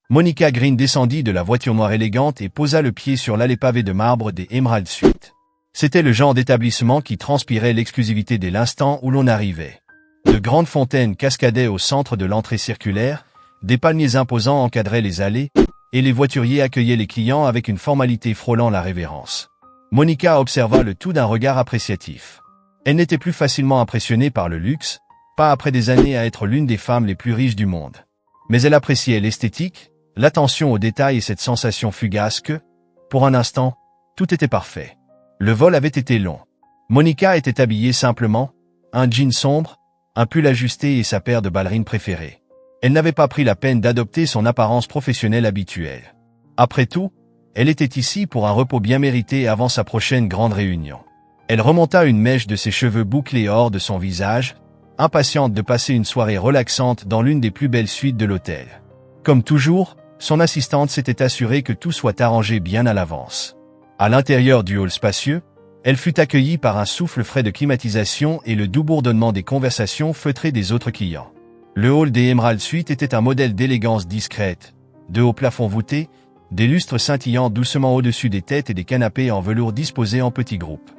Monica Green descendit de la voiture noire élégante et posa le pied sur l'allée pavée de marbre des Emerald Suites. C'était le genre d'établissement qui transpirait l'exclusivité dès l'instant où l'on arrivait. De grandes fontaines cascadaient au centre de l'entrée circulaire, des palmiers imposants encadraient les allées, et les voituriers accueillaient les clients avec une formalité frôlant la révérence. Monica observa le tout d'un regard appréciatif. Elle n'était plus facilement impressionnée par le luxe, pas après des années à être l'une des femmes les plus riches du monde. Mais elle appréciait l'esthétique, l'attention aux détails et cette sensation fugace que, pour un instant, tout était parfait. Le vol avait été long. Monica était habillée simplement, un jean sombre, un pull ajusté et sa paire de ballerines préférées. Elle n'avait pas pris la peine d'adopter son apparence professionnelle habituelle. Après tout, elle était ici pour un repos bien mérité avant sa prochaine grande réunion. Elle remonta une mèche de ses cheveux bouclés hors de son visage, impatiente de passer une soirée relaxante dans l'une des plus belles suites de l'hôtel. Comme toujours, son assistante s'était assurée que tout soit arrangé bien à l'avance. À l'intérieur du hall spacieux, elle fut accueillie par un souffle frais de climatisation et le doux bourdonnement des conversations feutrées des autres clients. Le hall des Emerald Suites était un modèle d'élégance discrète, de hauts plafonds voûtés, des lustres scintillant doucement au-dessus des têtes et des canapés en velours disposés en petits groupes.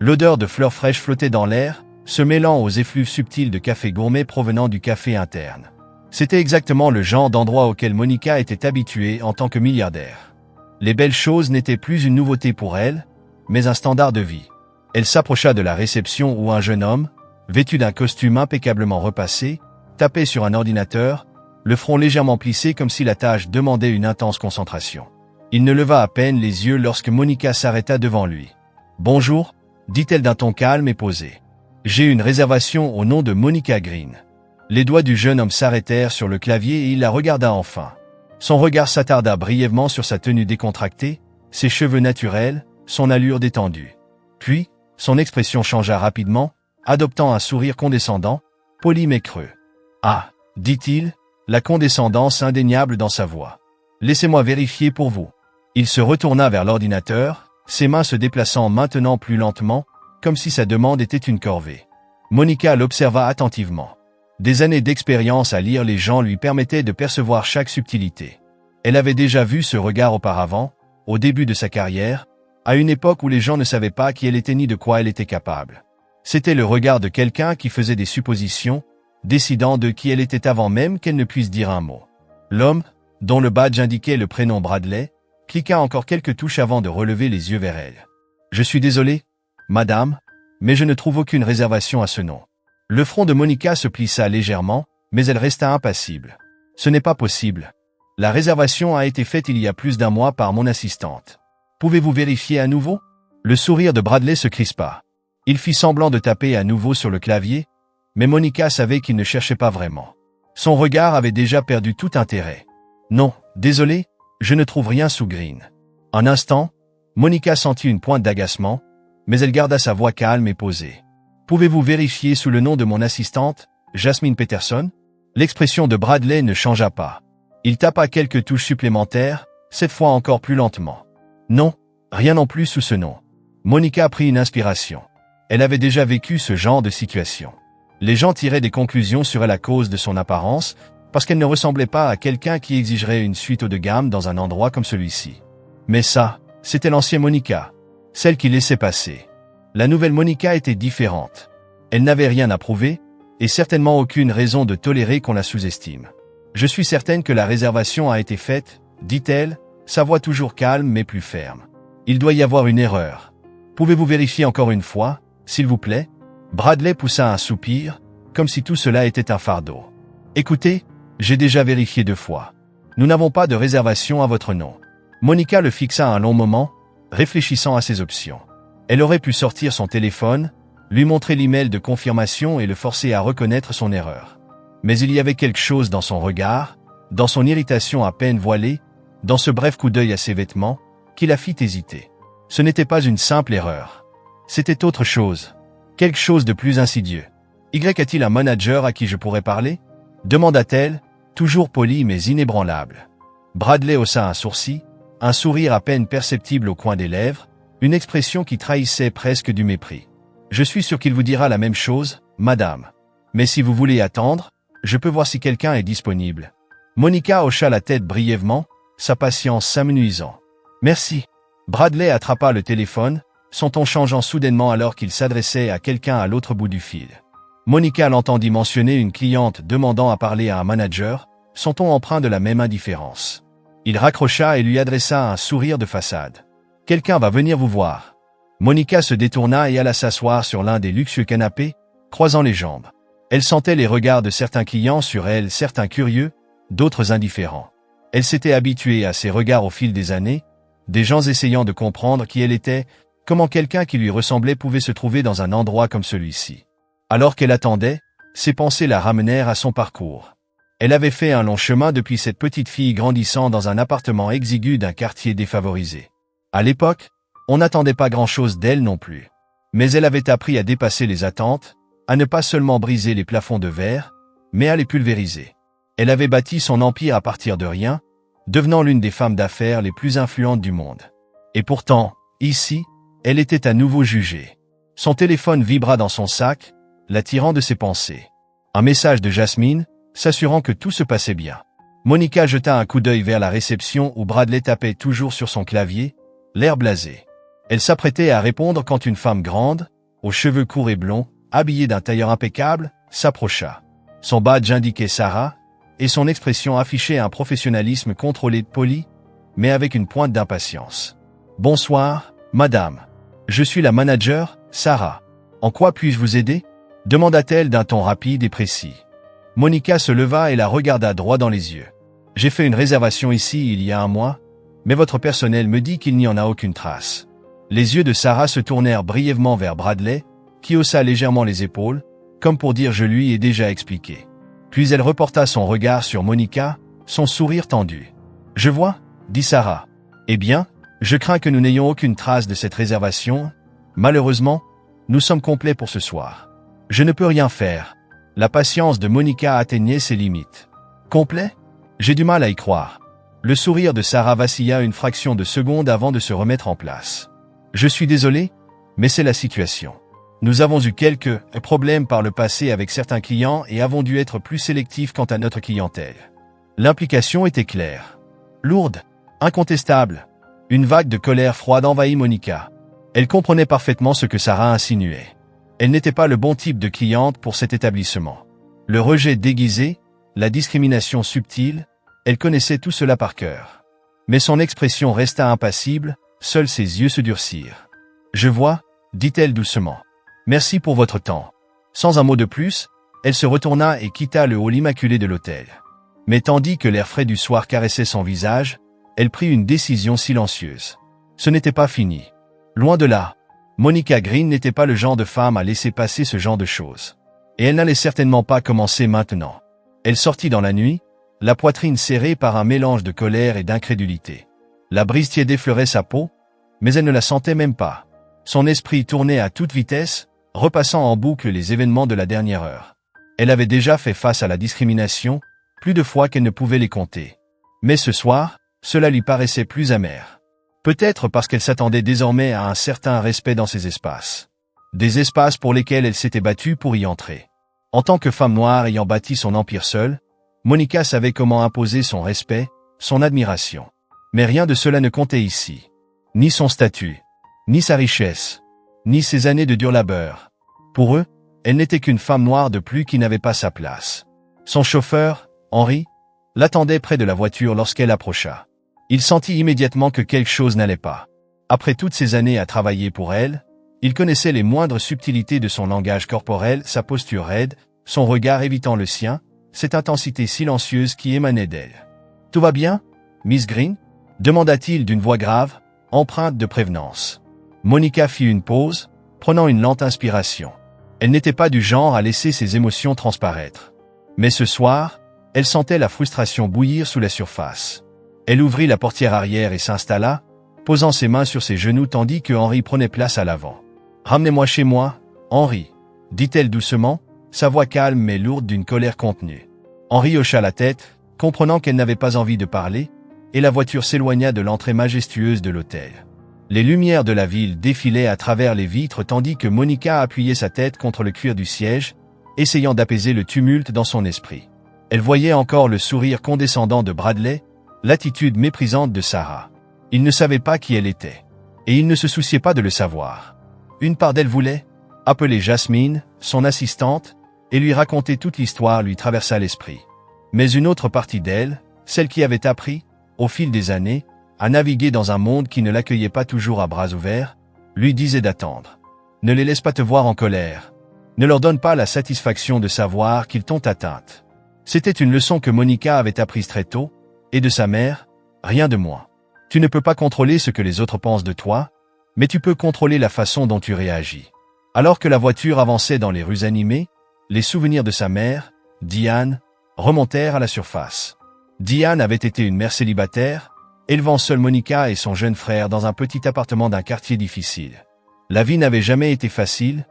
L'odeur de fleurs fraîches flottait dans l'air, se mêlant aux effluves subtils de café gourmet provenant du café interne. C'était exactement le genre d'endroit auquel Monica était habituée en tant que milliardaire. Les belles choses n'étaient plus une nouveauté pour elle, mais un standard de vie. Elle s'approcha de la réception où un jeune homme, vêtu d'un costume impeccablement repassé, tapait sur un ordinateur, le front légèrement plissé comme si la tâche demandait une intense concentration. Il ne leva à peine les yeux lorsque Monica s'arrêta devant lui. « Bonjour », dit-elle d'un ton calme et posé. « J'ai une réservation au nom de Monica Green. » Les doigts du jeune homme s'arrêtèrent sur le clavier et il la regarda enfin. Son regard s'attarda brièvement sur sa tenue décontractée, ses cheveux naturels, son allure détendue. Puis, son expression changea rapidement, adoptant un sourire condescendant, poli mais creux. « Ah », dit-il, la condescendance indéniable dans sa voix. « Laissez-moi vérifier pour vous. » Il se retourna vers l'ordinateur, ses mains se déplaçant maintenant plus lentement, comme si sa demande était une corvée. Monica l'observa attentivement. Des années d'expérience à lire les gens lui permettaient de percevoir chaque subtilité. Elle avait déjà vu ce regard auparavant, au début de sa carrière, à une époque où les gens ne savaient pas qui elle était ni de quoi elle était capable. C'était le regard de quelqu'un qui faisait des suppositions, décidant de qui elle était avant même qu'elle ne puisse dire un mot. L'homme, dont le badge indiquait le prénom Bradley, cliqua encore quelques touches avant de relever les yeux vers elle. « Je suis désolé, madame, mais je ne trouve aucune réservation à ce nom. » Le front de Monica se plissa légèrement, mais elle resta impassible. « Ce n'est pas possible. La réservation a été faite il y a plus d'un mois par mon assistante. Pouvez-vous vérifier à nouveau ?» Le sourire de Bradley se crispa. Il fit semblant de taper à nouveau sur le clavier, mais Monica savait qu'il ne cherchait pas vraiment. Son regard avait déjà perdu tout intérêt. « Non, désolé, je ne trouve rien sous Green. » Un instant, Monica sentit une pointe d'agacement, mais elle garda sa voix calme et posée. « Pouvez-vous vérifier sous le nom de mon assistante, Jasmine Peterson ?» L'expression de Bradley ne changea pas. Il tapa quelques touches supplémentaires, cette fois encore plus lentement. « Non, rien non plus sous ce nom. » Monica prit une inspiration. Elle avait déjà vécu ce genre de situation. Les gens tiraient des conclusions sur elle à cause de son apparence, parce qu'elle ne ressemblait pas à quelqu'un qui exigerait une suite haut de gamme dans un endroit comme celui-ci. Mais ça, c'était l'ancienne Monica, celle qui laissait passer. La nouvelle Monica était différente. Elle n'avait rien à prouver, et certainement aucune raison de tolérer qu'on la sous-estime. « Je suis certaine que la réservation a été faite, » dit-elle, sa voix toujours calme mais plus ferme. « Il doit y avoir une erreur. Pouvez-vous vérifier encore une fois, s'il vous plaît ?» Bradley poussa un soupir, comme si tout cela était un fardeau. « Écoutez, j'ai déjà vérifié 2 fois. Nous n'avons pas de réservation à votre nom. » Monica le fixa un long moment, réfléchissant à ses options. Elle aurait pu sortir son téléphone, lui montrer l'email de confirmation et le forcer à reconnaître son erreur. Mais il y avait quelque chose dans son regard, dans son irritation à peine voilée, dans ce bref coup d'œil à ses vêtements, qui la fit hésiter. Ce n'était pas une simple erreur. C'était autre chose. Quelque chose de plus insidieux. « Y a-t-il un manager à qui je pourrais parler ?» demanda-t-elle, toujours polie mais inébranlable. Bradley haussa un sourcil, un sourire à peine perceptible au coin des lèvres, une expression qui trahissait presque du mépris. « Je suis sûr qu'il vous dira la même chose, madame. Mais si vous voulez attendre, je peux voir si quelqu'un est disponible. » Monica hocha la tête brièvement, sa patience s'amenuisant. Merci. Bradley attrapa le téléphone, son ton changeant soudainement alors qu'il s'adressait à quelqu'un à l'autre bout du fil. Monica l'entendit mentionner une cliente demandant à parler à un manager, son ton empreint de la même indifférence. Il raccrocha et lui adressa un sourire de façade. « Quelqu'un va venir vous voir. » Monica se détourna et alla s'asseoir sur l'un des luxueux canapés, croisant les jambes. Elle sentait les regards de certains clients sur elle, certains curieux, d'autres indifférents. Elle s'était habituée à ces regards au fil des années, des gens essayant de comprendre qui elle était, comment quelqu'un qui lui ressemblait pouvait se trouver dans un endroit comme celui-ci. Alors qu'elle attendait, ses pensées la ramenèrent à son parcours. Elle avait fait un long chemin depuis cette petite fille grandissant dans un appartement exigu d'un quartier défavorisé. À l'époque, on n'attendait pas grand-chose d'elle non plus. Mais elle avait appris à dépasser les attentes, à ne pas seulement briser les plafonds de verre, mais à les pulvériser. Elle avait bâti son empire à partir de rien, devenant l'une des femmes d'affaires les plus influentes du monde. Et pourtant, ici, elle était à nouveau jugée. Son téléphone vibra dans son sac, l'attirant de ses pensées. Un message de Jasmine, s'assurant que tout se passait bien. Monica jeta un coup d'œil vers la réception où Bradley tapait toujours sur son clavier, l'air blasé. Elle s'apprêtait à répondre quand une femme grande, aux cheveux courts et blonds, habillée d'un tailleur impeccable, s'approcha. Son badge indiquait Sarah, et son expression affichait un professionnalisme contrôlé, poli, mais avec une pointe d'impatience. « Bonsoir, madame. Je suis la manager, Sarah. En quoi puis-je vous aider ?» demanda-t-elle d'un ton rapide et précis. Monica se leva et la regarda droit dans les yeux. « J'ai fait une réservation ici il y a un mois, mais votre personnel me dit qu'il n'y en a aucune trace. » Les yeux de Sarah se tournèrent brièvement vers Bradley, qui haussa légèrement les épaules, comme pour dire « je lui ai déjà expliqué ». Puis elle reporta son regard sur Monica, son sourire tendu. « Je vois, » dit Sarah. « Eh bien, je crains que nous n'ayons aucune trace de cette réservation. Malheureusement, nous sommes complets pour ce soir. Je ne peux rien faire. » La patience de Monica atteignait ses limites. « Complet ? J'ai du mal à y croire. » Le sourire de Sarah vacilla une fraction de seconde avant de se remettre en place. « Je suis désolé, mais c'est la situation. Nous avons eu quelques problèmes par le passé avec certains clients et avons dû être plus sélectifs quant à notre clientèle. » L'implication était claire. Lourde, incontestable. Une vague de colère froide envahit Monica. Elle comprenait parfaitement ce que Sarah insinuait. Elle n'était pas le bon type de cliente pour cet établissement. Le rejet déguisé, la discrimination subtile, elle connaissait tout cela par cœur. Mais son expression resta impassible, seuls ses yeux se durcirent. « Je vois, » dit-elle doucement. « Merci pour votre temps. » Sans un mot de plus, elle se retourna et quitta le hall immaculé de l'hôtel. Mais tandis que l'air frais du soir caressait son visage, elle prit une décision silencieuse. Ce n'était pas fini. Loin de là. Monica Green n'était pas le genre de femme à laisser passer ce genre de choses. Et elle n'allait certainement pas commencer maintenant. Elle sortit dans la nuit, la poitrine serrée par un mélange de colère et d'incrédulité. La brise tiède effleurait sa peau, mais elle ne la sentait même pas. Son esprit tournait à toute vitesse, repassant en boucle les événements de la dernière heure. Elle avait déjà fait face à la discrimination, plus de fois qu'elle ne pouvait les compter. Mais ce soir, cela lui paraissait plus amer. Peut-être parce qu'elle s'attendait désormais à un certain respect dans ces espaces. Des espaces pour lesquels elle s'était battue pour y entrer. En tant que femme noire ayant bâti son empire seule, Monica savait comment imposer son respect, son admiration. Mais rien de cela ne comptait ici. Ni son statut, ni sa richesse, ni ses années de dur labeur. Pour eux, elle n'était qu'une femme noire de plus qui n'avait pas sa place. Son chauffeur, Henry, l'attendait près de la voiture lorsqu'elle approcha. Il sentit immédiatement que quelque chose n'allait pas. Après toutes ces années à travailler pour elle, il connaissait les moindres subtilités de son langage corporel, sa posture raide, son regard évitant le sien, cette intensité silencieuse qui émanait d'elle. « Tout va bien, Miss Green ?» demanda-t-il d'une voix grave, empreinte de prévenance. Monica fit une pause, prenant une lente inspiration. Elle n'était pas du genre à laisser ses émotions transparaître. Mais ce soir, elle sentait la frustration bouillir sous la surface. Elle ouvrit la portière arrière et s'installa, posant ses mains sur ses genoux tandis que Henry prenait place à l'avant. « Ramenez-moi chez moi, Henry, » dit-elle doucement, sa voix calme mais lourde d'une colère contenue. Henry hocha la tête, comprenant qu'elle n'avait pas envie de parler, et la voiture s'éloigna de l'entrée majestueuse de l'hôtel. Les lumières de la ville défilaient à travers les vitres tandis que Monica appuyait sa tête contre le cuir du siège, essayant d'apaiser le tumulte dans son esprit. Elle voyait encore le sourire condescendant de Bradley, l'attitude méprisante de Sarah. Il ne savait pas qui elle était. Et il ne se souciait pas de le savoir. Une part d'elle voulait appeler Jasmine, son assistante, et lui raconter toute l'histoire lui traversa l'esprit. Mais une autre partie d'elle, celle qui avait appris, au fil des années, à naviguer dans un monde qui ne l'accueillait pas toujours à bras ouverts, lui disait d'attendre. Ne les laisse pas te voir en colère. Ne leur donne pas la satisfaction de savoir qu'ils t'ont atteinte. C'était une leçon que Monica avait apprise très tôt, et de sa mère, rien de moins. Tu ne peux pas contrôler ce que les autres pensent de toi, mais tu peux contrôler la façon dont tu réagis. Alors que la voiture avançait dans les rues animées, les souvenirs de sa mère, Diane, remontèrent à la surface. Diane avait été une mère célibataire, élevant seule Monica et son jeune frère dans un petit appartement d'un quartier difficile. La vie n'avait jamais été facile,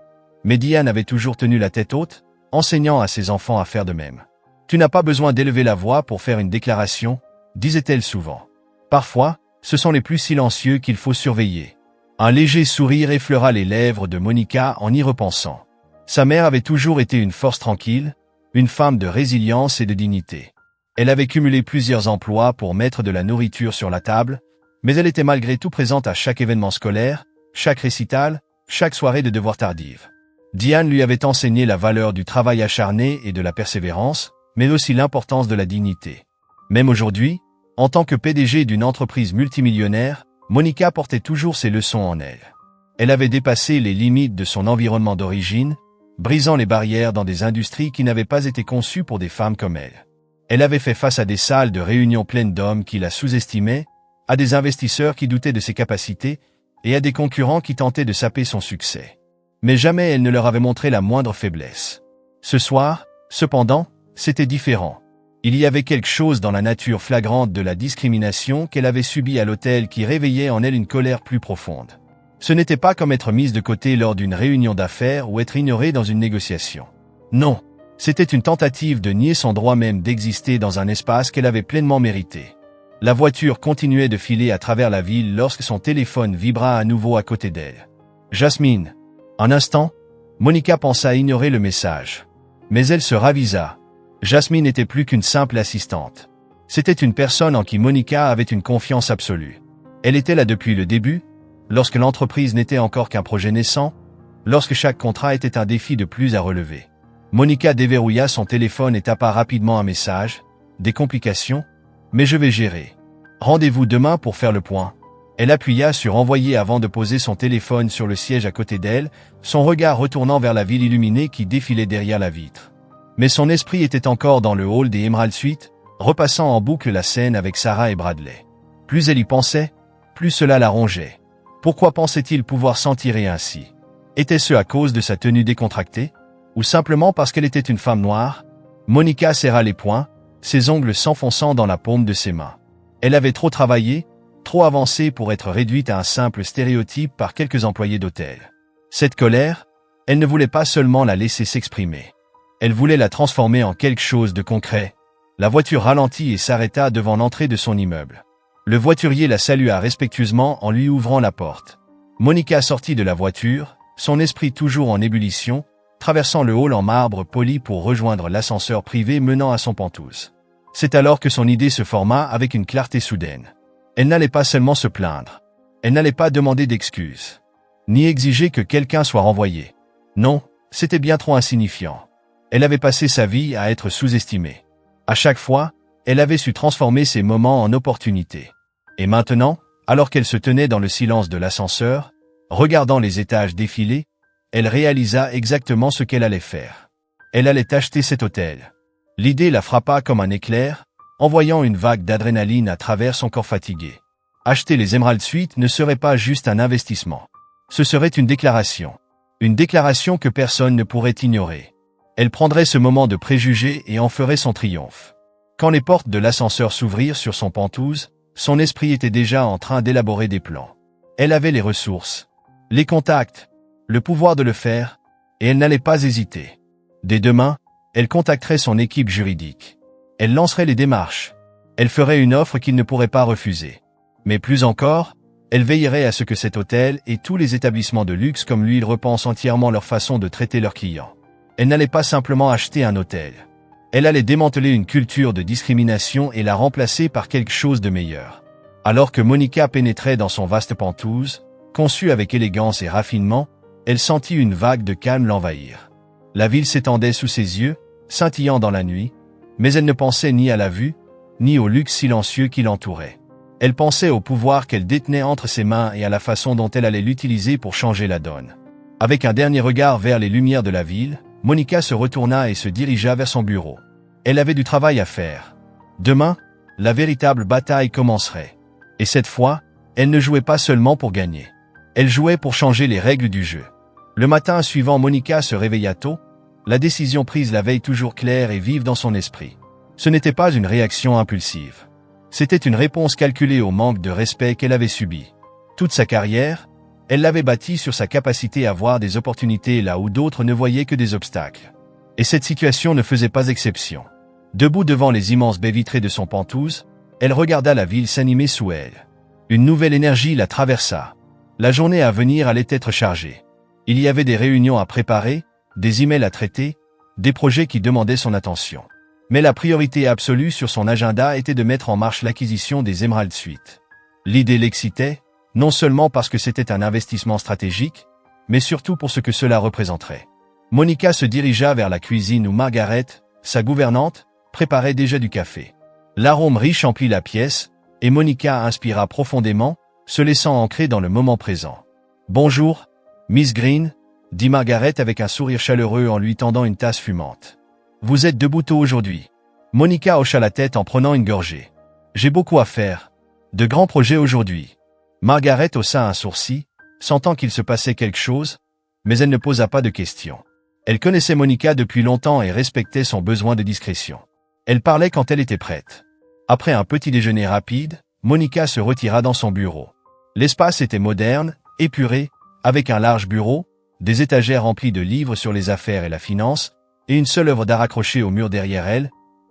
mais Diane avait toujours tenu la tête haute, enseignant à ses enfants à faire de même. « Tu n'as pas besoin d'élever la voix pour faire une déclaration », disait-elle souvent. Parfois, ce sont les plus silencieux qu'il faut surveiller. Un léger sourire effleura les lèvres de Monica en y repensant. Sa mère avait toujours été une force tranquille, une femme de résilience et de dignité. Elle avait cumulé plusieurs emplois pour mettre de la nourriture sur la table, mais elle était malgré tout présente à chaque événement scolaire, chaque récital, chaque soirée de devoirs tardives. Diane lui avait enseigné la valeur du travail acharné et de la persévérance, mais aussi l'importance de la dignité. Même aujourd'hui, en tant que PDG d'une entreprise multimillionnaire, Monica portait toujours ses leçons en elle. Elle avait dépassé les limites de son environnement d'origine, brisant les barrières dans des industries qui n'avaient pas été conçues pour des femmes comme elle. Elle avait fait face à des salles de réunion pleines d'hommes qui la sous-estimaient, à des investisseurs qui doutaient de ses capacités et à des concurrents qui tentaient de saper son succès. Mais jamais elle ne leur avait montré la moindre faiblesse. Ce soir, cependant, c'était différent. Il y avait quelque chose dans la nature flagrante de la discrimination qu'elle avait subie à l'hôtel qui réveillait en elle une colère plus profonde. Ce n'était pas comme être mise de côté lors d'une réunion d'affaires ou être ignorée dans une négociation. Non, c'était une tentative de nier son droit même d'exister dans un espace qu'elle avait pleinement mérité. La voiture continuait de filer à travers la ville lorsque son téléphone vibra à nouveau à côté d'elle. Jasmine. Un instant, Monica pensa ignorer le message. Mais elle se ravisa. Jasmine n'était plus qu'une simple assistante. C'était une personne en qui Monica avait une confiance absolue. Elle était là depuis le début, lorsque l'entreprise n'était encore qu'un projet naissant, lorsque chaque contrat était un défi de plus à relever. Monica déverrouilla son téléphone et tapa rapidement un message. Des complications, mais je vais gérer. Rendez-vous demain pour faire le point. Elle appuya sur envoyer avant de poser son téléphone sur le siège à côté d'elle, son regard retournant vers la ville illuminée qui défilait derrière la vitre. Mais son esprit était encore dans le hall des Emerald Suites, repassant en boucle la scène avec Sarah et Bradley. Plus elle y pensait, plus cela la rongeait. Pourquoi pensait-il pouvoir s'en tirer ainsi? Était-ce à cause de sa tenue décontractée? Ou simplement parce qu'elle était une femme noire? Monica serra les poings, ses ongles s'enfonçant dans la paume de ses mains. Elle avait trop travaillé, trop avancé pour être réduite à un simple stéréotype par quelques employés d'hôtel. Cette colère, elle ne voulait pas seulement la laisser s'exprimer. Elle voulait la transformer en quelque chose de concret. La voiture ralentit et s'arrêta devant l'entrée de son immeuble. Le voiturier la salua respectueusement en lui ouvrant la porte. Monica sortit de la voiture, son esprit toujours en ébullition, traversant le hall en marbre poli pour rejoindre l'ascenseur privé menant à son penthouse. C'est alors que son idée se forma avec une clarté soudaine. Elle n'allait pas seulement se plaindre. Elle n'allait pas demander d'excuses. Ni exiger que quelqu'un soit renvoyé. Non, c'était bien trop insignifiant. Elle avait passé sa vie à être sous-estimée. À chaque fois, elle avait su transformer ces moments en opportunités. Et maintenant, alors qu'elle se tenait dans le silence de l'ascenseur, regardant les étages défiler, elle réalisa exactement ce qu'elle allait faire. Elle allait acheter cet hôtel. L'idée la frappa comme un éclair, envoyant une vague d'adrénaline à travers son corps fatigué. Acheter les Emerald Suites ne serait pas juste un investissement. Ce serait une déclaration. Une déclaration que personne ne pourrait ignorer. Elle prendrait ce moment de préjugé et en ferait son triomphe. Quand les portes de l'ascenseur s'ouvrirent sur son penthouse, son esprit était déjà en train d'élaborer des plans. Elle avait les ressources, les contacts, le pouvoir de le faire, et elle n'allait pas hésiter. Dès demain, elle contacterait son équipe juridique. Elle lancerait les démarches. Elle ferait une offre qu'il ne pourrait pas refuser. Mais plus encore, elle veillerait à ce que cet hôtel et tous les établissements de luxe comme lui repensent entièrement leur façon de traiter leurs clients. Elle n'allait pas simplement acheter un hôtel. Elle allait démanteler une culture de discrimination et la remplacer par quelque chose de meilleur. Alors que Monica pénétrait dans son vaste Penthouse, conçu avec élégance et raffinement, elle sentit une vague de calme l'envahir. La ville s'étendait sous ses yeux, scintillant dans la nuit, mais elle ne pensait ni à la vue, ni au luxe silencieux qui l'entourait. Elle pensait au pouvoir qu'elle détenait entre ses mains et à la façon dont elle allait l'utiliser pour changer la donne. Avec un dernier regard vers les lumières de la ville, Monica se retourna et se dirigea vers son bureau. Elle avait du travail à faire. Demain, la véritable bataille commencerait. Et cette fois, elle ne jouait pas seulement pour gagner. Elle jouait pour changer les règles du jeu. Le matin suivant, Monica se réveilla tôt, la décision prise la veille toujours claire et vive dans son esprit. Ce n'était pas une réaction impulsive. C'était une réponse calculée au manque de respect qu'elle avait subi. Toute sa carrière, elle l'avait bâtie sur sa capacité à voir des opportunités là où d'autres ne voyaient que des obstacles. Et cette situation ne faisait pas exception. Debout devant les immenses baies vitrées de son Penthouse, elle regarda la ville s'animer sous elle. Une nouvelle énergie la traversa. La journée à venir allait être chargée. Il y avait des réunions à préparer, des emails à traiter, des projets qui demandaient son attention. Mais la priorité absolue sur son agenda était de mettre en marche l'acquisition des Emerald Suite. L'idée l'excitait, non seulement parce que c'était un investissement stratégique, mais surtout pour ce que cela représenterait. Monica se dirigea vers la cuisine où Margaret, sa gouvernante, préparait déjà du café. L'arôme riche emplit la pièce, et Monica inspira profondément, se laissant ancrer dans le moment présent. « Bonjour, Miss Green », dit Margaret avec un sourire chaleureux en lui tendant une tasse fumante. « Vous êtes debout tôt aujourd'hui. » Monica hocha la tête en prenant une gorgée. « J'ai beaucoup à faire. De grands projets aujourd'hui. » Margaret haussa un sourcil, sentant qu'il se passait quelque chose, mais elle ne posa pas de questions. Elle connaissait Monica depuis longtemps et respectait son besoin de discrétion. Elle parlait quand elle était prête. Après un petit déjeuner rapide, Monica se retira dans son bureau. L'espace était moderne, épuré, avec un large bureau, des étagères remplies de livres sur les affaires et la finance, et une seule œuvre d'art accrochée au mur derrière elle,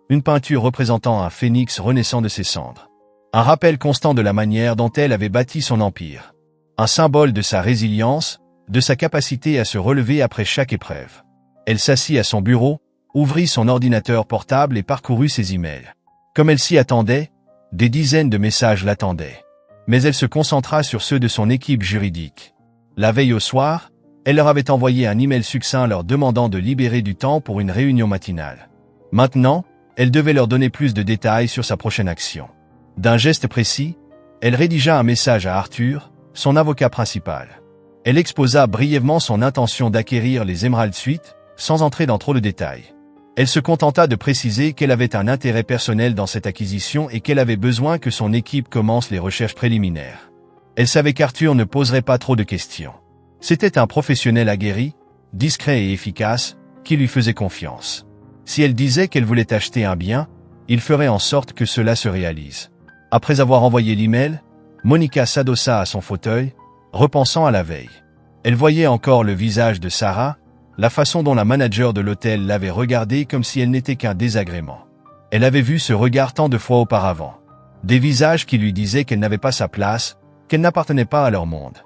une peinture représentant un phénix renaissant de ses cendres. Un rappel constant de la manière dont elle avait bâti son empire. Un symbole de sa résilience, de sa capacité à se relever après chaque épreuve. Elle s'assit à son bureau, ouvrit son ordinateur portable et parcourut ses emails. Comme elle s'y attendait, des dizaines de messages l'attendaient. Mais elle se concentra sur ceux de son équipe juridique. La veille au soir, elle leur avait envoyé un email succinct leur demandant de libérer du temps pour une réunion matinale. Maintenant, elle devait leur donner plus de détails sur sa prochaine action. D'un geste précis, elle rédigea un message à Arthur, son avocat principal. Elle exposa brièvement son intention d'acquérir les Emerald Suite, sans entrer dans trop de détails. Elle se contenta de préciser qu'elle avait un intérêt personnel dans cette acquisition et qu'elle avait besoin que son équipe commence les recherches préliminaires. Elle savait qu'Arthur ne poserait pas trop de questions. C'était un professionnel aguerri, discret et efficace, qui lui faisait confiance. Si elle disait qu'elle voulait acheter un bien, il ferait en sorte que cela se réalise. Après avoir envoyé l'email, Monica s'adossa à son fauteuil, repensant à la veille. Elle voyait encore le visage de Sarah, la façon dont la manager de l'hôtel l'avait regardée comme si elle n'était qu'un désagrément. Elle avait vu ce regard tant de fois auparavant. Des visages qui lui disaient qu'elle n'avait pas sa place, qu'elle n'appartenait pas à leur monde.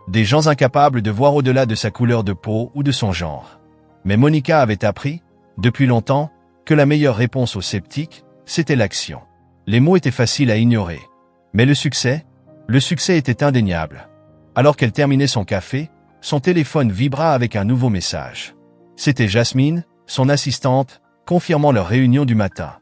Des gens incapables de voir au-delà de sa couleur de peau ou de son genre. Mais Monica avait appris, depuis longtemps, que la meilleure réponse aux sceptiques, c'était l'action. Les mots étaient faciles à ignorer. Mais le succès était indéniable. Alors qu'elle terminait son café, son téléphone vibra avec un nouveau message. C'était Jasmine, son assistante, confirmant leur réunion du matin.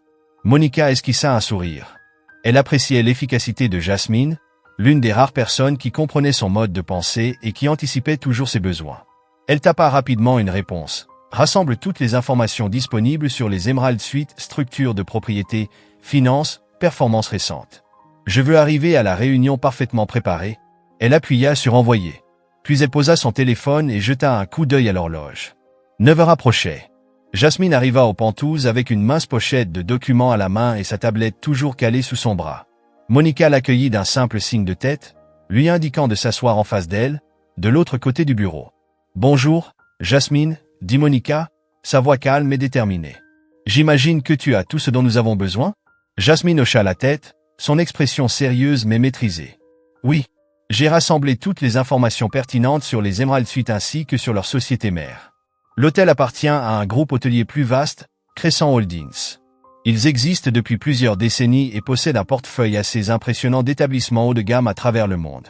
Monica esquissa un sourire. Elle appréciait l'efficacité de Jasmine, l'une des rares personnes qui comprenait son mode de pensée et qui anticipait toujours ses besoins. Elle tapa rapidement une réponse. Rassemble toutes les informations disponibles sur les Emerald Suite, structure de propriété, finances, performances récentes. Je veux arriver à la réunion parfaitement préparée. Elle appuya sur envoyer. Puis elle posa son téléphone et jeta un coup d'œil à l'horloge. 9 heures approchaient. Jasmine arriva au Penthouse avec une mince pochette de documents à la main et sa tablette toujours calée sous son bras. Monica l'accueillit d'un simple signe de tête, lui indiquant de s'asseoir en face d'elle, de l'autre côté du bureau. « Bonjour, Jasmine », dit Monica, sa voix calme et déterminée. « J'imagine que tu as tout ce dont nous avons besoin ?» Jasmine hocha la tête, son expression sérieuse mais maîtrisée. « Oui. J'ai rassemblé toutes les informations pertinentes sur les Emerald Suite ainsi que sur leur société mère. L'hôtel appartient à un groupe hôtelier plus vaste, Crescent Holdings. Ils existent depuis plusieurs décennies et possèdent un portefeuille assez impressionnant d'établissements haut de gamme à travers le monde.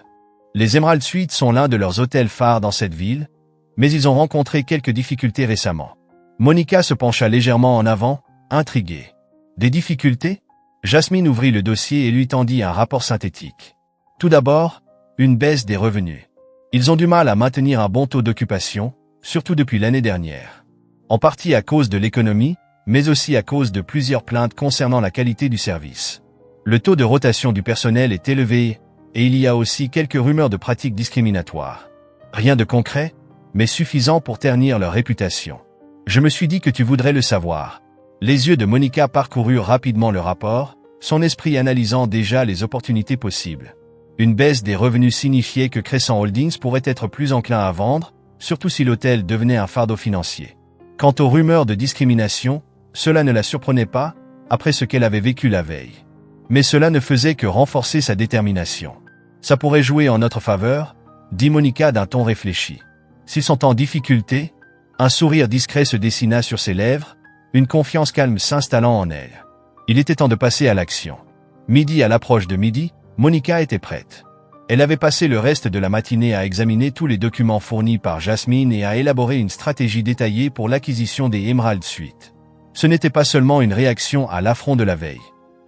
Les Emerald Suites sont l'un de leurs hôtels phares dans cette ville, mais ils ont rencontré quelques difficultés récemment. Monica se pencha légèrement en avant, intriguée. Des difficultés? Jasmine ouvrit le dossier et lui tendit un rapport synthétique. Tout d'abord, une baisse des revenus. Ils ont du mal à maintenir un bon taux d'occupation, surtout depuis l'année dernière. En partie à cause de l'économie, mais aussi à cause de plusieurs plaintes concernant la qualité du service. Le taux de rotation du personnel est élevé, et il y a aussi quelques rumeurs de pratiques discriminatoires. Rien de concret, mais suffisant pour ternir leur réputation. Je me suis dit que tu voudrais le savoir. Les yeux de Monica parcoururent rapidement le rapport, son esprit analysant déjà les opportunités possibles. Une baisse des revenus signifiait que Crescent Holdings pourrait être plus enclin à vendre, surtout si l'hôtel devenait un fardeau financier. Quant aux rumeurs de discrimination, cela ne la surprenait pas, après ce qu'elle avait vécu la veille. Mais cela ne faisait que renforcer sa détermination. Ça pourrait jouer en notre faveur, dit Monica d'un ton réfléchi. S'ils sont en difficulté, un sourire discret se dessina sur ses lèvres, une confiance calme s'installant en elle. Il était temps de passer à l'action. Midi à l'approche de midi, Monica était prête. Elle avait passé le reste de la matinée à examiner tous les documents fournis par Jasmine et à élaborer une stratégie détaillée pour l'acquisition des Emerald Suites. Ce n'était pas seulement une réaction à l'affront de la veille.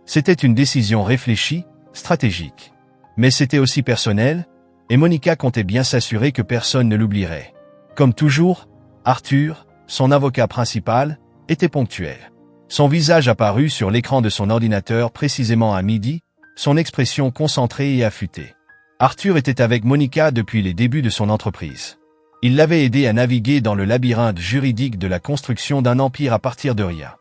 C'était une décision réfléchie, stratégique. Mais c'était aussi personnel, et Monica comptait bien s'assurer que personne ne l'oublierait. Comme toujours, Arthur, son avocat principal, était ponctuel. Son visage apparut sur l'écran de son ordinateur précisément à midi, son expression concentrée et affûtée. Arthur était avec Monica depuis les débuts de son entreprise. Il l'avait aidé à naviguer dans le labyrinthe juridique de la construction d'un empire à partir de rien.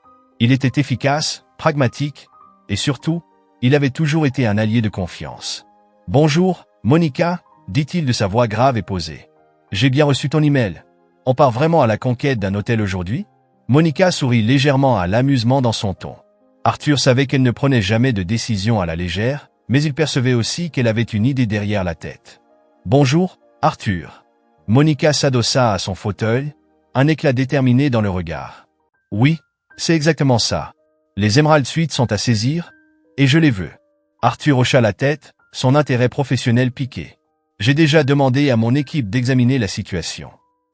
Il était efficace, pragmatique, et surtout, il avait toujours été un allié de confiance. « Bonjour, Monica », dit-il de sa voix grave et posée. « J'ai bien reçu ton email. On part vraiment à la conquête d'un hôtel aujourd'hui ?» Monica sourit légèrement à l'amusement dans son ton. Arthur savait qu'elle ne prenait jamais de décision à la légère, mais il percevait aussi qu'elle avait une idée derrière la tête. « Bonjour, Arthur. » Monica s'adossa à son fauteuil, un éclat déterminé dans le regard. « Oui, c'est exactement ça. Les Emerald Suites sont à saisir, et je les veux. » Arthur hocha la tête, son intérêt professionnel piqué. « J'ai déjà demandé à mon équipe d'examiner la situation.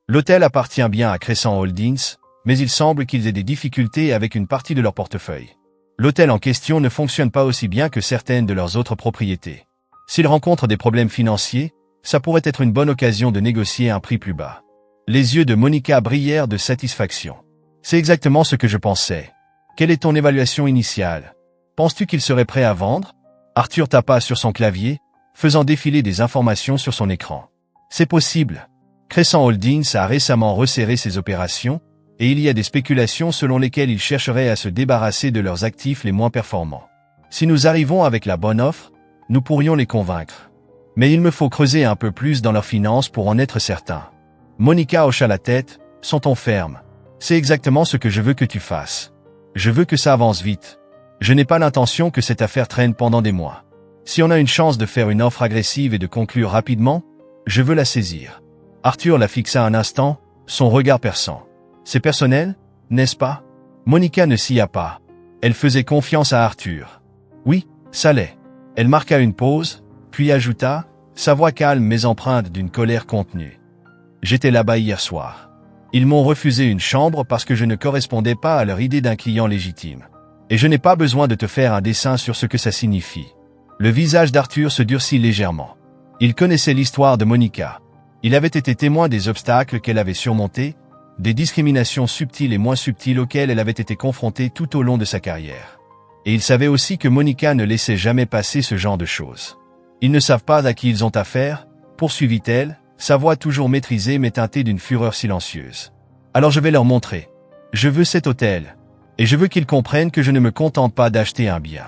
L'hôtel appartient bien à Crescent Holdings, mais il semble qu'ils aient des difficultés avec une partie de leur portefeuille. L'hôtel en question ne fonctionne pas aussi bien que certaines de leurs autres propriétés. S'ils rencontrent des problèmes financiers, ça pourrait être une bonne occasion de négocier un prix plus bas. » Les yeux de Monica brillèrent de satisfaction. « C'est exactement ce que je pensais. Quelle est ton évaluation initiale? Penses-tu qu'il serait prêt à vendre ?» Arthur tapa sur son clavier, faisant défiler des informations sur son écran. « C'est possible. Crescent Holdings a récemment resserré ses opérations, et il y a des spéculations selon lesquelles ils chercheraient à se débarrasser de leurs actifs les moins performants. Si nous arrivons avec la bonne offre, nous pourrions les convaincre. Mais il me faut creuser un peu plus dans leurs finances pour en être certain. » Monica hocha la tête, son ton ferme. « C'est exactement ce que je veux que tu fasses. Je veux que ça avance vite. Je n'ai pas l'intention que cette affaire traîne pendant des mois. Si on a une chance de faire une offre agressive et de conclure rapidement, je veux la saisir. » Arthur la fixa un instant, son regard perçant. « C'est personnel, n'est-ce pas ?» Monica ne s'y a pas. Elle faisait confiance à Arthur. « Oui, ça l'est. » Elle marqua une pause, puis ajouta, sa voix calme mais empreinte d'une colère contenue. « J'étais là-bas hier soir. Ils m'ont refusé une chambre parce que je ne correspondais pas à leur idée d'un client légitime. Et je n'ai pas besoin de te faire un dessin sur ce que ça signifie. » Le visage d'Arthur se durcit légèrement. Il connaissait l'histoire de Monica. Il avait été témoin des obstacles qu'elle avait surmontés, des discriminations subtiles et moins subtiles auxquelles elle avait été confrontée tout au long de sa carrière. Et il savait aussi que Monica ne laissait jamais passer ce genre de choses. « Ils ne savent pas à qui ils ont affaire », poursuivit-elle, sa voix toujours maîtrisée mais teintée d'une fureur silencieuse. « Alors je vais leur montrer. Je veux cet hôtel. Et je veux qu'ils comprennent que je ne me contente pas d'acheter un bien.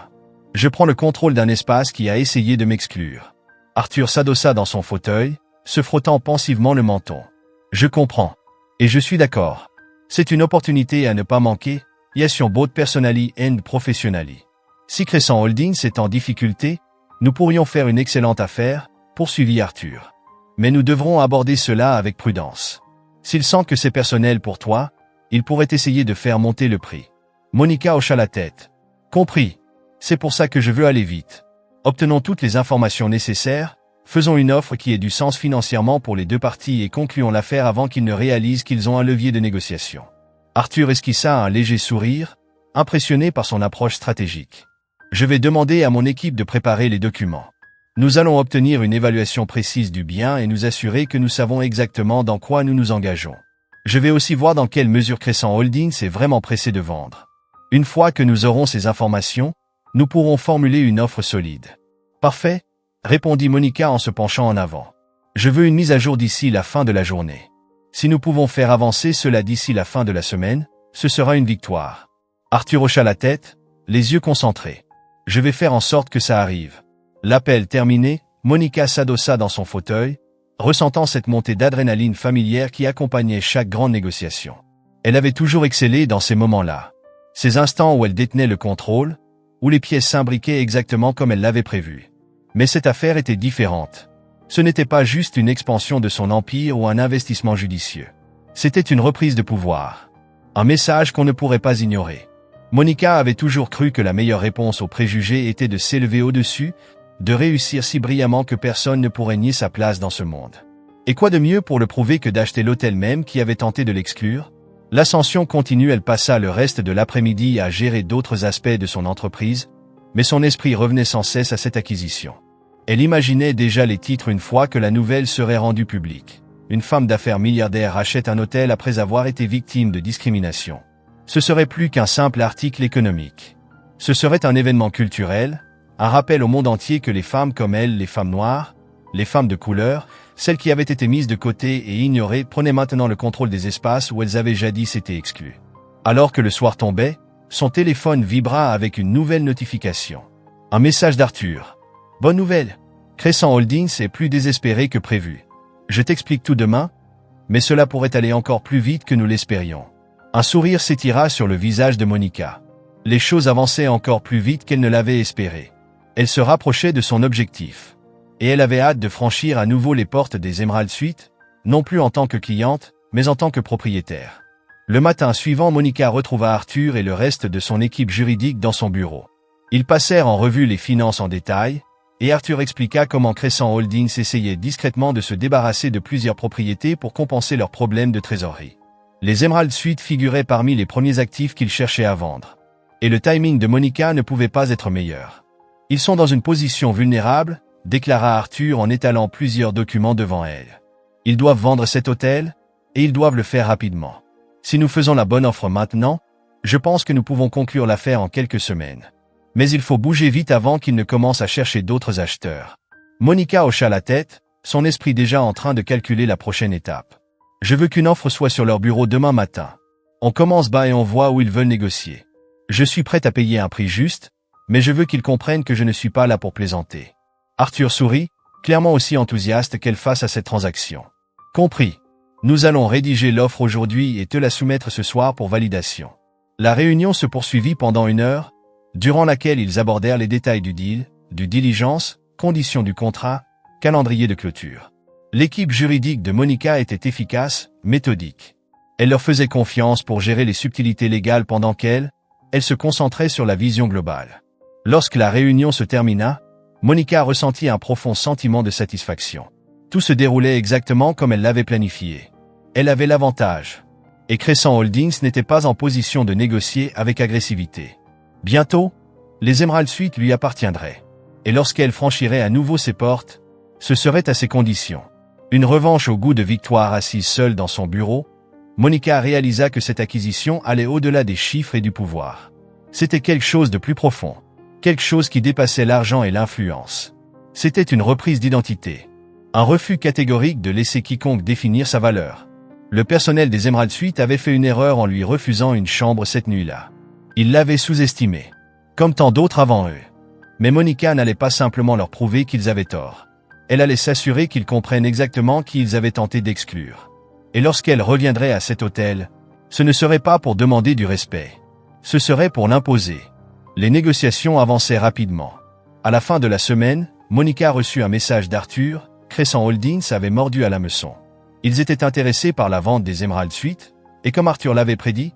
Je prends le contrôle d'un espace qui a essayé de m'exclure. » Arthur s'adossa dans son fauteuil, se frottant pensivement le menton. « Je comprends. Et je suis d'accord. C'est une opportunité à ne pas manquer, Yassion both personally and professionally. Si Crescent Holdings est en difficulté, nous pourrions faire une excellente affaire, poursuivit Arthur. Mais nous devrons aborder cela avec prudence. S'il sent que c'est personnel pour toi, il pourrait essayer de faire monter le prix. Monica hocha la tête. Compris. C'est pour ça que je veux aller vite. Obtenons toutes les informations nécessaires, faisons une offre qui ait du sens financièrement pour les deux parties et concluons l'affaire avant qu'ils ne réalisent qu'ils ont un levier de négociation. Arthur esquissa un léger sourire, impressionné par son approche stratégique. Je vais demander à mon équipe de préparer les documents. Nous allons obtenir une évaluation précise du bien et nous assurer que nous savons exactement dans quoi nous nous engageons. Je vais aussi voir dans quelle mesure Crescent Holdings est vraiment pressé de vendre. Une fois que nous aurons ces informations, nous pourrons formuler une offre solide. Parfait, répondit Monica en se penchant en avant. Je veux une mise à jour d'ici la fin de la journée. Si nous pouvons faire avancer cela d'ici la fin de la semaine, ce sera une victoire. Arthur hocha la tête, les yeux concentrés. Je vais faire en sorte que ça arrive. L'appel terminé, Monica s'adossa dans son fauteuil, ressentant cette montée d'adrénaline familière qui accompagnait chaque grande négociation. Elle avait toujours excellé dans ces moments-là. Ces instants où elle détenait le contrôle, où les pièces s'imbriquaient exactement comme elle l'avait prévu. Mais cette affaire était différente. Ce n'était pas juste une expansion de son empire ou un investissement judicieux. C'était une reprise de pouvoir. Un message qu'on ne pourrait pas ignorer. Monica avait toujours cru que la meilleure réponse aux préjugés était de s'élever au-dessus, de réussir si brillamment que personne ne pourrait nier sa place dans ce monde. Et quoi de mieux pour le prouver que d'acheter l'hôtel même qui avait tenté de l'exclure? L'ascension continue, elle passa le reste de l'après-midi à gérer d'autres aspects de son entreprise, mais son esprit revenait sans cesse à cette acquisition. Elle imaginait déjà les titres une fois que la nouvelle serait rendue publique. Une femme d'affaires milliardaire rachète un hôtel après avoir été victime de discrimination. Ce serait plus qu'un simple article économique. Ce serait un événement culturel, un rappel au monde entier que les femmes comme elle, les femmes noires, les femmes de couleur, celles qui avaient été mises de côté et ignorées, prenaient maintenant le contrôle des espaces où elles avaient jadis été exclues. Alors que le soir tombait, son téléphone vibra avec une nouvelle notification. Un message d'Arthur. Bonne nouvelle. Crescent Holdings est plus désespéré que prévu. Je t'explique tout demain, mais cela pourrait aller encore plus vite que nous l'espérions. Un sourire s'étira sur le visage de Monica. Les choses avançaient encore plus vite qu'elle ne l'avait espéré. Elle se rapprochait de son objectif. Et elle avait hâte de franchir à nouveau les portes des Emerald Suites, non plus en tant que cliente, mais en tant que propriétaire. Le matin suivant, Monica retrouva Arthur et le reste de son équipe juridique dans son bureau. Ils passèrent en revue les finances en détail, et Arthur expliqua comment Crescent Holdings essayait discrètement de se débarrasser de plusieurs propriétés pour compenser leurs problèmes de trésorerie. Les Emerald Suites figuraient parmi les premiers actifs qu'ils cherchaient à vendre. Et le timing de Monica ne pouvait pas être meilleur. Ils sont dans une position vulnérable, déclara Arthur en étalant plusieurs documents devant elle. Ils doivent vendre cet hôtel, et ils doivent le faire rapidement. Si nous faisons la bonne offre maintenant, je pense que nous pouvons conclure l'affaire en quelques semaines. Mais il faut bouger vite avant qu'ils ne commencent à chercher d'autres acheteurs. Monica hocha la tête, son esprit déjà en train de calculer la prochaine étape. Je veux qu'une offre soit sur leur bureau demain matin. On commence bas et on voit où ils veulent négocier. Je suis prête à payer un prix juste, mais je veux qu'ils comprennent que je ne suis pas là pour plaisanter. Arthur sourit, clairement aussi enthousiaste qu'elle face à cette transaction. Compris. Nous allons rédiger l'offre aujourd'hui et te la soumettre ce soir pour validation. La réunion se poursuivit pendant 1 heure, durant laquelle ils abordèrent les détails du deal, du diligence, conditions du contrat, calendrier de clôture. L'équipe juridique de Monica était efficace, méthodique. Elle leur faisait confiance pour gérer les subtilités légales pendant qu'elle se concentrait sur la vision globale. Lorsque la réunion se termina, Monica ressentit un profond sentiment de satisfaction. Tout se déroulait exactement comme elle l'avait planifié. Elle avait l'avantage. Et Crescent Holdings n'était pas en position de négocier avec agressivité. Bientôt, les Emerald Suites lui appartiendraient. Et lorsqu'elle franchirait à nouveau ses portes, ce serait à ses conditions. Une revanche au goût de victoire assise seule dans son bureau, Monica réalisa que cette acquisition allait au-delà des chiffres et du pouvoir. C'était quelque chose de plus profond. Quelque chose qui dépassait l'argent et l'influence. C'était une reprise d'identité. Un refus catégorique de laisser quiconque définir sa valeur. Le personnel des Emerald Suites avait fait une erreur en lui refusant une chambre cette nuit-là. Ils l'avaient sous-estimé. Comme tant d'autres avant eux. Mais Monica n'allait pas simplement leur prouver qu'ils avaient tort. Elle allait s'assurer qu'ils comprennent exactement qui ils avaient tenté d'exclure. Et lorsqu'elle reviendrait à cet hôtel, ce ne serait pas pour demander du respect. Ce serait pour l'imposer. Les négociations avançaient rapidement. À la fin de la semaine, Monica reçut un message d'Arthur. Crescent Holdings avait mordu à l'hameçon. Ils étaient intéressés par la vente des Emerald Suites, et comme Arthur l'avait prédit,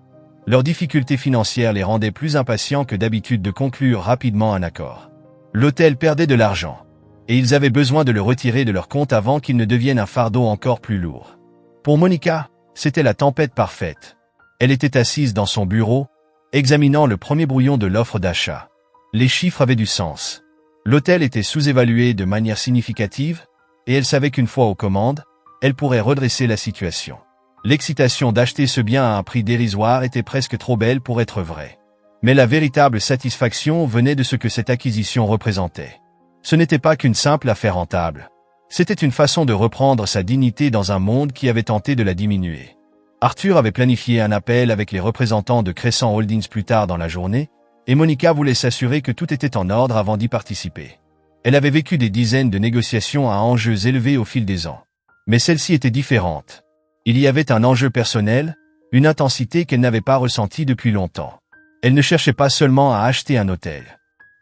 Leurs difficultés financières les rendaient plus impatients que d'habitude de conclure rapidement un accord. L'hôtel perdait de l'argent, et ils avaient besoin de le retirer de leur compte avant qu'il ne devienne un fardeau encore plus lourd. Pour Monica, c'était la tempête parfaite. Elle était assise dans son bureau, examinant le premier brouillon de l'offre d'achat. Les chiffres avaient du sens. L'hôtel était sous-évalué de manière significative, et elle savait qu'une fois aux commandes, elle pourrait redresser la situation. L'excitation d'acheter ce bien à un prix dérisoire était presque trop belle pour être vraie. Mais la véritable satisfaction venait de ce que cette acquisition représentait. Ce n'était pas qu'une simple affaire rentable. C'était une façon de reprendre sa dignité dans un monde qui avait tenté de la diminuer. Arthur avait planifié un appel avec les représentants de Crescent Holdings plus tard dans la journée, et Monica voulait s'assurer que tout était en ordre avant d'y participer. Elle avait vécu des dizaines de négociations à enjeux élevés au fil des ans. Mais celle-ci était différente. Il y avait un enjeu personnel, une intensité qu'elle n'avait pas ressentie depuis longtemps. Elle ne cherchait pas seulement à acheter un hôtel.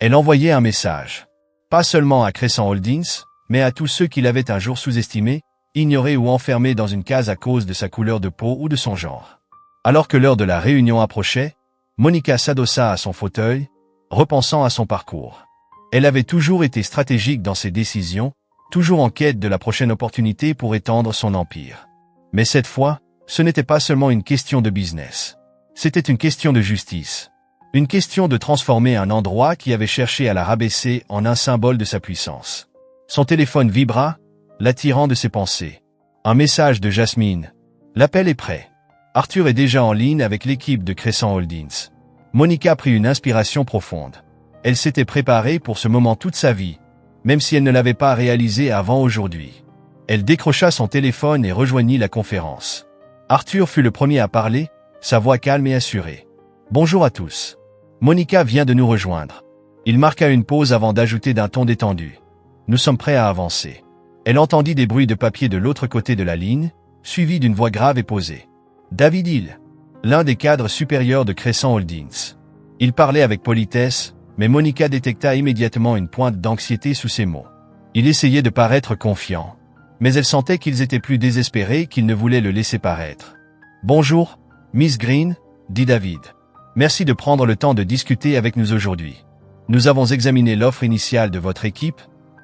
Elle envoyait un message. Pas seulement à Crescent Holdings, mais à tous ceux qui l'avaient un jour sous-estimé, ignoré ou enfermé dans une case à cause de sa couleur de peau ou de son genre. Alors que l'heure de la réunion approchait, Monica s'adossa à son fauteuil, repensant à son parcours. Elle avait toujours été stratégique dans ses décisions, toujours en quête de la prochaine opportunité pour étendre son empire. Mais cette fois, ce n'était pas seulement une question de business. C'était une question de justice. Une question de transformer un endroit qui avait cherché à la rabaisser en un symbole de sa puissance. Son téléphone vibra, l'attirant de ses pensées. Un message de Jasmine. L'appel est prêt. Arthur est déjà en ligne avec l'équipe de Crescent Holdings. Monica prit une inspiration profonde. Elle s'était préparée pour ce moment toute sa vie, même si elle ne l'avait pas réalisé avant aujourd'hui. Elle décrocha son téléphone et rejoignit la conférence. Arthur fut le premier à parler, sa voix calme et assurée. « Bonjour à tous. Monica vient de nous rejoindre. » Il marqua une pause avant d'ajouter d'un ton détendu. « Nous sommes prêts à avancer. » Elle entendit des bruits de papier de l'autre côté de la ligne, suivis d'une voix grave et posée. David Hill, l'un des cadres supérieurs de Crescent Holdings. Il parlait avec politesse, mais Monica détecta immédiatement une pointe d'anxiété sous ses mots. Il essayait de paraître confiant, mais elle sentait qu'ils étaient plus désespérés qu'ils ne voulaient le laisser paraître. « Bonjour, Miss Green, » dit David. « Merci de prendre le temps de discuter avec nous aujourd'hui. Nous avons examiné l'offre initiale de votre équipe.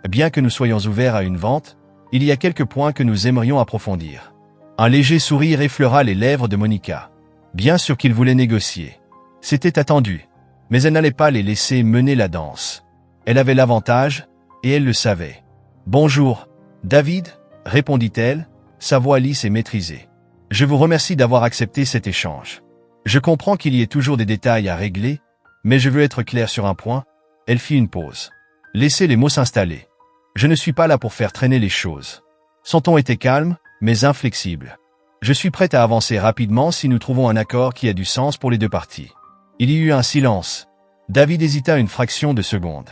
Bien que nous soyons ouverts à une vente, il y a quelques points que nous aimerions approfondir. » Un léger sourire effleura les lèvres de Monica. Bien sûr qu'il voulait négocier. C'était attendu. Mais elle n'allait pas les laisser mener la danse. Elle avait l'avantage, et elle le savait. « Bonjour, David, » répondit-elle, sa voix lisse et maîtrisée. « Je vous remercie d'avoir accepté cet échange. Je comprends qu'il y ait toujours des détails à régler, mais je veux être clair sur un point. » Elle fit une pause. « Laissez les mots s'installer. Je ne suis pas là pour faire traîner les choses. » Son ton était calme, mais inflexible. « Je suis prête à avancer rapidement si nous trouvons un accord qui a du sens pour les deux parties. » Il y eut un silence. David hésita une fraction de seconde.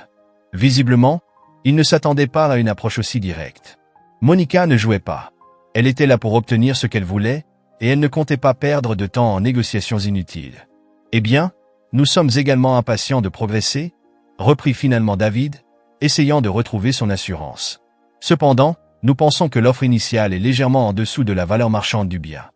Visiblement, il ne s'attendait pas à une approche aussi directe. Monica ne jouait pas. Elle était là pour obtenir ce qu'elle voulait, et elle ne comptait pas perdre de temps en négociations inutiles. « Eh bien, nous sommes également impatients de progresser, » reprit finalement David, essayant de retrouver son assurance. « Cependant, nous pensons que l'offre initiale est légèrement en dessous de la valeur marchande du bien.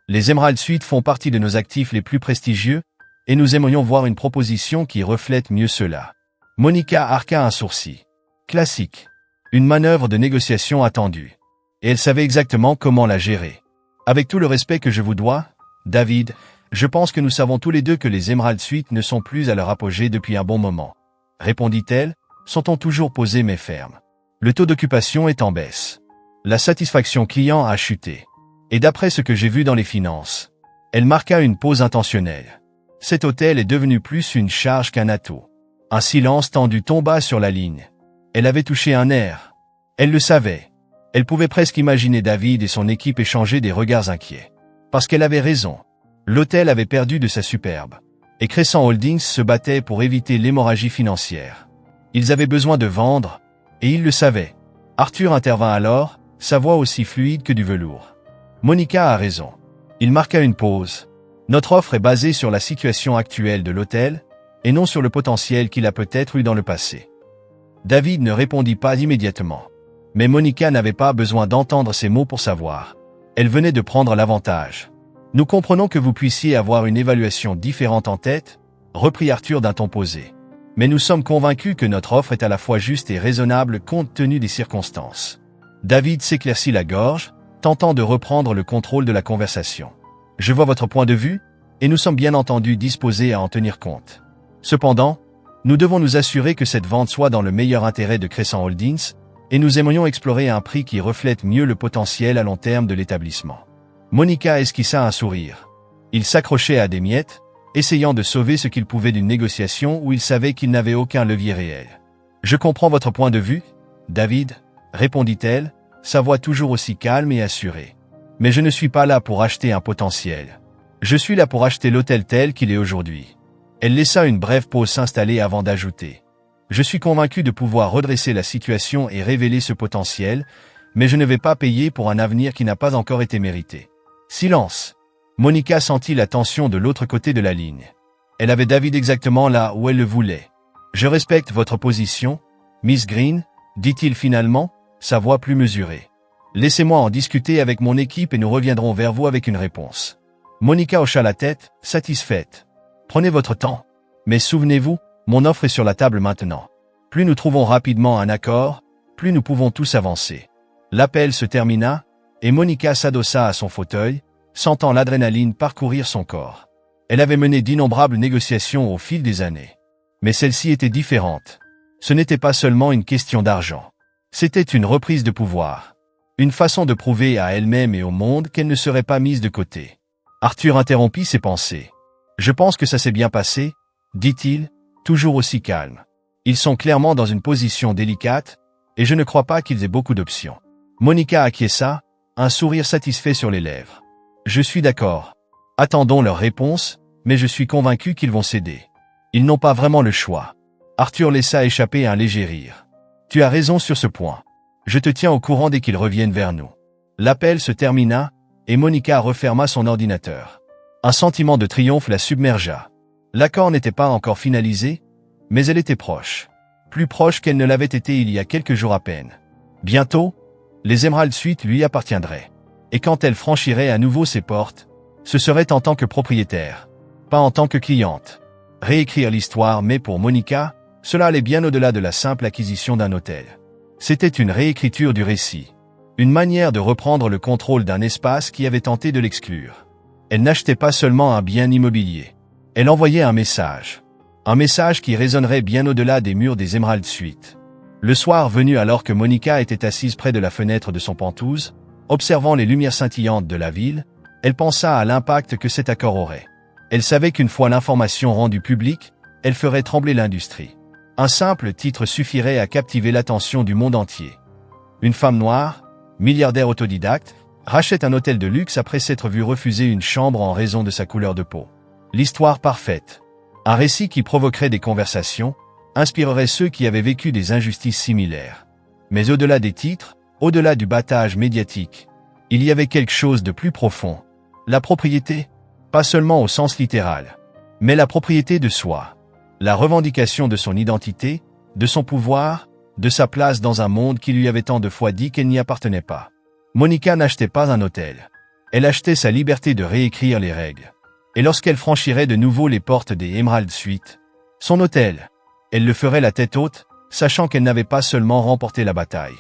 Les Emerald Suites font partie de nos actifs les plus prestigieux, et nous aimerions voir une proposition qui reflète mieux cela. » Monica arqua un sourcil. Classique. Une manœuvre de négociation attendue. Et elle savait exactement comment la gérer. « Avec tout le respect que je vous dois, David, je pense que nous savons tous les deux que les Emerald Suites ne sont plus à leur apogée depuis un bon moment. » répondit-elle, son ton toujours posé mais ferme. « Le taux d'occupation est en baisse. La satisfaction client a chuté. Et d'après ce que j'ai vu dans les finances, » elle marqua une pause intentionnelle. « Cet hôtel est devenu plus une charge qu'un atout. » Un silence tendu tomba sur la ligne. Elle avait touché un nerf. Elle le savait. Elle pouvait presque imaginer David et son équipe échanger des regards inquiets. Parce qu'elle avait raison. L'hôtel avait perdu de sa superbe. Et Crescent Holdings se battait pour éviter l'hémorragie financière. Ils avaient besoin de vendre, et ils le savaient. Arthur intervint alors, sa voix aussi fluide que du velours. Monica a raison. Il marqua une pause. Notre offre est basée sur la situation actuelle de l'hôtel, et non sur le potentiel qu'il a peut-être eu dans le passé. David ne répondit pas immédiatement. Mais Monica n'avait pas besoin d'entendre ces mots pour savoir. Elle venait de prendre l'avantage. Nous comprenons que vous puissiez avoir une évaluation différente en tête, reprit Arthur d'un ton posé. Mais nous sommes convaincus que notre offre est à la fois juste et raisonnable compte tenu des circonstances. David s'éclaircit la gorge, tentant de reprendre le contrôle de la conversation. Je vois votre point de vue, et nous sommes bien entendu disposés à en tenir compte. Cependant, nous devons nous assurer que cette vente soit dans le meilleur intérêt de Crescent Holdings, et nous aimerions explorer un prix qui reflète mieux le potentiel à long terme de l'établissement. Monica esquissa un sourire. Il s'accrochait à des miettes, essayant de sauver ce qu'il pouvait d'une négociation où il savait qu'il n'avait aucun levier réel. « Je comprends votre point de vue, David, » répondit-elle, sa voix toujours aussi calme et assurée. « Mais je ne suis pas là pour acheter un potentiel. Je suis là pour acheter l'hôtel tel qu'il est aujourd'hui. » Elle laissa une brève pause s'installer avant d'ajouter. « Je suis convaincu de pouvoir redresser la situation et révéler ce potentiel, mais je ne vais pas payer pour un avenir qui n'a pas encore été mérité. » Silence. Monica sentit la tension de l'autre côté de la ligne. Elle avait David exactement là où elle le voulait. « Je respecte votre position, Miss Green, » dit-il finalement, sa voix plus mesurée. « Laissez-moi en discuter avec mon équipe et nous reviendrons vers vous avec une réponse. » Monica hocha la tête, satisfaite. « Prenez votre temps. Mais souvenez-vous, mon offre est sur la table maintenant. Plus nous trouvons rapidement un accord, plus nous pouvons tous avancer. » L'appel se termina, et Monica s'adossa à son fauteuil, sentant l'adrénaline parcourir son corps. Elle avait mené d'innombrables négociations au fil des années. Mais celle-ci était différente. Ce n'était pas seulement une question d'argent. C'était une reprise de pouvoir. Une façon de prouver à elle-même et au monde qu'elle ne serait pas mise de côté. Arthur interrompit ses pensées. « Je pense que ça s'est bien passé, » dit-il, toujours aussi calme. « Ils sont clairement dans une position délicate, et je ne crois pas qu'ils aient beaucoup d'options. » Monica acquiesça, un sourire satisfait sur les lèvres. « Je suis d'accord. Attendons leur réponse, mais je suis convaincu qu'ils vont céder. Ils n'ont pas vraiment le choix. » Arthur laissa échapper un léger rire. « Tu as raison sur ce point. Je te tiens au courant dès qu'ils reviennent vers nous. » L'appel se termina, et Monica referma son ordinateur. Un sentiment de triomphe la submergea. L'accord n'était pas encore finalisé, mais elle était proche. Plus proche qu'elle ne l'avait été il y a quelques jours à peine. Bientôt, les Emerald Suites lui appartiendraient. Et quand elle franchirait à nouveau ses portes, ce serait en tant que propriétaire, pas en tant que cliente. Réécrire l'histoire, mais pour Monica, cela allait bien au-delà de la simple acquisition d'un hôtel. C'était une réécriture du récit. Une manière de reprendre le contrôle d'un espace qui avait tenté de l'exclure. Elle n'achetait pas seulement un bien immobilier. Elle envoyait un message. Un message qui résonnerait bien au-delà des murs des Emerald Suites. Le soir venu, alors que Monica était assise près de la fenêtre de son penthouse, observant les lumières scintillantes de la ville, elle pensa à l'impact que cet accord aurait. Elle savait qu'une fois l'information rendue publique, elle ferait trembler l'industrie. Un simple titre suffirait à captiver l'attention du monde entier. Une femme noire, milliardaire autodidacte, rachète un hôtel de luxe après s'être vue refuser une chambre en raison de sa couleur de peau. L'histoire parfaite. Un récit qui provoquerait des conversations, inspirerait ceux qui avaient vécu des injustices similaires. Mais au-delà des titres, au-delà du battage médiatique, il y avait quelque chose de plus profond. La propriété, pas seulement au sens littéral, mais la propriété de soi. La revendication de son identité, de son pouvoir, de sa place dans un monde qui lui avait tant de fois dit qu'elle n'y appartenait pas. Monica n'achetait pas un hôtel. Elle achetait sa liberté de réécrire les règles. Et lorsqu'elle franchirait de nouveau les portes des Emerald Suites, son hôtel, elle le ferait la tête haute, sachant qu'elle n'avait pas seulement remporté la bataille.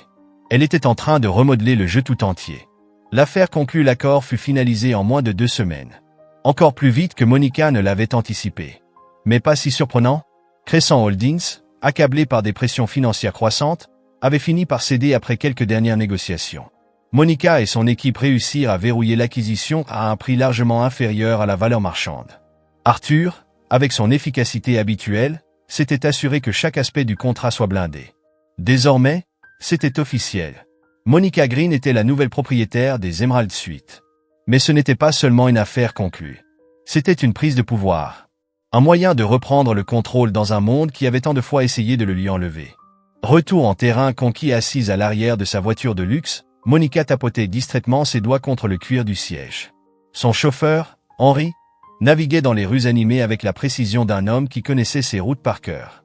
Elle était en train de remodeler le jeu tout entier. L'affaire conclut, l'accord fut finalisé en moins de 2 semaines. Encore plus vite que Monica ne l'avait anticipé. Mais pas si surprenant, Crescent Holdings, accablé par des pressions financières croissantes, avait fini par céder après quelques dernières négociations. Monica et son équipe réussirent à verrouiller l'acquisition à un prix largement inférieur à la valeur marchande. Arthur, avec son efficacité habituelle, s'était assuré que chaque aspect du contrat soit blindé. Désormais, c'était officiel. Monica Green était la nouvelle propriétaire des Emerald Suites. Mais ce n'était pas seulement une affaire conclue. C'était une prise de pouvoir. Un moyen de reprendre le contrôle dans un monde qui avait tant de fois essayé de le lui enlever. Retour en terrain conquis, assise à l'arrière de sa voiture de luxe, Monica tapotait distraitement ses doigts contre le cuir du siège. Son chauffeur, Henry, naviguait dans les rues animées avec la précision d'un homme qui connaissait ses routes par cœur.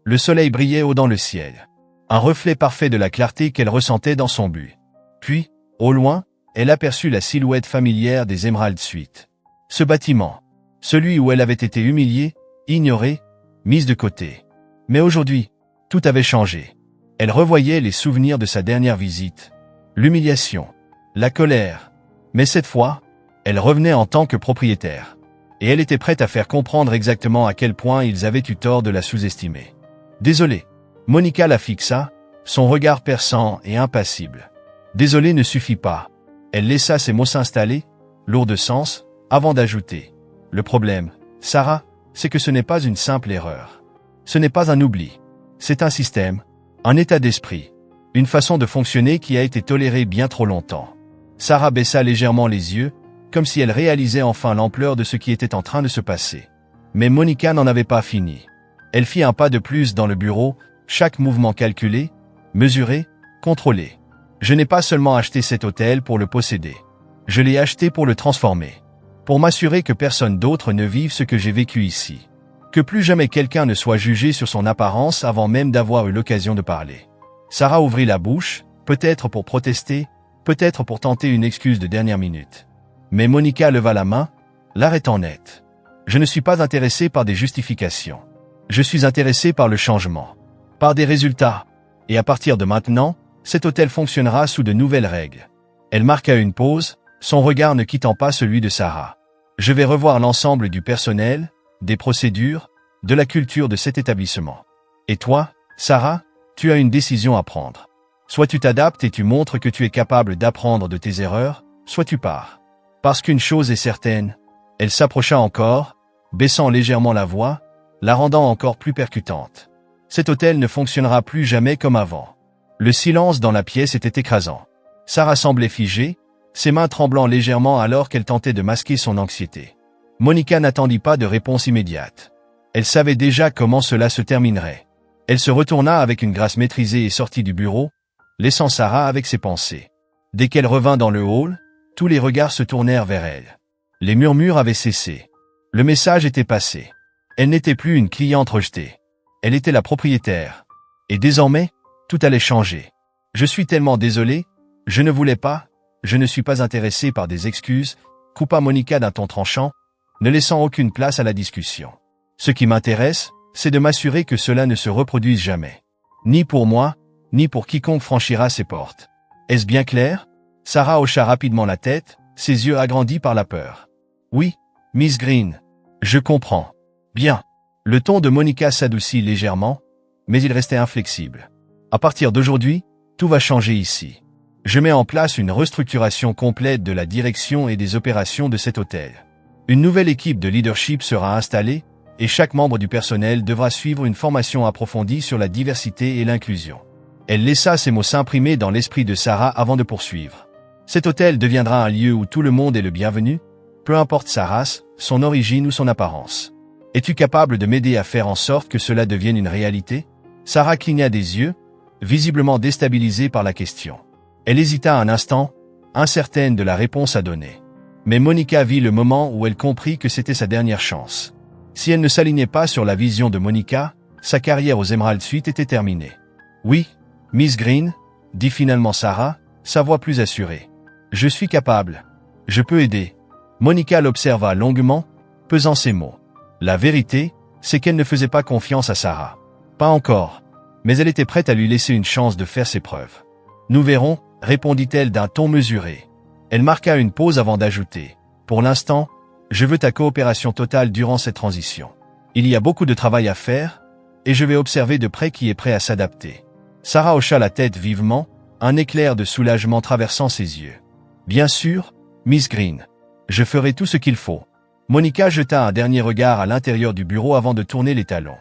Le soleil brillait haut dans le ciel. Un reflet parfait de la clarté qu'elle ressentait dans son but. Puis, au loin, elle aperçut la silhouette familière des Emerald Suites. Ce bâtiment. Celui où elle avait été humiliée, ignorée, mise de côté. Mais aujourd'hui, tout avait changé. Elle revoyait les souvenirs de sa dernière visite. L'humiliation. La colère. Mais cette fois, elle revenait en tant que propriétaire. Et elle était prête à faire comprendre exactement à quel point ils avaient eu tort de la sous-estimer. Désolé. Monica la fixa, son regard perçant et impassible. Désolé ne suffit pas. Elle laissa ses mots s'installer, lourds de sens, avant d'ajouter. Le problème, Sarah, c'est que ce n'est pas une simple erreur. Ce n'est pas un oubli. C'est un système, un état d'esprit, une façon de fonctionner qui a été tolérée bien trop longtemps. Sarah baissa légèrement les yeux, comme si elle réalisait enfin l'ampleur de ce qui était en train de se passer. Mais Monica n'en avait pas fini. Elle fit un pas de plus dans le bureau, chaque mouvement calculé, mesuré, contrôlé. Je n'ai pas seulement acheté cet hôtel pour le posséder. Je l'ai acheté pour le transformer. Pour m'assurer que personne d'autre ne vive ce que j'ai vécu ici. Que plus jamais quelqu'un ne soit jugé sur son apparence avant même d'avoir eu l'occasion de parler. Sarah ouvrit la bouche, peut-être pour protester, peut-être pour tenter une excuse de dernière minute. Mais Monica leva la main, l'arrêtant net. Je ne suis pas intéressé par des justifications. Je suis intéressé par le changement. Par des résultats. Et à partir de maintenant, cet hôtel fonctionnera sous de nouvelles règles. Elle marqua une pause, son regard ne quittant pas celui de Sarah. Je vais revoir l'ensemble du personnel, des procédures, de la culture de cet établissement. Et toi, Sarah, tu as une décision à prendre. Soit tu t'adaptes et tu montres que tu es capable d'apprendre de tes erreurs, soit tu pars. Parce qu'une chose est certaine, elle s'approcha encore, baissant légèrement la voix, la rendant encore plus percutante. Cet hôtel ne fonctionnera plus jamais comme avant. Le silence dans la pièce était écrasant. Sarah semblait figée, ses mains tremblant légèrement alors qu'elle tentait de masquer son anxiété. Monica n'attendit pas de réponse immédiate. Elle savait déjà comment cela se terminerait. Elle se retourna avec une grâce maîtrisée et sortit du bureau, laissant Sarah avec ses pensées. Dès qu'elle revint dans le hall, tous les regards se tournèrent vers elle. Les murmures avaient cessé. Le message était passé. Elle n'était plus une cliente rejetée. Elle était la propriétaire. Et désormais, tout allait changer. Je suis tellement désolé, je ne voulais pas, je ne suis pas intéressé par des excuses, coupa Monica d'un ton tranchant, ne laissant aucune place à la discussion. Ce qui m'intéresse, c'est de m'assurer que cela ne se reproduise jamais. Ni pour moi, ni pour quiconque franchira ces portes. Est-ce bien clair? Sarah hocha rapidement la tête, ses yeux agrandis par la peur. Oui, Miss Green. Je comprends. Bien. Le ton de Monica s'adoucit légèrement, mais il restait inflexible. À partir d'aujourd'hui, tout va changer ici. Je mets en place une restructuration complète de la direction et des opérations de cet hôtel. Une nouvelle équipe de leadership sera installée, et chaque membre du personnel devra suivre une formation approfondie sur la diversité et l'inclusion. Elle laissa ces mots s'imprimer dans l'esprit de Sarah avant de poursuivre. Cet hôtel deviendra un lieu où tout le monde est le bienvenu, peu importe sa race, son origine ou son apparence. Es-tu capable de m'aider à faire en sorte que cela devienne une réalité? Sarah cligna des yeux, visiblement déstabilisée par la question. Elle hésita un instant, incertaine de la réponse à donner. Mais Monica vit le moment où elle comprit que c'était sa dernière chance. Si elle ne s'alignait pas sur la vision de Monica, sa carrière aux Emerald Suites était terminée. Oui, Miss Green, dit finalement Sarah, sa voix plus assurée. Je suis capable. Je peux aider. Monica l'observa longuement, pesant ses mots. La vérité, c'est qu'elle ne faisait pas confiance à Sarah. Pas encore. Mais elle était prête à lui laisser une chance de faire ses preuves. Nous verrons, répondit-elle d'un ton mesuré. Elle marqua une pause avant d'ajouter. Pour l'instant, je veux ta coopération totale durant cette transition. Il y a beaucoup de travail à faire, et je vais observer de près qui est prêt à s'adapter. Sarah hocha la tête vivement, un éclair de soulagement traversant ses yeux. Bien sûr, Miss Green. Je ferai tout ce qu'il faut. Monica jeta un dernier regard à l'intérieur du bureau avant de tourner les talons.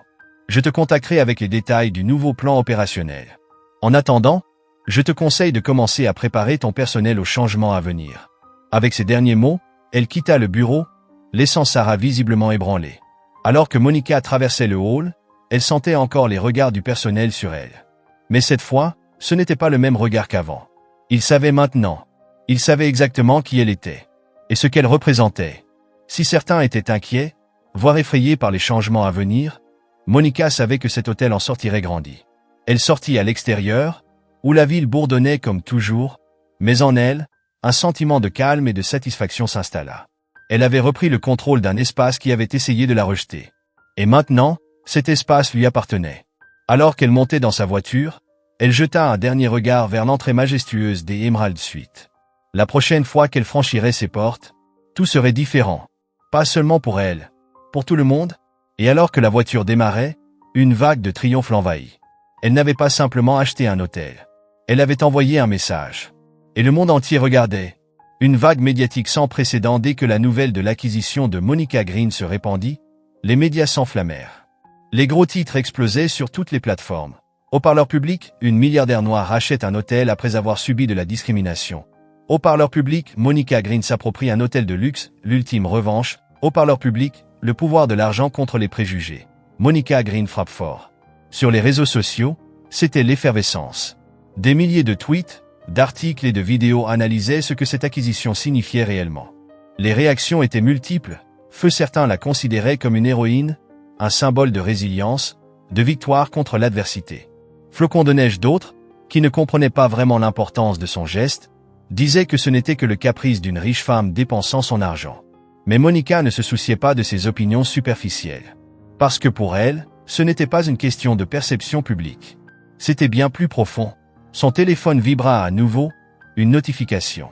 Je te contacterai avec les détails du nouveau plan opérationnel. En attendant, je te conseille de commencer à préparer ton personnel aux changements à venir. Avec ces derniers mots, elle quitta le bureau, laissant Sarah visiblement ébranlée. Alors que Monica traversait le hall, elle sentait encore les regards du personnel sur elle. Mais cette fois, ce n'était pas le même regard qu'avant. Il savait maintenant. Il savait exactement qui elle était. Et ce qu'elle représentait. Si certains étaient inquiets, voire effrayés par les changements à venir, Monica savait que cet hôtel en sortirait grandi. Elle sortit à l'extérieur, où la ville bourdonnait comme toujours, mais en elle, un sentiment de calme et de satisfaction s'installa. Elle avait repris le contrôle d'un espace qui avait essayé de la rejeter. Et maintenant, cet espace lui appartenait. Alors qu'elle montait dans sa voiture, elle jeta un dernier regard vers l'entrée majestueuse des Emerald Suites. La prochaine fois qu'elle franchirait ses portes, tout serait différent. Pas seulement pour elle, pour tout le monde. Et alors que la voiture démarrait, une vague de triomphe l'envahit. Elle n'avait pas simplement acheté un hôtel. Elle avait envoyé un message. Et le monde entier regardait. Une vague médiatique sans précédent dès que la nouvelle de l'acquisition de Monica Green se répandit, les médias s'enflammèrent. Les gros titres explosaient sur toutes les plateformes. Haut-parleur public, une milliardaire noire rachète un hôtel après avoir subi de la discrimination. Haut-parleur public, Monica Green s'approprie un hôtel de luxe, l'ultime revanche. Haut-parleur public, le pouvoir de l'argent contre les préjugés. Monica Green frappe fort. Sur les réseaux sociaux, c'était l'effervescence. Des milliers de tweets, d'articles et de vidéos analysaient ce que cette acquisition signifiait réellement. Les réactions étaient multiples. Feu certains la considéraient comme une héroïne, un symbole de résilience, de victoire contre l'adversité. Flocon de neige d'autres, qui ne comprenaient pas vraiment l'importance de son geste, disaient que ce n'était que le caprice d'une riche femme dépensant son argent. Mais Monica ne se souciait pas de ses opinions superficielles. Parce que pour elle, ce n'était pas une question de perception publique. C'était bien plus profond. Son téléphone vibra à nouveau, une notification.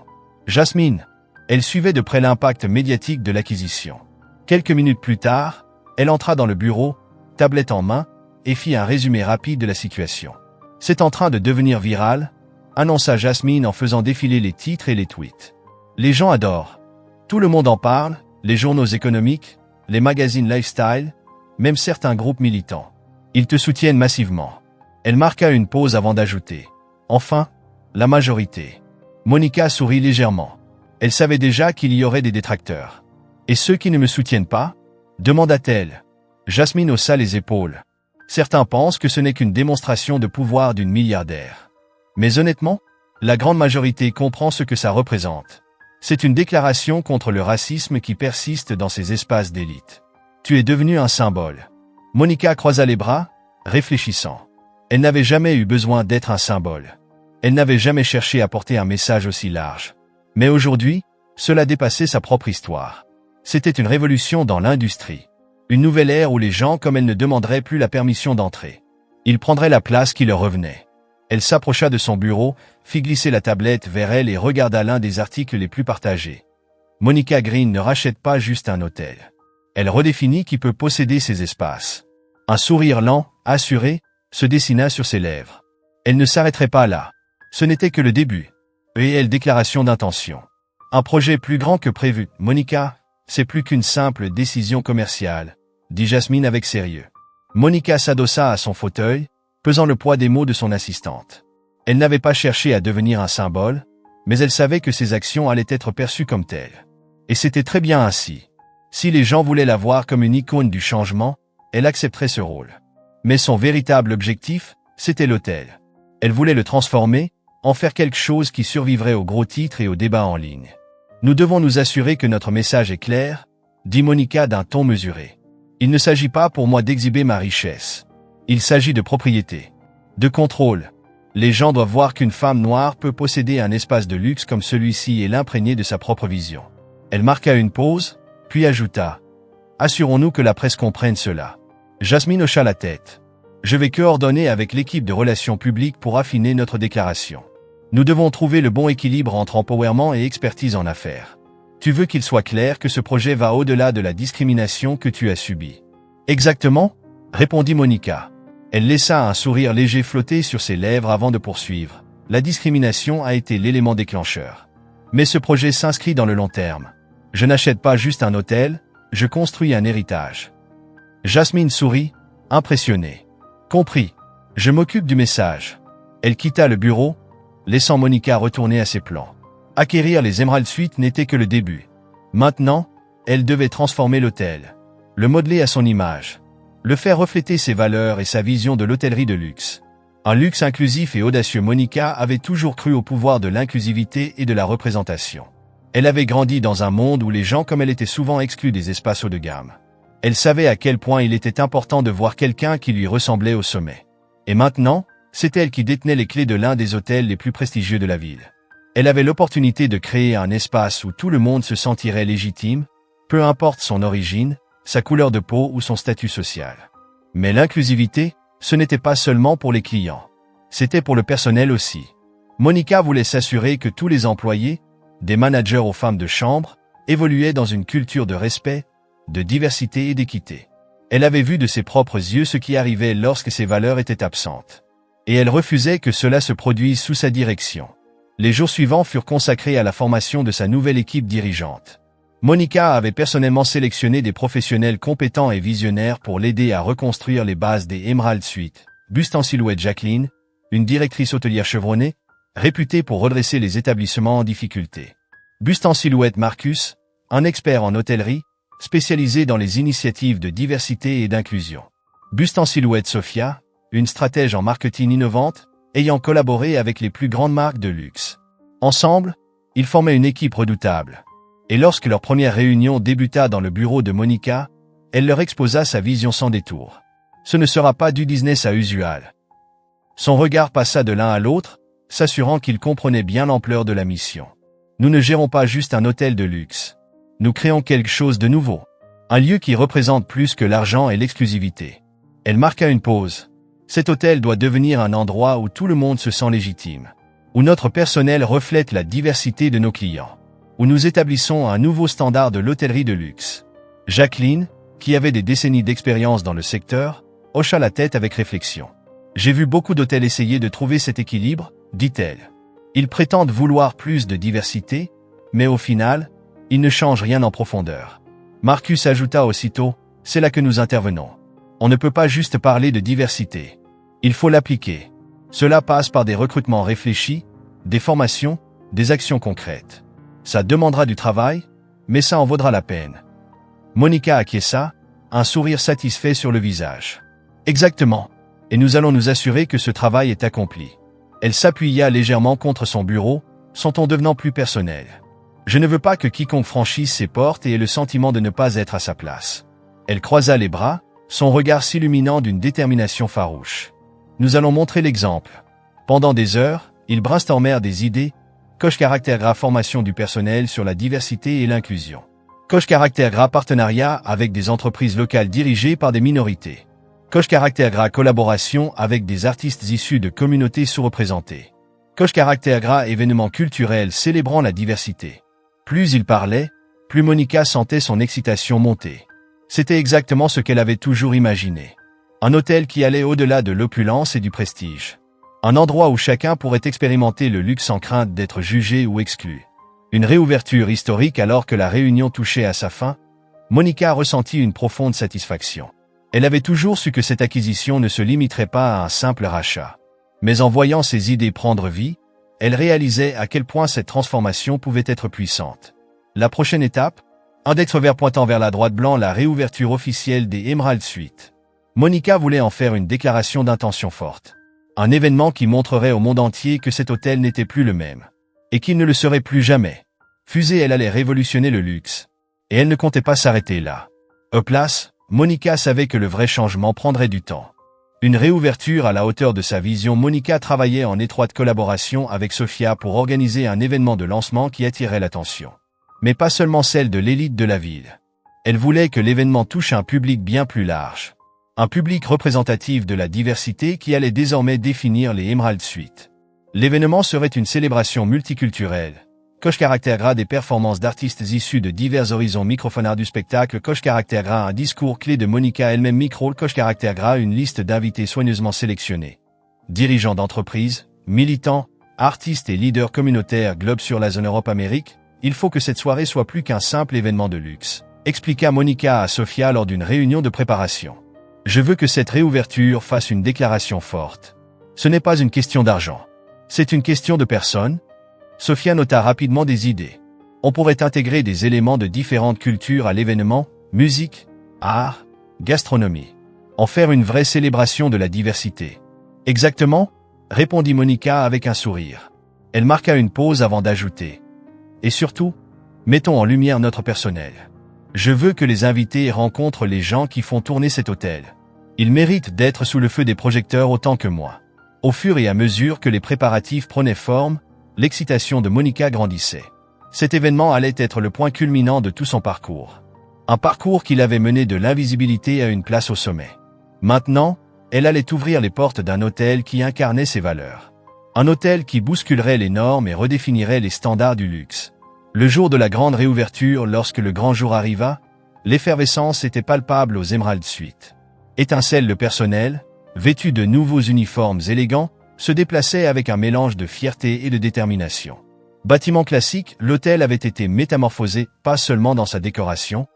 Jasmine. Elle suivait de près l'impact médiatique de l'acquisition. Quelques minutes plus tard, elle entra dans le bureau, tablette en main, et fit un résumé rapide de la situation. « C'est en train de devenir viral », annonça Jasmine en faisant défiler les titres et les tweets. « Les gens adorent. Tout le monde en parle, les journaux économiques, les magazines lifestyle, même certains groupes militants. Ils te soutiennent massivement. » Elle marqua une pause avant d'ajouter. « Enfin, la majorité. » Monica sourit légèrement. Elle savait déjà qu'il y aurait des détracteurs. « Et ceux qui ne me soutiennent pas ?» demanda-t-elle. Jasmine haussa les épaules. Certains pensent que ce n'est qu'une démonstration de pouvoir d'une milliardaire. Mais honnêtement, la grande majorité comprend ce que ça représente. C'est une déclaration contre le racisme qui persiste dans ces espaces d'élite. Tu es devenu un symbole. Monica croisa les bras, réfléchissant. Elle n'avait jamais eu besoin d'être un symbole. Elle n'avait jamais cherché à porter un message aussi large. Mais aujourd'hui, cela dépassait sa propre histoire. C'était une révolution dans l'industrie. Une nouvelle ère où les gens comme elle ne demanderaient plus la permission d'entrer. Ils prendraient la place qui leur revenait. Elle s'approcha de son bureau, fit glisser la tablette vers elle et regarda l'un des articles les plus partagés. Monica Green ne rachète pas juste un hôtel. Elle redéfinit qui peut posséder ces espaces. Un sourire lent, assuré, se dessina sur ses lèvres. Elle ne s'arrêterait pas là. Ce n'était que le début. Déclaration d'intention. Un projet plus grand que prévu. Monica, c'est plus qu'une simple décision commerciale, dit Jasmine avec sérieux. Monica s'adossa à son fauteuil, pesant le poids des mots de son assistante. Elle n'avait pas cherché à devenir un symbole, mais elle savait que ses actions allaient être perçues comme telles. Et c'était très bien ainsi. Si les gens voulaient la voir comme une icône du changement, elle accepterait ce rôle. Mais son véritable objectif, c'était l'hôtel. Elle voulait le transformer, en faire quelque chose qui survivrait aux gros titres et aux débats en ligne. Nous devons nous assurer que notre message est clair, dit Monica d'un ton mesuré. Il ne s'agit pas pour moi d'exhiber ma richesse. Il s'agit de propriété, de contrôle. Les gens doivent voir qu'une femme noire peut posséder un espace de luxe comme celui-ci et l'imprégner de sa propre vision. Elle marqua une pause, puis ajouta « Assurons-nous que la presse comprenne cela. » Jasmine hocha la tête. « Je vais coordonner avec l'équipe de relations publiques pour affiner notre déclaration. Nous devons trouver le bon équilibre entre empowerment et expertise en affaires. Tu veux qu'il soit clair que ce projet va au-delà de la discrimination que tu as subie. » « Exactement, » répondit Monica. Elle laissa un sourire léger flotter sur ses lèvres avant de poursuivre. La discrimination a été l'élément déclencheur. Mais ce projet s'inscrit dans le long terme. Je n'achète pas juste un hôtel, je construis un héritage. Jasmine sourit, impressionnée. Compris. Je m'occupe du message. Elle quitta le bureau, laissant Monica retourner à ses plans. Acquérir les Emerald Suites n'était que le début. Maintenant, elle devait transformer l'hôtel. Le modeler à son image. Le faire refléter ses valeurs et sa vision de l'hôtellerie de luxe. Un luxe inclusif et audacieux. Monica avait toujours cru au pouvoir de l'inclusivité et de la représentation. Elle avait grandi dans un monde où les gens comme elle étaient souvent exclus des espaces haut de gamme. Elle savait à quel point il était important de voir quelqu'un qui lui ressemblait au sommet. Et maintenant, c'est elle qui détenait les clés de l'un des hôtels les plus prestigieux de la ville. Elle avait l'opportunité de créer un espace où tout le monde se sentirait légitime, peu importe son origine, sa couleur de peau ou son statut social. Mais l'inclusivité, ce n'était pas seulement pour les clients. C'était pour le personnel aussi. Monica voulait s'assurer que tous les employés, des managers aux femmes de chambre, évoluaient dans une culture de respect, de diversité et d'équité. Elle avait vu de ses propres yeux ce qui arrivait lorsque ces valeurs étaient absentes. Et elle refusait que cela se produise sous sa direction. Les jours suivants furent consacrés à la formation de sa nouvelle équipe dirigeante. Monica avait personnellement sélectionné des professionnels compétents et visionnaires pour l'aider à reconstruire les bases des Emerald Suites. Buste en silhouette Jacqueline, une directrice hôtelière chevronnée, réputée pour redresser les établissements en difficulté. Buste en silhouette Marcus, un expert en hôtellerie, spécialisé dans les initiatives de diversité et d'inclusion. Buste en silhouette Sophia, une stratège en marketing innovante, ayant collaboré avec les plus grandes marques de luxe. Ensemble, ils formaient une équipe redoutable. Et lorsque leur première réunion débuta dans le bureau de Monica, elle leur exposa sa vision sans détour. Ce ne sera pas du business as usual. Son regard passa de l'un à l'autre, s'assurant qu'ils comprenaient bien l'ampleur de la mission. Nous ne gérons pas juste un hôtel de luxe. Nous créons quelque chose de nouveau. Un lieu qui représente plus que l'argent et l'exclusivité. Elle marqua une pause. Cet hôtel doit devenir un endroit où tout le monde se sent légitime. Où notre personnel reflète la diversité de nos clients. Où nous établissons un nouveau standard de l'hôtellerie de luxe. Jacqueline, qui avait des décennies d'expérience dans le secteur, hocha la tête avec réflexion. J'ai vu beaucoup d'hôtels essayer de trouver cet équilibre, dit-elle. Ils prétendent vouloir plus de diversité, mais au final, ils ne changent rien en profondeur. Marcus ajouta aussitôt, c'est là que nous intervenons. On ne peut pas juste parler de diversité. Il faut l'appliquer. Cela passe par des recrutements réfléchis, des formations, des actions concrètes. Ça demandera du travail, mais ça en vaudra la peine. Monica acquiesça, un sourire satisfait sur le visage. Exactement. Et nous allons nous assurer que ce travail est accompli. Elle s'appuya légèrement contre son bureau, son ton devenant plus personnel. Je ne veux pas que quiconque franchisse ses portes et ait le sentiment de ne pas être à sa place. Elle croisa les bras, son regard s'illuminant d'une détermination farouche. Nous allons montrer l'exemple. Pendant des heures, ils brainstormèrent des idées. Coche caractère gras formation du personnel sur la diversité et l'inclusion. Coche caractère gras partenariat avec des entreprises locales dirigées par des minorités. Coche caractère gras collaboration avec des artistes issus de communautés sous-représentées. Coche caractère gras événements culturels célébrant la diversité. Plus il parlait, plus Monica sentait son excitation monter. C'était exactement ce qu'elle avait toujours imaginé. Un hôtel qui allait au-delà de l'opulence et du prestige. Un endroit où chacun pourrait expérimenter le luxe sans crainte d'être jugé ou exclu. Une réouverture historique alors que la réunion touchait à sa fin, Monica ressentit une profonde satisfaction. Elle avait toujours su que cette acquisition ne se limiterait pas à un simple rachat. Mais en voyant ses idées prendre vie, elle réalisait à quel point cette transformation pouvait être puissante. La prochaine étape, index vert pointant vers la droite blanc la réouverture officielle des Emerald Suites. Monica voulait en faire une déclaration d'intention forte. Un événement qui montrerait au monde entier que cet hôtel n'était plus le même. Et qu'il ne le serait plus jamais. Fusée, elle allait révolutionner le luxe. Et elle ne comptait pas s'arrêter là. Au place, Monica savait que le vrai changement prendrait du temps. Une réouverture à la hauteur de sa vision. Monica travaillait en étroite collaboration avec Sophia pour organiser un événement de lancement qui attirait l'attention. Mais pas seulement celle de l'élite de la ville. Elle voulait que l'événement touche un public bien plus large. Un public représentatif de la diversité qui allait désormais définir les Emerald Suites. L'événement serait une célébration multiculturelle. Coche caractère gras des performances d'artistes issus de divers horizons. Microphonard du spectacle. Coche caractère gras un discours clé de Monica elle-même. Micro. Coche caractère gras une liste d'invités soigneusement sélectionnés. Dirigeants d'entreprise, militants, artistes et leaders communautaires globe sur la zone Europe-Amérique. Il faut que cette soirée soit plus qu'un simple événement de luxe, expliqua Monica à Sophia lors d'une réunion de préparation. Je veux que cette réouverture fasse une déclaration forte. Ce n'est pas une question d'argent. C'est une question de personnes. Sophia nota rapidement des idées. On pourrait intégrer des éléments de différentes cultures à l'événement, musique, art, gastronomie. En faire une vraie célébration de la diversité. Exactement, répondit Monica avec un sourire. Elle marqua une pause avant d'ajouter. Et surtout, mettons en lumière notre personnel. Je veux que les invités rencontrent les gens qui font tourner cet hôtel. Ils méritent d'être sous le feu des projecteurs autant que moi. Au fur et à mesure que les préparatifs prenaient forme, l'excitation de Monica grandissait. Cet événement allait être le point culminant de tout son parcours. Un parcours qui l'avait mené de l'invisibilité à une place au sommet. Maintenant, elle allait ouvrir les portes d'un hôtel qui incarnait ses valeurs. Un hôtel qui bousculerait les normes et redéfinirait les standards du luxe. Le jour de la grande réouverture, lorsque le grand jour arriva, l'effervescence était palpable aux Emerald Suites. Étincelle le personnel, vêtu de nouveaux uniformes élégants, se déplaçait avec un mélange de fierté et de détermination. Bâtiment classique, l'hôtel avait été métamorphosé, pas seulement dans sa décoration,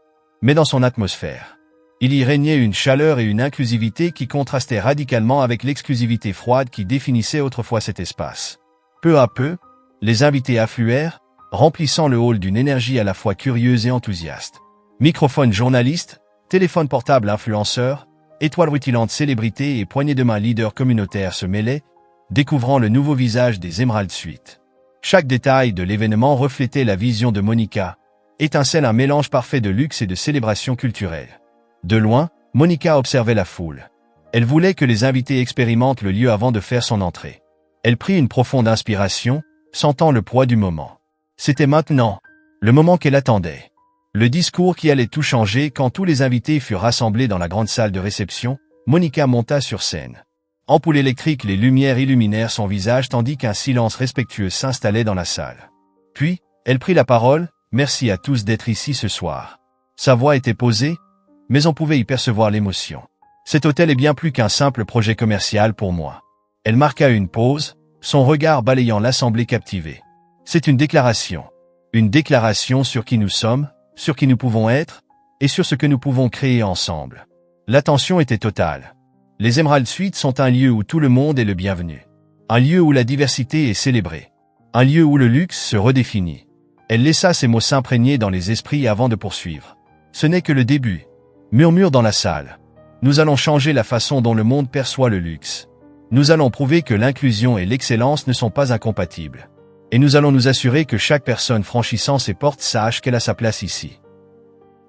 mais dans son atmosphère. Il y régnait une chaleur et une inclusivité qui contrastaient radicalement avec l'exclusivité froide qui définissait autrefois cet espace. Peu à peu, les invités affluèrent, remplissant le hall d'une énergie à la fois curieuse et enthousiaste. Microphone journaliste, téléphone portable influenceur, étoiles rutilantes célébrités et poignées de main leaders communautaires se mêlaient, découvrant le nouveau visage des Emerald Suites. Chaque détail de l'événement reflétait la vision de Monica, étincelle un mélange parfait de luxe et de célébration culturelle. De loin, Monica observait la foule. Elle voulait que les invités expérimentent le lieu avant de faire son entrée. Elle prit une profonde inspiration, sentant le poids du moment. C'était maintenant, le moment qu'elle attendait. Le discours qui allait tout changer quand tous les invités furent rassemblés dans la grande salle de réception, Monica monta sur scène. Ampoule électrique, les lumières illuminèrent son visage tandis qu'un silence respectueux s'installait dans la salle. Puis, elle prit la parole, « Merci à tous d'être ici ce soir. » Sa voix était posée, mais on pouvait y percevoir l'émotion. Cet hôtel est bien plus qu'un simple projet commercial pour moi. Elle marqua une pause, son regard balayant l'assemblée captivée. C'est une déclaration. Une déclaration sur qui nous sommes, sur qui nous pouvons être, et sur ce que nous pouvons créer ensemble. L'attention était totale. Les Emerald Suites sont un lieu où tout le monde est le bienvenu. Un lieu où la diversité est célébrée. Un lieu où le luxe se redéfinit. Elle laissa ces mots s'imprégner dans les esprits avant de poursuivre. Ce n'est que le début. Murmure dans la salle. Nous allons changer la façon dont le monde perçoit le luxe. Nous allons prouver que l'inclusion et l'excellence ne sont pas incompatibles. Et nous allons nous assurer que chaque personne franchissant ces portes sache qu'elle a sa place ici.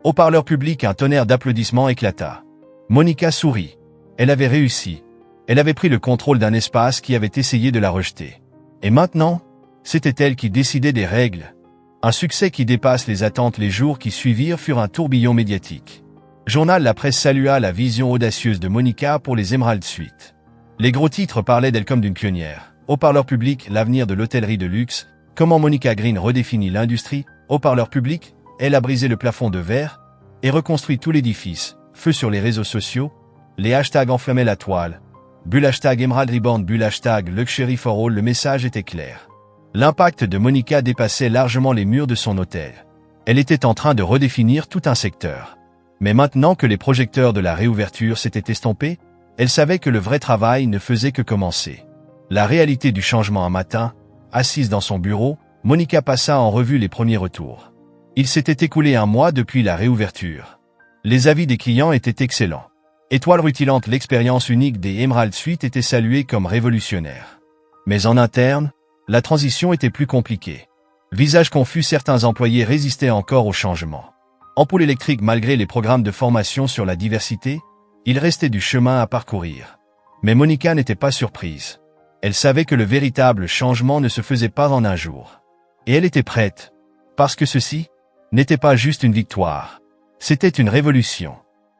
Au parleur public, un tonnerre d'applaudissements éclata. Monica sourit. Elle avait réussi. Elle avait pris le contrôle d'un espace qui avait essayé de la rejeter. Et maintenant, c'était elle qui décidait des règles. Un succès qui dépasse les attentes. Les jours qui suivirent furent un tourbillon médiatique. Journal La Presse salua la vision audacieuse de Monica pour les Emerald Suites. Les gros titres parlaient d'elle comme d'une pionnière. Au parleur public, l'avenir de l'hôtellerie de luxe. Comment Monica Green redéfinit l'industrie. Au parleur public, elle a brisé le plafond de verre et reconstruit tout l'édifice. Feu sur les réseaux sociaux. Les hashtags enflammaient la toile. Bulle hashtag Emerald Reborn, bulle hashtag Luxury for All, le message était clair. L'impact de Monica dépassait largement les murs de son hôtel. Elle était en train de redéfinir tout un secteur. Mais maintenant que les projecteurs de la réouverture s'étaient estompés, elle savait que le vrai travail ne faisait que commencer. La réalité du changement. Un matin, assise dans son bureau, Monica passa en revue les premiers retours. Il s'était écoulé un mois depuis la réouverture. Les avis des clients étaient excellents. Étoile rutilante, l'expérience unique des Emerald Suites était saluée comme révolutionnaire. Mais en interne, la transition était plus compliquée. Visage confus, certains employés résistaient encore au changement. Ampoule électrique, malgré les programmes de formation sur la diversité, il restait du chemin à parcourir. Mais Monica n'était pas surprise. Elle savait que le véritable changement ne se faisait pas en un jour. Et elle était prête. Parce que ceci n'était pas juste une victoire. C'était une révolution.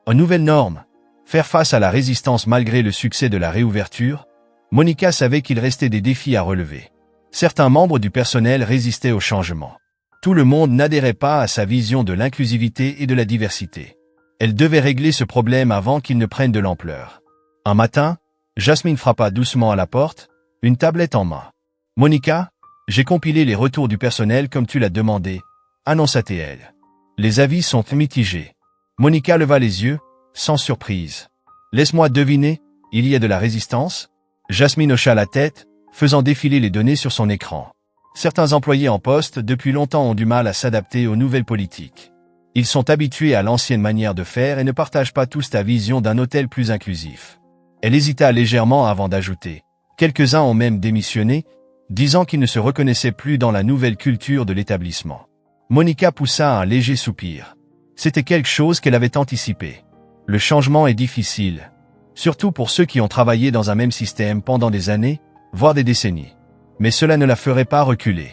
Une nouvelle norme. Faire face à la résistance malgré le succès de la réouverture, Monica savait qu'il restait des défis à relever. Certains membres du personnel résistaient au changement. Tout le monde n'adhérait pas à sa vision de l'inclusivité et de la diversité. Elle devait régler ce problème avant qu'il ne prenne de l'ampleur. Un matin, Jasmine frappa doucement à la porte, une tablette en main. « Monica, j'ai compilé les retours du personnel comme tu l'as demandé, » annonça-t-elle. Les avis sont mitigés. Monica leva les yeux, sans surprise. « Laisse-moi deviner, il y a de la résistance ?» Jasmine hocha la tête, faisant défiler les données sur son écran. Certains employés en poste depuis longtemps ont du mal à s'adapter aux nouvelles politiques. Ils sont habitués à l'ancienne manière de faire et ne partagent pas tous ta vision d'un hôtel plus inclusif. Elle hésita légèrement avant d'ajouter. Quelques-uns ont même démissionné, disant qu'ils ne se reconnaissaient plus dans la nouvelle culture de l'établissement. Monica poussa un léger soupir. C'était quelque chose qu'elle avait anticipé. Le changement est difficile, surtout pour ceux qui ont travaillé dans un même système pendant des années, voire des décennies. Mais cela ne la ferait pas reculer.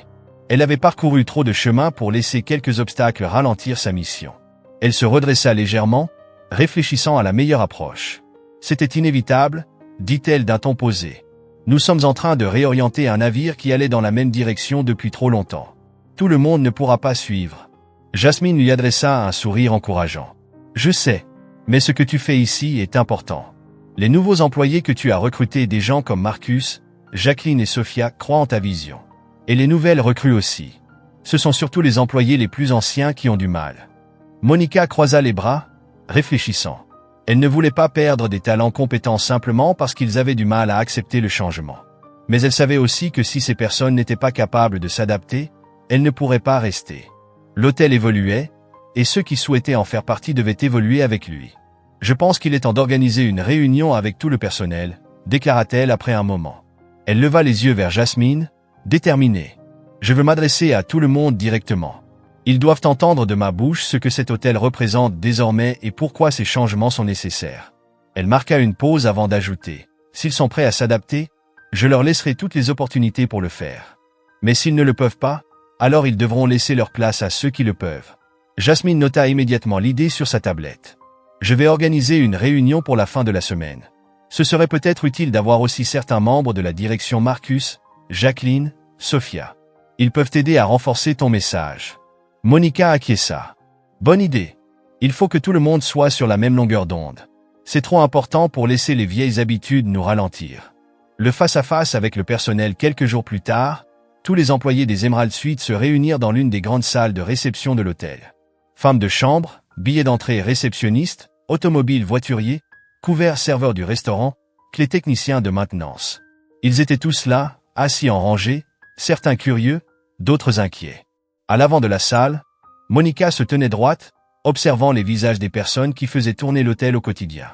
Elle avait parcouru trop de chemin pour laisser quelques obstacles ralentir sa mission. Elle se redressa légèrement, réfléchissant à la meilleure approche. C'était inévitable, dit-elle d'un ton posé. Nous sommes en train de réorienter un navire qui allait dans la même direction depuis trop longtemps. Tout le monde ne pourra pas suivre. Jasmine lui adressa un sourire encourageant. Je sais, mais ce que tu fais ici est important. Les nouveaux employés que tu as recrutés, des gens comme Marcus, Jacqueline et Sophia, croient en ta vision. Et les nouvelles recrues aussi. Ce sont surtout les employés les plus anciens qui ont du mal. Monica croisa les bras, réfléchissant. Elle ne voulait pas perdre des talents compétents simplement parce qu'ils avaient du mal à accepter le changement. Mais elle savait aussi que si ces personnes n'étaient pas capables de s'adapter, elles ne pourraient pas rester. L'hôtel évoluait, et ceux qui souhaitaient en faire partie devaient évoluer avec lui. Je pense qu'il est temps d'organiser une réunion avec tout le personnel, déclara-t-elle après un moment. Elle leva les yeux vers Jasmine, déterminée. Je veux m'adresser à tout le monde directement. Ils doivent entendre de ma bouche ce que cet hôtel représente désormais et pourquoi ces changements sont nécessaires. Elle marqua une pause avant d'ajouter. S'ils sont prêts à s'adapter, je leur laisserai toutes les opportunités pour le faire. Mais s'ils ne le peuvent pas, alors ils devront laisser leur place à ceux qui le peuvent. Jasmine nota immédiatement l'idée sur sa tablette. Je vais organiser une réunion pour la fin de la semaine. Ce serait peut-être utile d'avoir aussi certains membres de la direction Marcus, Jacqueline, Sophia. Ils peuvent t'aider à renforcer ton message. Monica acquiesça. Bonne idée. Il faut que tout le monde soit sur la même longueur d'onde. C'est trop important pour laisser les vieilles habitudes nous ralentir. Le face-à-face avec le personnel quelques jours plus tard, tous les employés des Emerald Suites se réunirent dans l'une des grandes salles de réception de l'hôtel. Femmes de chambre, billets d'entrée réceptionnistes, automobiles voituriers, couverts serveurs du restaurant, clés techniciens de maintenance. Ils étaient tous là, assis en rangée, certains curieux, d'autres inquiets. À l'avant de la salle, Monica se tenait droite, observant les visages des personnes qui faisaient tourner l'hôtel au quotidien.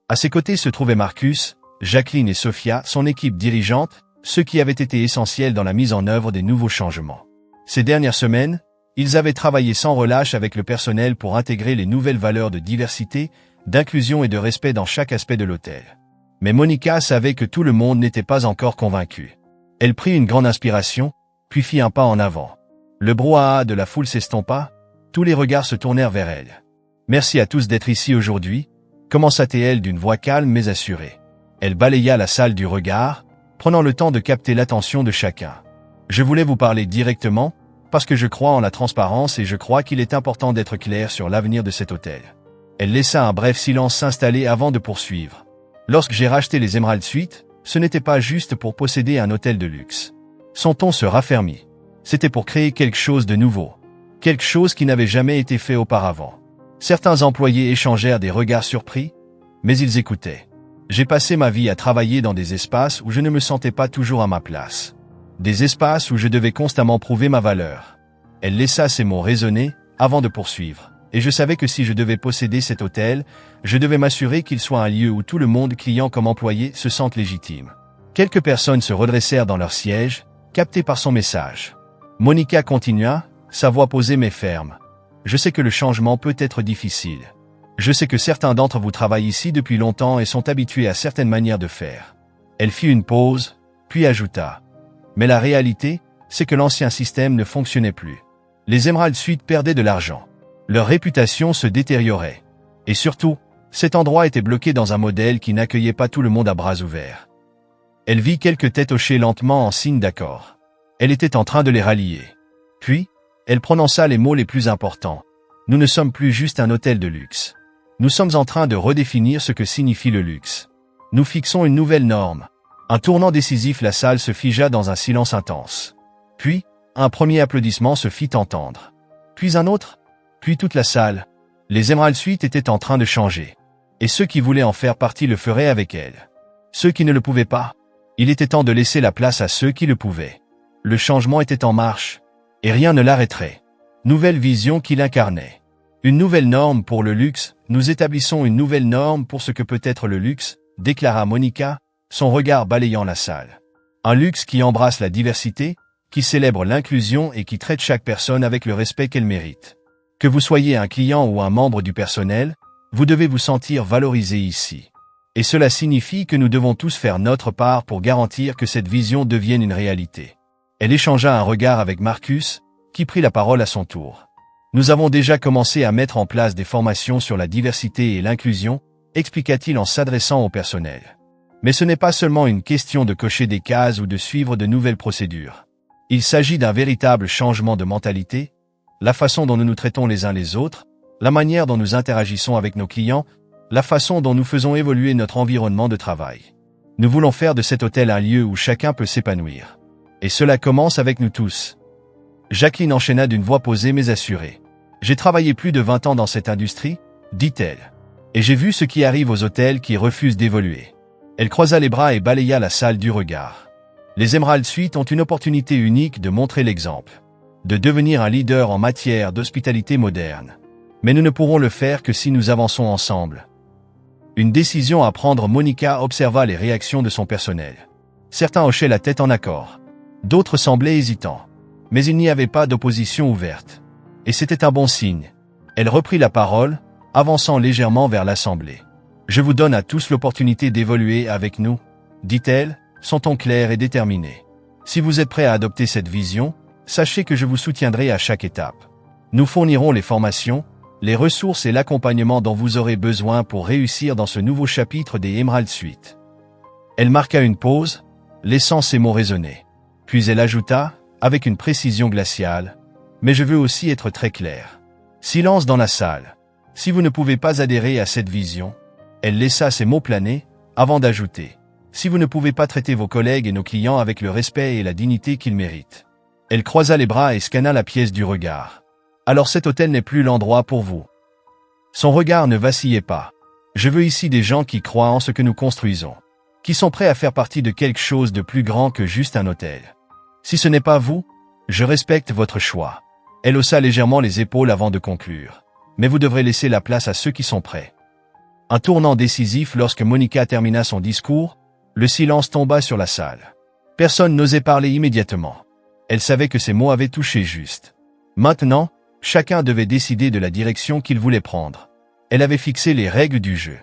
À ses côtés se trouvaient Marcus, Jacqueline et Sophia, son équipe dirigeante, ceux qui avaient été essentiels dans la mise en œuvre des nouveaux changements. Ces dernières semaines, ils avaient travaillé sans relâche avec le personnel pour intégrer les nouvelles valeurs de diversité, d'inclusion et de respect dans chaque aspect de l'hôtel. Mais Monica savait que tout le monde n'était pas encore convaincu. Elle prit une grande inspiration, puis fit un pas en avant. Le brouhaha de la foule s'estompa, tous les regards se tournèrent vers elle. « Merci à tous d'être ici aujourd'hui », commença-t-elle d'une voix calme mais assurée. Elle balaya la salle du regard, prenant le temps de capter l'attention de chacun. « Je voulais vous parler directement, parce que je crois en la transparence et je crois qu'il est important d'être clair sur l'avenir de cet hôtel. » Elle laissa un bref silence s'installer avant de poursuivre. « Lorsque j'ai racheté les Emerald Suites, ce n'était pas juste pour posséder un hôtel de luxe. » Son ton se raffermit. C'était pour créer quelque chose de nouveau. Quelque chose qui n'avait jamais été fait auparavant. Certains employés échangèrent des regards surpris, mais ils écoutaient. J'ai passé ma vie à travailler dans des espaces où je ne me sentais pas toujours à ma place. Des espaces où je devais constamment prouver ma valeur. Elle laissa ces mots résonner, avant de poursuivre. Et je savais que si je devais posséder cet hôtel, je devais m'assurer qu'il soit un lieu où tout le monde, client comme employé, se sente légitime. Quelques personnes se redressèrent dans leur siège, captées par son message. Monica continua, sa voix posée mais ferme. Je sais que le changement peut être difficile. Je sais que certains d'entre vous travaillent ici depuis longtemps et sont habitués à certaines manières de faire. Elle fit une pause, puis ajouta. Mais la réalité, c'est que l'ancien système ne fonctionnait plus. Les Emerald Suites perdaient de l'argent. Leur réputation se détériorait. Et surtout, cet endroit était bloqué dans un modèle qui n'accueillait pas tout le monde à bras ouverts. Elle vit quelques têtes hocher lentement en signe d'accord. Elle était en train de les rallier. Puis, elle prononça les mots les plus importants. Nous ne sommes plus juste un hôtel de luxe. Nous sommes en train de redéfinir ce que signifie le luxe. Nous fixons une nouvelle norme. Un tournant décisif, la salle se figea dans un silence intense. Puis, un premier applaudissement se fit entendre. Puis un autre. Puis toute la salle. Les Emerald Suites étaient en train de changer. Et ceux qui voulaient en faire partie le feraient avec elle. Ceux qui ne le pouvaient pas, il était temps de laisser la place à ceux qui le pouvaient. Le changement était en marche. Et rien ne l'arrêterait. Nouvelle vision qu'il incarnait. Une nouvelle norme pour le luxe, nous établissons une nouvelle norme pour ce que peut être le luxe, déclara Monica, son regard balayant la salle. Un luxe qui embrasse la diversité, qui célèbre l'inclusion et qui traite chaque personne avec le respect qu'elle mérite. Que vous soyez un client ou un membre du personnel, vous devez vous sentir valorisé ici. Et cela signifie que nous devons tous faire notre part pour garantir que cette vision devienne une réalité. Elle échangea un regard avec Marcus, qui prit la parole à son tour. Nous avons déjà commencé à mettre en place des formations sur la diversité et l'inclusion, expliqua-t-il en s'adressant au personnel. Mais ce n'est pas seulement une question de cocher des cases ou de suivre de nouvelles procédures. Il s'agit d'un véritable changement de mentalité, la façon dont nous nous traitons les uns les autres, la manière dont nous interagissons avec nos clients, la façon dont nous faisons évoluer notre environnement de travail. Nous voulons faire de cet hôtel un lieu où chacun peut s'épanouir. Et cela commence avec nous tous. Jacqueline enchaîna d'une voix posée mais assurée. J'ai travaillé plus de 20 ans dans cette industrie, dit-elle. Et j'ai vu ce qui arrive aux hôtels qui refusent d'évoluer. Elle croisa les bras et balaya la salle du regard. Les Emerald Suites ont une opportunité unique de montrer l'exemple, de devenir un leader en matière d'hospitalité moderne. Mais nous ne pourrons le faire que si nous avançons ensemble. Une décision à prendre. Monica observa les réactions de son personnel. Certains hochaient la tête en accord. D'autres semblaient hésitants. Mais il n'y avait pas d'opposition ouverte. Et c'était un bon signe. Elle reprit la parole, avançant légèrement vers l'assemblée. Je vous donne à tous l'opportunité d'évoluer avec nous, dit-elle, son ton clair et déterminé. Si vous êtes prêts à adopter cette vision, sachez que je vous soutiendrai à chaque étape. Nous fournirons les formations, les ressources et l'accompagnement dont vous aurez besoin pour réussir dans ce nouveau chapitre des Emerald Suites. Elle marqua une pause, laissant ses mots résonner. Puis elle ajouta, avec une précision glaciale, « Mais je veux aussi être très clair. » Silence dans la salle. Si vous ne pouvez pas adhérer à cette vision, elle laissa ses mots planer, avant d'ajouter, « Si vous ne pouvez pas traiter vos collègues et nos clients avec le respect et la dignité qu'ils méritent. » Elle croisa les bras et scanna la pièce du regard. Alors cet hôtel n'est plus l'endroit pour vous. Son regard ne vacillait pas. Je veux ici des gens qui croient en ce que nous construisons, qui sont prêts à faire partie de quelque chose de plus grand que juste un hôtel. Si ce n'est pas vous, je respecte votre choix. Elle haussa légèrement les épaules avant de conclure. Mais vous devrez laisser la place à ceux qui sont prêts. Un tournant décisif. Lorsque Monica termina son discours, le silence tomba sur la salle. Personne n'osait parler immédiatement. Elle savait que ses mots avaient touché juste. Maintenant, chacun devait décider de la direction qu'il voulait prendre. Elle avait fixé les règles du jeu.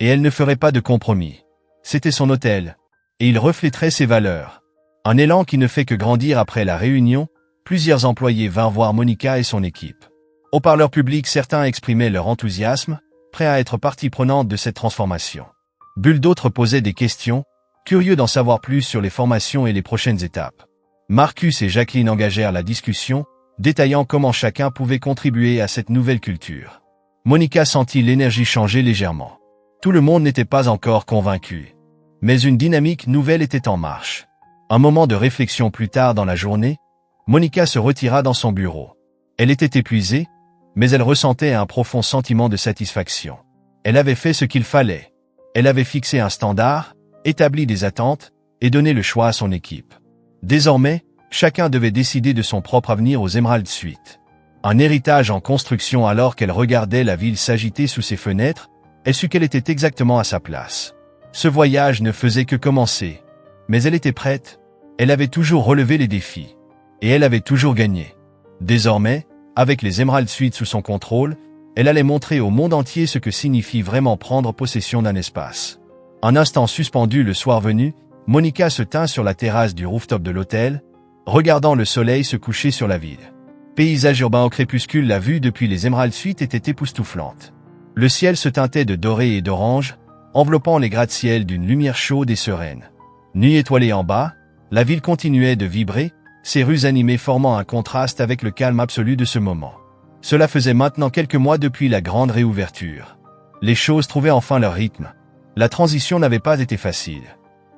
Et elle ne ferait pas de compromis. C'était son hôtel. Et il reflèterait ses valeurs. Un élan qui ne fait que grandir. Après la réunion, plusieurs employés vinrent voir Monica et son équipe. Au parleur public, certains exprimaient leur enthousiasme, prêts à être partie prenante de cette transformation. D'autres posaient des questions, curieux d'en savoir plus sur les formations et les prochaines étapes. Marcus et Jacqueline engagèrent la discussion, détaillant comment chacun pouvait contribuer à cette nouvelle culture. Monica sentit l'énergie changer légèrement. Tout le monde n'était pas encore convaincu. Mais une dynamique nouvelle était en marche. Un moment de réflexion plus tard dans la journée, Monica se retira dans son bureau. Elle était épuisée, mais elle ressentait un profond sentiment de satisfaction. Elle avait fait ce qu'il fallait. Elle avait fixé un standard, établi des attentes, et donné le choix à son équipe. Désormais, chacun devait décider de son propre avenir aux Emerald Suites. Un héritage en construction. Alors qu'elle regardait la ville s'agiter sous ses fenêtres, elle sut qu'elle était exactement à sa place. Ce voyage ne faisait que commencer. Mais elle était prête. Elle avait toujours relevé les défis. Et elle avait toujours gagné. Désormais, avec les Emerald Suites sous son contrôle, elle allait montrer au monde entier ce que signifie vraiment prendre possession d'un espace. Un instant suspendu. Le soir venu, Monica se tint sur la terrasse du rooftop de l'hôtel, regardant le soleil se coucher sur la ville. Paysage urbain au crépuscule. La vue depuis les Emerald Suites était époustouflante. Le ciel se teintait de doré et d'orange, enveloppant les gratte-ciel d'une lumière chaude et sereine. Nuit étoilée en bas, la ville continuait de vibrer, ses rues animées formant un contraste avec le calme absolu de ce moment. Cela faisait maintenant quelques mois depuis la grande réouverture. Les choses trouvaient enfin leur rythme. La transition n'avait pas été facile.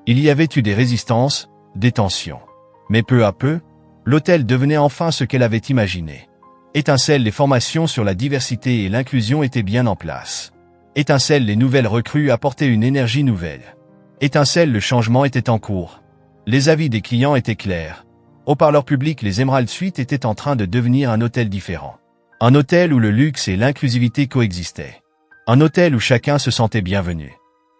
Il y avait eu des résistances, des tensions. Mais peu à peu, l'hôtel devenait enfin ce qu'elle avait imaginé. Étincelle, les formations sur la diversité et l'inclusion étaient bien en place. Étincelle, les nouvelles recrues apportaient une énergie nouvelle. Étincelle, le changement était en cours. Les avis des clients étaient clairs. Au parleur public, les Emerald Suites étaient en train de devenir un hôtel différent. Un hôtel où le luxe et l'inclusivité coexistaient. Un hôtel où chacun se sentait bienvenu.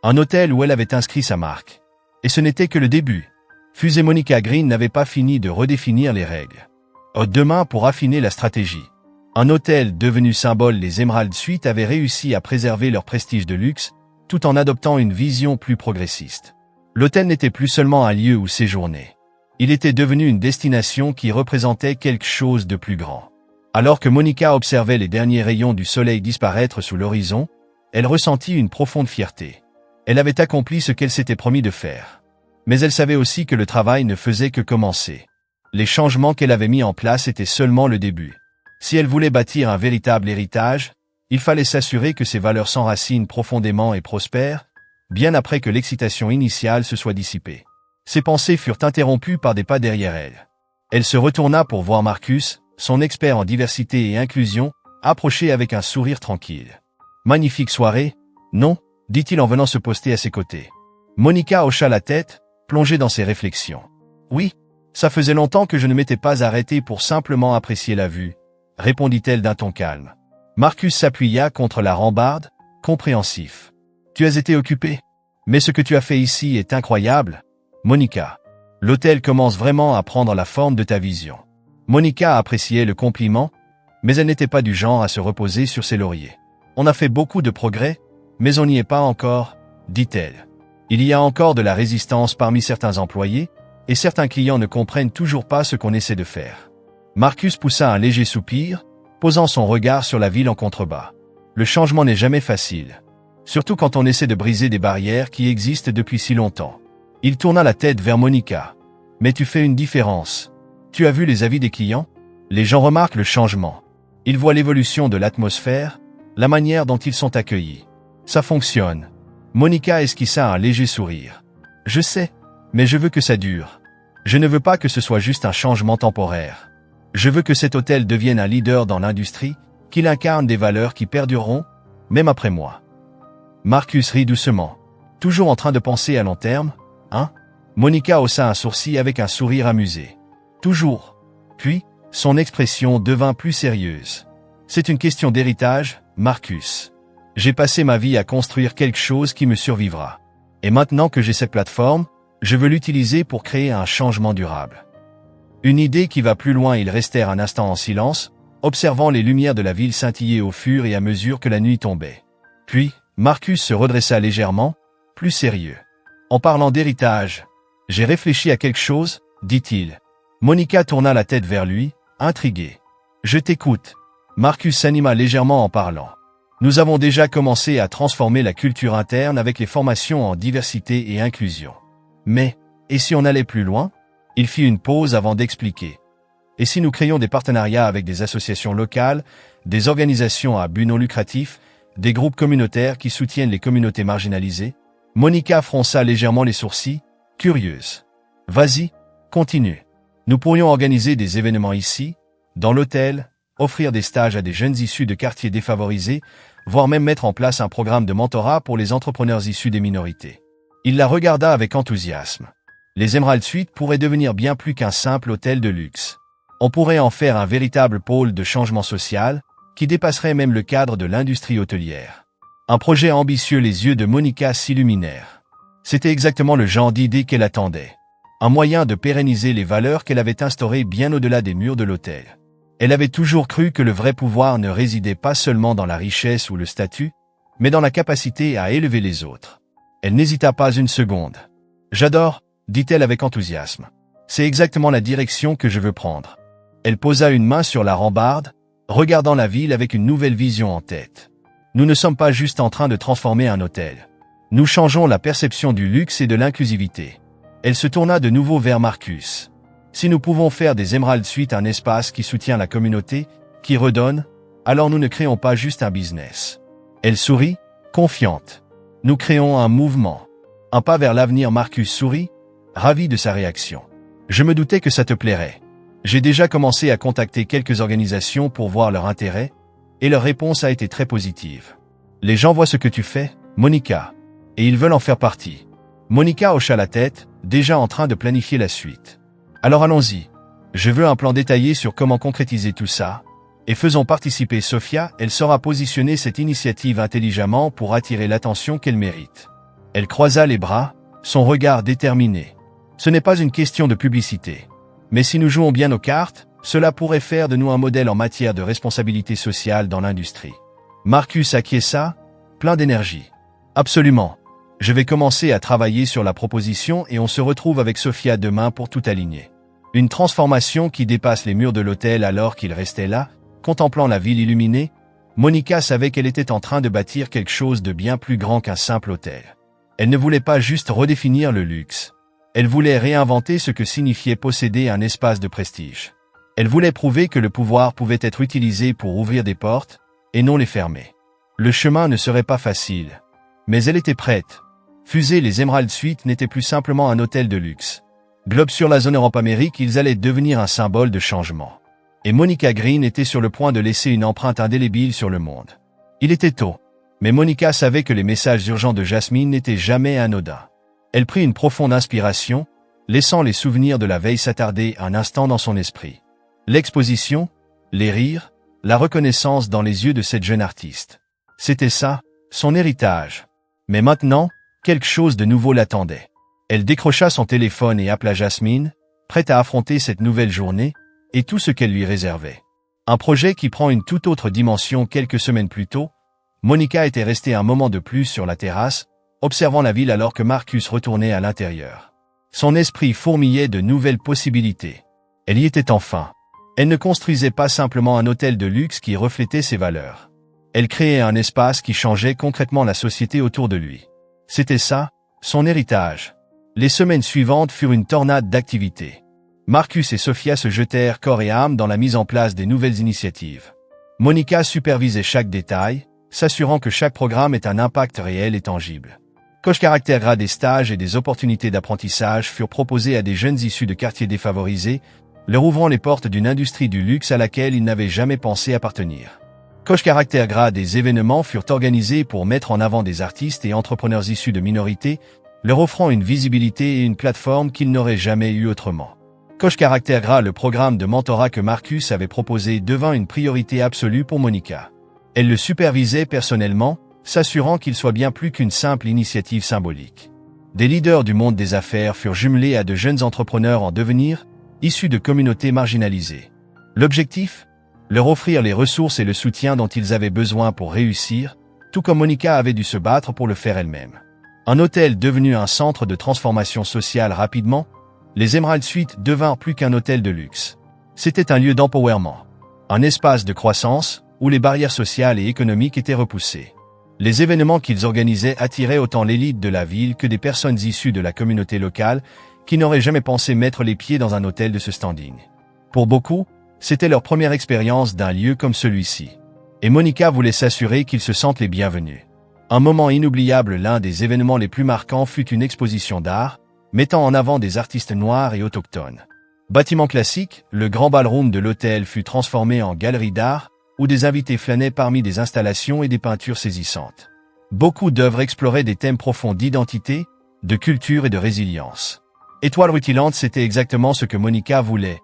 Un hôtel où elle avait inscrit sa marque. Et ce n'était que le début. Fuse et Monica Green n'avaient pas fini de redéfinir les règles. Demain, pour affiner la stratégie. Un hôtel devenu symbole, les Emerald Suites avaient réussi à préserver leur prestige de luxe, tout en adoptant une vision plus progressiste. L'hôtel n'était plus seulement un lieu où séjourner. Il était devenu une destination qui représentait quelque chose de plus grand. Alors que Monica observait les derniers rayons du soleil disparaître sous l'horizon, elle ressentit une profonde fierté. Elle avait accompli ce qu'elle s'était promis de faire. Mais elle savait aussi que le travail ne faisait que commencer. Les changements qu'elle avait mis en place étaient seulement le début. Si elle voulait bâtir un véritable héritage, il fallait s'assurer que ses valeurs s'enracinent profondément et prospèrent, bien après que l'excitation initiale se soit dissipée. Ses pensées furent interrompues par des pas derrière elle. Elle se retourna pour voir Marcus, son expert en diversité et inclusion, approcher avec un sourire tranquille. « Magnifique soirée, non ?» dit-il en venant se poster à ses côtés. Monica hocha la tête, plongée dans ses réflexions. « Oui, ça faisait longtemps que je ne m'étais pas arrêté pour simplement apprécier la vue, » répondit-elle d'un ton calme. Marcus s'appuya contre la rambarde, compréhensif. « Tu as été occupé. Mais ce que tu as fait ici est incroyable, Monica. L'hôtel commence vraiment à prendre la forme de ta vision. » Monica appréciait le compliment, mais elle n'était pas du genre à se reposer sur ses lauriers. « On a fait beaucoup de progrès, mais on n'y est pas encore, » dit-elle. « Il y a encore de la résistance parmi certains employés, et certains clients ne comprennent toujours pas ce qu'on essaie de faire. » Marcus poussa un léger soupir, posant son regard sur la ville en contrebas. Le changement n'est jamais facile, surtout quand on essaie de briser des barrières qui existent depuis si longtemps. Il tourna la tête vers Monica. « Mais tu fais une différence. Tu as vu les avis des clients? Les gens remarquent le changement. Ils voient l'évolution de l'atmosphère, la manière dont ils sont accueillis. Ça fonctionne. » Monica esquissa un léger sourire. « Je sais, mais je veux que ça dure. Je ne veux pas que ce soit juste un changement temporaire. Je veux que cet hôtel devienne un leader dans l'industrie, qu'il incarne des valeurs qui perdureront, même après moi. » Marcus rit doucement. « Toujours en train de penser à long terme, hein ?» Monica haussa un sourcil avec un sourire amusé. « Toujours. » Puis, son expression devint plus sérieuse. « C'est une question d'héritage, Marcus. J'ai passé ma vie à construire quelque chose qui me survivra. Et maintenant que j'ai cette plateforme, je veux l'utiliser pour créer un changement durable. » Une idée qui va plus loin. Ils restèrent un instant en silence, observant les lumières de la ville scintiller au fur et à mesure que la nuit tombait. Puis, Marcus se redressa légèrement, plus sérieux. « En parlant d'héritage, j'ai réfléchi à quelque chose, » dit-il. Monica tourna la tête vers lui, intriguée. « Je t'écoute. » Marcus s'anima légèrement en parlant. « Nous avons déjà commencé à transformer la culture interne avec les formations en diversité et inclusion. Mais, et si on allait plus loin ?» Il fit une pause avant d'expliquer. « Et si nous créions des partenariats avec des associations locales, des organisations à but non lucratif, des groupes communautaires qui soutiennent les communautés marginalisées ?» Monica fronça légèrement les sourcils, curieuse. « Vas-y, continue. Nous pourrions organiser des événements ici, dans l'hôtel, offrir des stages à des jeunes issus de quartiers défavorisés, voire même mettre en place un programme de mentorat pour les entrepreneurs issus des minorités. » Il la regarda avec enthousiasme. Les Emerald Suites pourraient devenir bien plus qu'un simple hôtel de luxe. On pourrait en faire un véritable pôle de changement social, qui dépasserait même le cadre de l'industrie hôtelière. Un projet ambitieux. Les yeux de Monica s'illuminèrent. C'était exactement le genre d'idée qu'elle attendait. Un moyen de pérenniser les valeurs qu'elle avait instaurées bien au-delà des murs de l'hôtel. Elle avait toujours cru que le vrai pouvoir ne résidait pas seulement dans la richesse ou le statut, mais dans la capacité à élever les autres. Elle n'hésita pas une seconde. « J'adore », dit-elle avec enthousiasme. « C'est exactement la direction que je veux prendre. » Elle posa une main sur la rambarde, regardant la ville avec une nouvelle vision en tête. « Nous ne sommes pas juste en train de transformer un hôtel. Nous changeons la perception du luxe et de l'inclusivité. » Elle se tourna de nouveau vers Marcus. « Si nous pouvons faire des Emerald Suites un espace qui soutient la communauté, qui redonne, alors nous ne créons pas juste un business. » Elle sourit, confiante. « Nous créons un mouvement. Un pas vers l'avenir. » Marcus sourit, ravi de sa réaction. « Je me doutais que ça te plairait. J'ai déjà commencé à contacter quelques organisations pour voir leur intérêt, et leur réponse a été très positive. Les gens voient ce que tu fais, Monica, et ils veulent en faire partie. » Monica hocha la tête, déjà en train de planifier la suite. « Alors allons-y. Je veux un plan détaillé sur comment concrétiser tout ça, et faisons participer Sophia. Elle saura positionner cette initiative intelligemment pour attirer l'attention qu'elle mérite. » Elle croisa les bras, son regard déterminé. « Ce n'est pas une question de publicité. Mais si nous jouons bien nos cartes, cela pourrait faire de nous un modèle en matière de responsabilité sociale dans l'industrie. » Marcus acquiesça, plein d'énergie. « Absolument. Je vais commencer à travailler sur la proposition et on se retrouve avec Sophia demain pour tout aligner. Une transformation qui dépasse les murs de l'hôtel alors qu'il restait là, Contemplant la ville illuminée, Monica savait qu'elle était en train de bâtir quelque chose de bien plus grand qu'un simple hôtel. Elle ne voulait pas juste redéfinir le luxe. Elle voulait réinventer ce que signifiait posséder un espace de prestige. Elle voulait prouver que le pouvoir pouvait être utilisé pour ouvrir des portes, et non les fermer. Le chemin ne serait pas facile. Mais elle était prête. Fusée, les Emerald Suites n'étaient plus simplement un hôtel de luxe. Globe sur la zone Europe-Amérique, ils allaient devenir un symbole de changement. Et Monica Green était sur le point de laisser une empreinte indélébile sur le monde. Il était tôt. Mais Monica savait que les messages urgents de Jasmine n'étaient jamais anodins. Elle prit une profonde inspiration, laissant les souvenirs de la veille s'attarder un instant dans son esprit. L'exposition, les rires, la reconnaissance dans les yeux de cette jeune artiste. C'était ça, son héritage. Mais maintenant, quelque chose de nouveau l'attendait. Elle décrocha son téléphone et appela Jasmine, prête à affronter cette nouvelle journée, et tout ce qu'elle lui réservait. Un projet qui prend une toute autre dimension quelques semaines plus tôt. Monica était restée un moment de plus sur la terrasse, observant la ville alors que Marcus retournait à l'intérieur. Son esprit fourmillait de nouvelles possibilités. Elle y était enfin. Elle ne construisait pas simplement un hôtel de luxe qui reflétait ses valeurs. Elle créait un espace qui changeait concrètement la société autour de lui. C'était ça, son héritage. Les semaines suivantes furent une tornade d'activités. Marcus et Sophia se jetèrent corps et âme dans la mise en place des nouvelles initiatives. Monica supervisait chaque détail, s'assurant que chaque programme ait un impact réel et tangible. Coach Caractère Gras, des stages et des opportunités d'apprentissage furent proposés à des jeunes issus de quartiers défavorisés, leur ouvrant les portes d'une industrie du luxe à laquelle ils n'avaient jamais pensé appartenir. Coach Caractère Gras, des événements furent organisés pour mettre en avant des artistes et entrepreneurs issus de minorités, leur offrant une visibilité et une plateforme qu'ils n'auraient jamais eu autrement. Coach Caractère Gras, le programme de mentorat que Marcus avait proposé devint une priorité absolue pour Monica. Elle le supervisait personnellement, s'assurant qu'il soit bien plus qu'une simple initiative symbolique. Des leaders du monde des affaires furent jumelés à de jeunes entrepreneurs en devenir, issus de communautés marginalisées. L'objectif ? Leur offrir les ressources et le soutien dont ils avaient besoin pour réussir, tout comme Monica avait dû se battre pour le faire elle-même. Un hôtel devenu un centre de transformation sociale rapidement, les Emerald Suites devinrent plus qu'un hôtel de luxe. C'était un lieu d'empowerment, un espace de croissance où les barrières sociales et économiques étaient repoussées. Les événements qu'ils organisaient attiraient autant l'élite de la ville que des personnes issues de la communauté locale qui n'auraient jamais pensé mettre les pieds dans un hôtel de ce standing. Pour beaucoup, c'était leur première expérience d'un lieu comme celui-ci. Et Monica voulait s'assurer qu'ils se sentent les bienvenus. Un moment inoubliable, l'un des événements les plus marquants fut une exposition d'art, mettant en avant des artistes noirs et autochtones. Bâtiment classique, le grand ballroom de l'hôtel fut transformé en galerie d'art, où des invités flânaient parmi des installations et des peintures saisissantes. Beaucoup d'œuvres exploraient des thèmes profonds d'identité, de culture et de résilience. Étoile rutilante, c'était exactement ce que Monica voulait.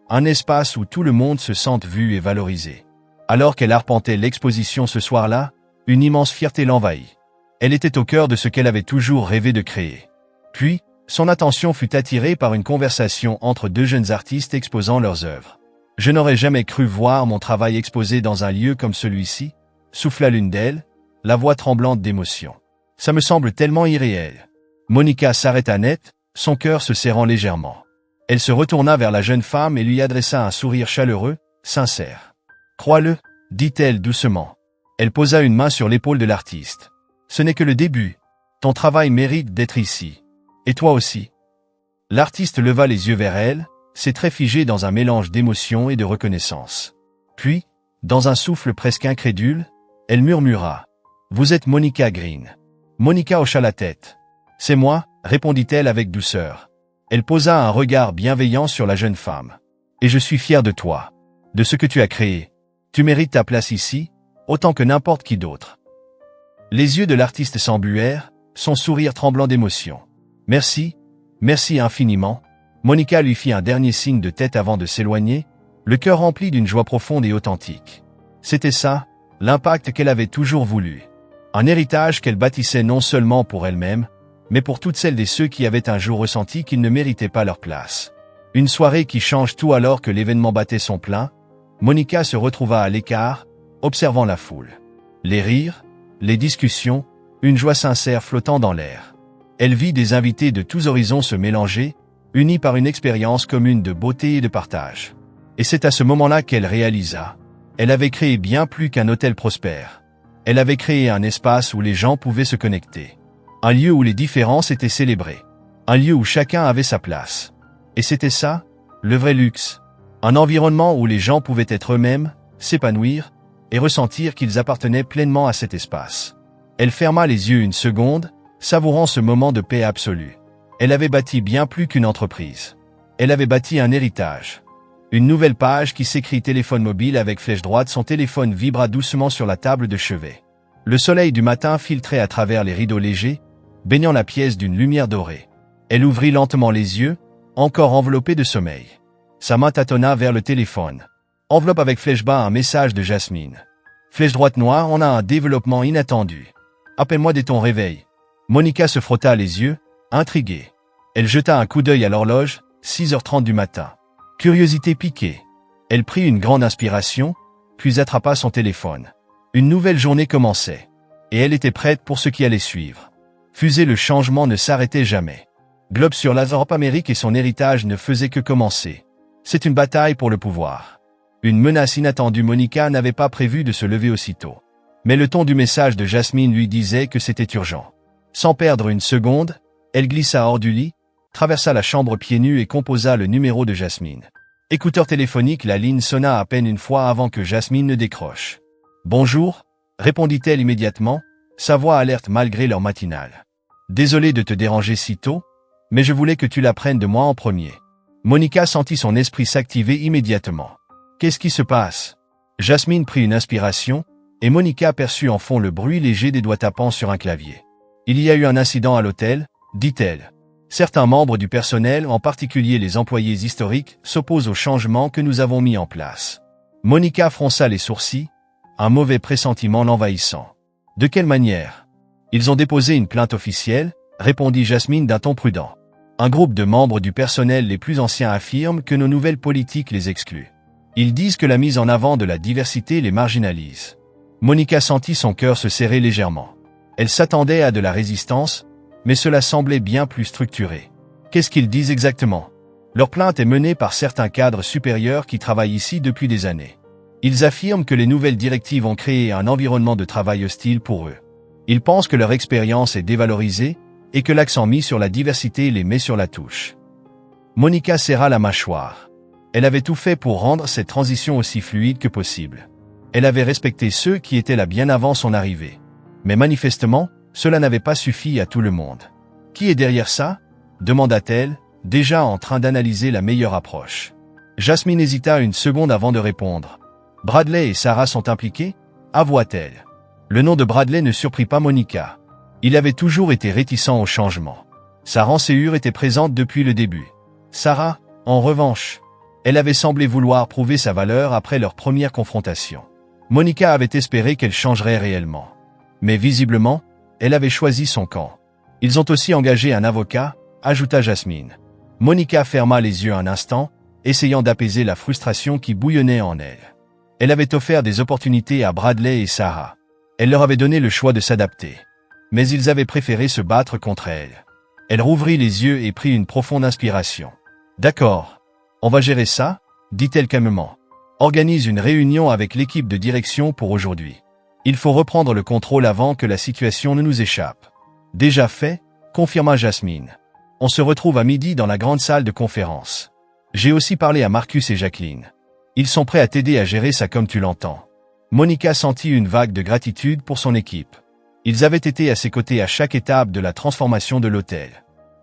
Un espace où tout le monde se sente vu et valorisé. Alors qu'elle arpentait l'exposition ce soir-là, une immense fierté l'envahit. Elle était au cœur de ce qu'elle avait toujours rêvé de créer. Puis, son attention fut attirée par une conversation entre deux jeunes artistes exposant leurs œuvres. « Je n'aurais jamais cru voir mon travail exposé dans un lieu comme celui-ci », souffla l'une d'elles, la voix tremblante d'émotion. « Ça me semble tellement irréel. » Monica s'arrêta net, son cœur se serrant légèrement. Elle se retourna vers la jeune femme et lui adressa un sourire chaleureux, sincère. « Crois-le, » dit-elle doucement. Elle posa une main sur l'épaule de l'artiste. « Ce n'est que le début. Ton travail mérite d'être ici. Et toi aussi. » L'artiste leva les yeux vers elle, ses traits figés dans un mélange d'émotion et de reconnaissance. Puis, dans un souffle presque incrédule, elle murmura. « Vous êtes Monica Green. » Monica hocha la tête. « C'est moi, » répondit-elle avec douceur. Elle posa un regard bienveillant sur la jeune femme. « Et je suis fier de toi, de ce que tu as créé. Tu mérites ta place ici, autant que n'importe qui d'autre. » Les yeux de l'artiste s'embuèrent, son sourire tremblant d'émotion. « Merci, merci infiniment. » Monica lui fit un dernier signe de tête avant de s'éloigner, le cœur rempli d'une joie profonde et authentique. C'était ça, l'impact qu'elle avait toujours voulu. Un héritage qu'elle bâtissait non seulement pour elle-même, mais pour toutes celles et ceux qui avaient un jour ressenti qu'ils ne méritaient pas leur place. Une soirée qui change tout alors que l'événement battait son plein, Monica se retrouva à l'écart, observant la foule. Les rires, les discussions, une joie sincère flottant dans l'air. Elle vit des invités de tous horizons se mélanger, unis par une expérience commune de beauté et de partage. Et c'est à ce moment-là qu'elle réalisa. Elle avait créé bien plus qu'un hôtel prospère. Elle avait créé un espace où les gens pouvaient se connecter. Un lieu où les différences étaient célébrées. Un lieu où chacun avait sa place. Et c'était ça, le vrai luxe. Un environnement où les gens pouvaient être eux-mêmes, s'épanouir, et ressentir qu'ils appartenaient pleinement à cet espace. Elle ferma les yeux une seconde, savourant ce moment de paix absolue. Elle avait bâti bien plus qu'une entreprise. Elle avait bâti un héritage. Une nouvelle page qui s'écrit téléphone mobile avec flèche droite. Son téléphone vibra doucement sur la table de chevet. Le soleil du matin filtrait à travers les rideaux légers, baignant la pièce d'une lumière dorée. Elle ouvrit lentement les yeux, encore enveloppée de sommeil. Sa main tâtonna vers le téléphone. Enveloppe avec flèche bas, un message de Jasmine. Flèche droite noire, on a un développement inattendu. Appelle-moi dès ton réveil. Monica se frotta les yeux, intriguée. Elle jeta un coup d'œil à l'horloge, 6h30 du matin. Curiosité piquée. Elle prit une grande inspiration, puis attrapa son téléphone. Une nouvelle journée commençait. Et elle était prête pour ce qui allait suivre. Fusée, le changement ne s'arrêtait jamais. Globe sur l'Europe, Amérique et son héritage ne faisaient que commencer. C'est une bataille pour le pouvoir. Une menace inattendue. Monica n'avait pas prévu de se lever aussitôt. Mais le ton du message de Jasmine lui disait que c'était urgent. Sans perdre une seconde, elle glissa hors du lit, traversa la chambre pieds nus et composa le numéro de Jasmine. Écouteur téléphonique, la ligne sonna à peine une fois avant que Jasmine ne décroche. « Bonjour », répondit-elle immédiatement, sa voix alerte malgré l'heure matinale. « Désolé de te déranger si tôt, mais je voulais que tu l'apprennes de moi en premier. » Monica sentit son esprit s'activer immédiatement. « Qu'est-ce qui se passe ?» Jasmine prit une inspiration, et Monica aperçut en fond le bruit léger des doigts tapant sur un clavier. « Il y a eu un incident à l'hôtel, dit-elle. Certains membres du personnel, en particulier les employés historiques, s'opposent aux changements que nous avons mis en place. » Monica fronça les sourcils, un mauvais pressentiment l'envahissant. « De quelle manière ?»« Ils ont déposé une plainte officielle, » répondit Jasmine d'un ton prudent. « Un groupe de membres du personnel les plus anciens affirment que nos nouvelles politiques les excluent. Ils disent que la mise en avant de la diversité les marginalise. » Monica sentit son cœur se serrer légèrement. Elle s'attendait à de la résistance, mais cela semblait bien plus structuré. Qu'est-ce qu'ils disent exactement? Leur plainte est menée par certains cadres supérieurs qui travaillent ici depuis des années. Ils affirment que les nouvelles directives ont créé un environnement de travail hostile pour eux. Ils pensent que leur expérience est dévalorisée et que l'accent mis sur la diversité les met sur la touche. Monica serra la mâchoire. Elle avait tout fait pour rendre cette transition aussi fluide que possible. Elle avait respecté ceux qui étaient là bien avant son arrivée. Mais manifestement, cela n'avait pas suffi à tout le monde. « Qui est derrière ça ?» demanda-t-elle, déjà en train d'analyser la meilleure approche. Jasmine hésita une seconde avant de répondre. « Bradley et Sarah sont impliqués ?» avoua-t-elle. Le nom de Bradley ne surprit pas Monica. Il avait toujours été réticent au changement. Sa rancœur était présente depuis le début. Sarah, en revanche, elle avait semblé vouloir prouver sa valeur après leur première confrontation. Monica avait espéré qu'elle changerait réellement. Mais visiblement, elle avait choisi son camp. Ils ont aussi engagé un avocat, ajouta Jasmine. Monica ferma les yeux un instant, essayant d'apaiser la frustration qui bouillonnait en elle. Elle avait offert des opportunités à Bradley et Sarah. Elle leur avait donné le choix de s'adapter. Mais ils avaient préféré se battre contre elle. Elle rouvrit les yeux et prit une profonde inspiration. « D'accord. On va gérer ça ?» dit-elle calmement. « Organise une réunion avec l'équipe de direction pour aujourd'hui. Il faut reprendre le contrôle avant que la situation ne nous échappe. » Déjà fait, confirma Jasmine. On se retrouve à midi dans la grande salle de conférence. J'ai aussi parlé à Marcus et Jacqueline. Ils sont prêts à t'aider à gérer ça comme tu l'entends. Monica sentit une vague de gratitude pour son équipe. Ils avaient été à ses côtés à chaque étape de la transformation de l'hôtel.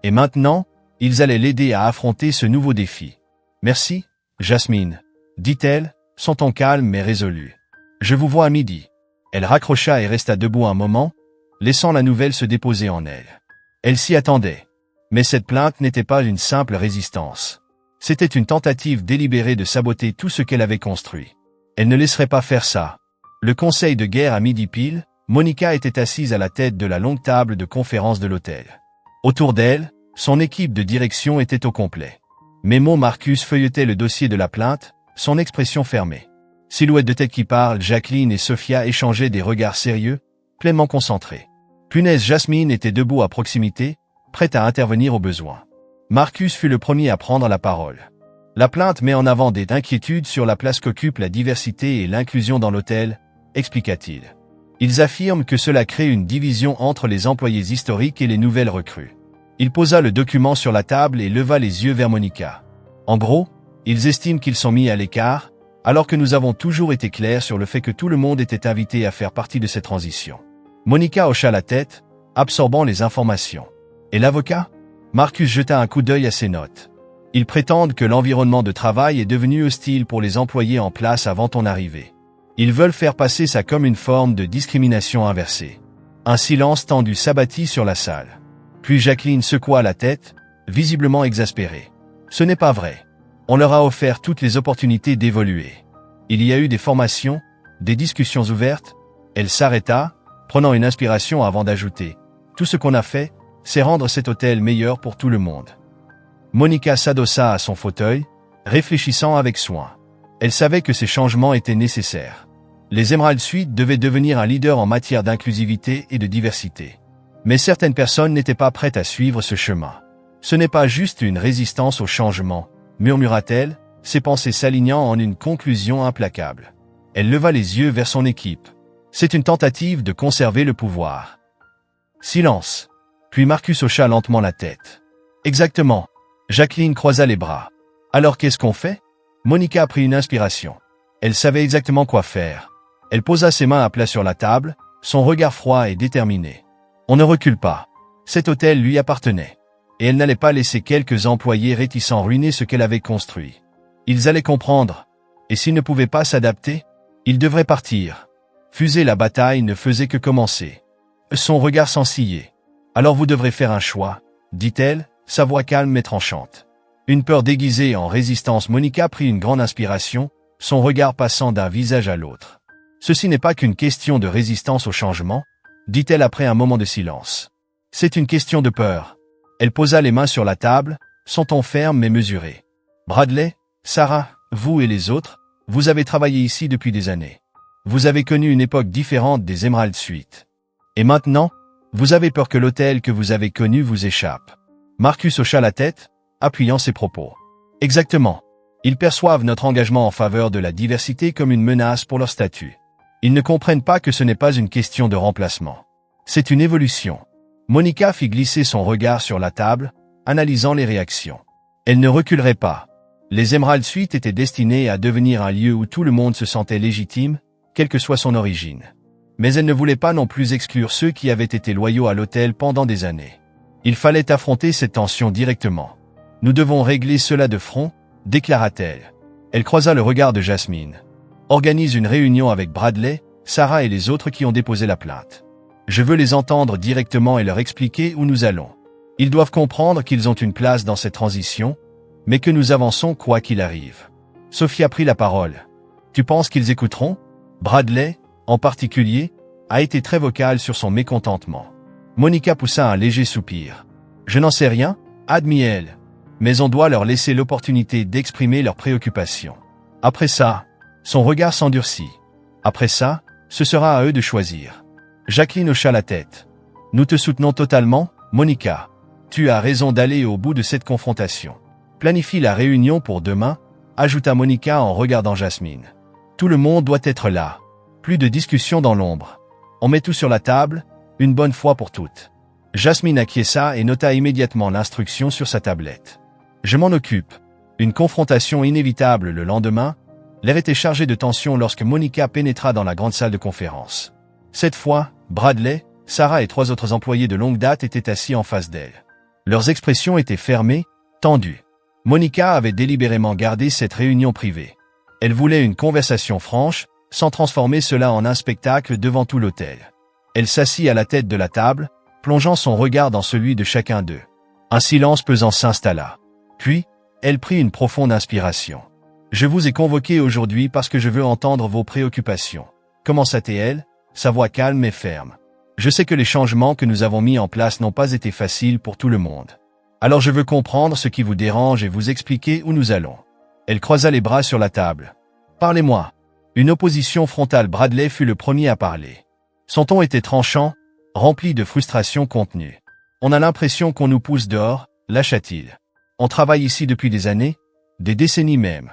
Et maintenant, ils allaient l'aider à affronter ce nouveau défi. « Merci, Jasmine, » dit-elle, son ton calme mais résolu. « Je vous vois à midi. » Elle raccrocha et resta debout un moment, laissant la nouvelle se déposer en elle. Elle s'y attendait. Mais cette plainte n'était pas une simple résistance. C'était une tentative délibérée de saboter tout ce qu'elle avait construit. Elle ne laisserait pas faire ça. Le conseil de guerre à midi pile, Monica était assise à la tête de la longue table de conférence de l'hôtel. Autour d'elle, son équipe de direction était au complet. Memo Marcus feuilletait le dossier de la plainte, son expression fermée. Silhouette de tête qui parle, Jacqueline et Sophia échangeaient des regards sérieux, pleinement concentrés. Punaise, Jasmine était debout à proximité, prête à intervenir au besoin. Marcus fut le premier à prendre la parole. « La plainte met en avant des inquiétudes sur la place qu'occupe la diversité et l'inclusion dans l'hôtel, expliqua-t-il. Ils affirment que cela crée une division entre les employés historiques et les nouvelles recrues. Il posa le document sur la table et leva les yeux vers Monica. En gros, ils estiment qu'ils sont mis à l'écart, alors que nous avons toujours été clairs sur le fait que tout le monde était invité à faire partie de cette transition. Monica hocha la tête, absorbant les informations. Et l'avocat? Marcus jeta un coup d'œil à ses notes. Ils prétendent que l'environnement de travail est devenu hostile pour les employés en place avant ton arrivée. Ils veulent faire passer ça comme une forme de discrimination inversée. Un silence tendu s'abattit sur la salle. Puis Jacqueline secoua la tête, visiblement exaspérée. Ce n'est pas vrai. On leur a offert toutes les opportunités d'évoluer. Il y a eu des formations, des discussions ouvertes. Elle s'arrêta, prenant une inspiration avant d'ajouter. Tout ce qu'on a fait, c'est rendre cet hôtel meilleur pour tout le monde. Monica s'adossa à son fauteuil, réfléchissant avec soin. Elle savait que ces changements étaient nécessaires. Les Emerald Suites devaient devenir un leader en matière d'inclusivité et de diversité. Mais certaines personnes n'étaient pas prêtes à suivre ce chemin. Ce n'est pas juste une résistance au changement, murmura-t-elle, ses pensées s'alignant en une conclusion implacable. Elle leva les yeux vers son équipe. C'est une tentative de conserver le pouvoir. Silence. Puis Marcus hocha lentement la tête. Exactement. Jacqueline croisa les bras. Alors qu'est-ce qu'on fait? Monica prit une inspiration. Elle savait exactement quoi faire. Elle posa ses mains à plat sur la table, son regard froid et déterminé. On ne recule pas. Cet hôtel lui appartenait. Et elle n'allait pas laisser quelques employés réticents ruiner ce qu'elle avait construit. Ils allaient comprendre. Et s'ils ne pouvaient pas s'adapter, ils devraient partir. Fuser la bataille ne faisait que commencer. Son regard s'ensillait. Alors vous devrez faire un choix, dit-elle, sa voix calme mais tranchante. Une peur déguisée en résistance. Monica prit une grande inspiration, son regard passant d'un visage à l'autre. Ceci n'est pas qu'une question de résistance au changement, dit-elle après un moment de silence. C'est une question de peur. Elle posa les mains sur la table, son ton ferme mais mesuré. Bradley, Sarah, vous et les autres, vous avez travaillé ici depuis des années. Vous avez connu une époque différente des Emerald Suites. Et maintenant, vous avez peur que l'hôtel que vous avez connu vous échappe. Marcus hocha la tête, appuyant ses propos. Exactement. Ils perçoivent notre engagement en faveur de la diversité comme une menace pour leur statut. Ils ne comprennent pas que ce n'est pas une question de remplacement. C'est une évolution. Monica fit glisser son regard sur la table, analysant les réactions. Elle ne reculerait pas. Les Emerald Suites étaient destinés à devenir un lieu où tout le monde se sentait légitime, quelle que soit son origine. Mais elle ne voulait pas non plus exclure ceux qui avaient été loyaux à l'hôtel pendant des années. Il fallait affronter cette tension directement. Nous devons régler cela de front, déclara-t-elle. Elle croisa le regard de Jasmine. Organise une réunion avec Bradley, Sarah et les autres qui ont déposé la plainte. Je veux les entendre directement et leur expliquer où nous allons. Ils doivent comprendre qu'ils ont une place dans cette transition, mais que nous avançons quoi qu'il arrive. Sophia prit la parole. Tu penses qu'ils écouteront? Bradley, en particulier, a été très vocal sur son mécontentement. Monica poussa un léger soupir. Je n'en sais rien, admit-elle. Mais on doit leur laisser l'opportunité d'exprimer leurs préoccupations. Après ça, son regard s'endurcit. Après ça, ce sera à eux de choisir. Jacqueline hocha la tête. Nous te soutenons totalement, Monica. Tu as raison d'aller au bout de cette confrontation. Planifie la réunion pour demain, ajouta Monica en regardant Jasmine. Tout le monde doit être là. Plus de discussion dans l'ombre. On met tout sur la table, une bonne fois pour toutes. Jasmine acquiesça et nota immédiatement l'instruction sur sa tablette. Je m'en occupe. Une confrontation inévitable le lendemain, l'air était chargé de tension lorsque Monica pénétra dans la grande salle de conférence. Cette fois, Bradley, Sarah et 3 autres employés de longue date étaient assis en face d'elle. Leurs expressions étaient fermées, tendues. Monica avait délibérément gardé cette réunion privée. Elle voulait une conversation franche, sans transformer cela en un spectacle devant tout l'hôtel. Elle s'assit à la tête de la table, plongeant son regard dans celui de chacun d'eux. Un silence pesant s'installa. Puis, elle prit une profonde inspiration. « Je vous ai convoqué aujourd'hui parce que je veux entendre vos préoccupations. » Commença-t-elle, sa voix calme et ferme. « Je sais que les changements que nous avons mis en place n'ont pas été faciles pour tout le monde. Alors je veux comprendre ce qui vous dérange et vous expliquer où nous allons. » Elle croisa les bras sur la table. « Parlez-moi. » Une opposition frontale. Bradley fut le premier à parler. Son ton était tranchant, rempli de frustration contenue. « On a l'impression qu'on nous pousse dehors, » lâcha-t-il. « On travaille ici depuis des années, des décennies même.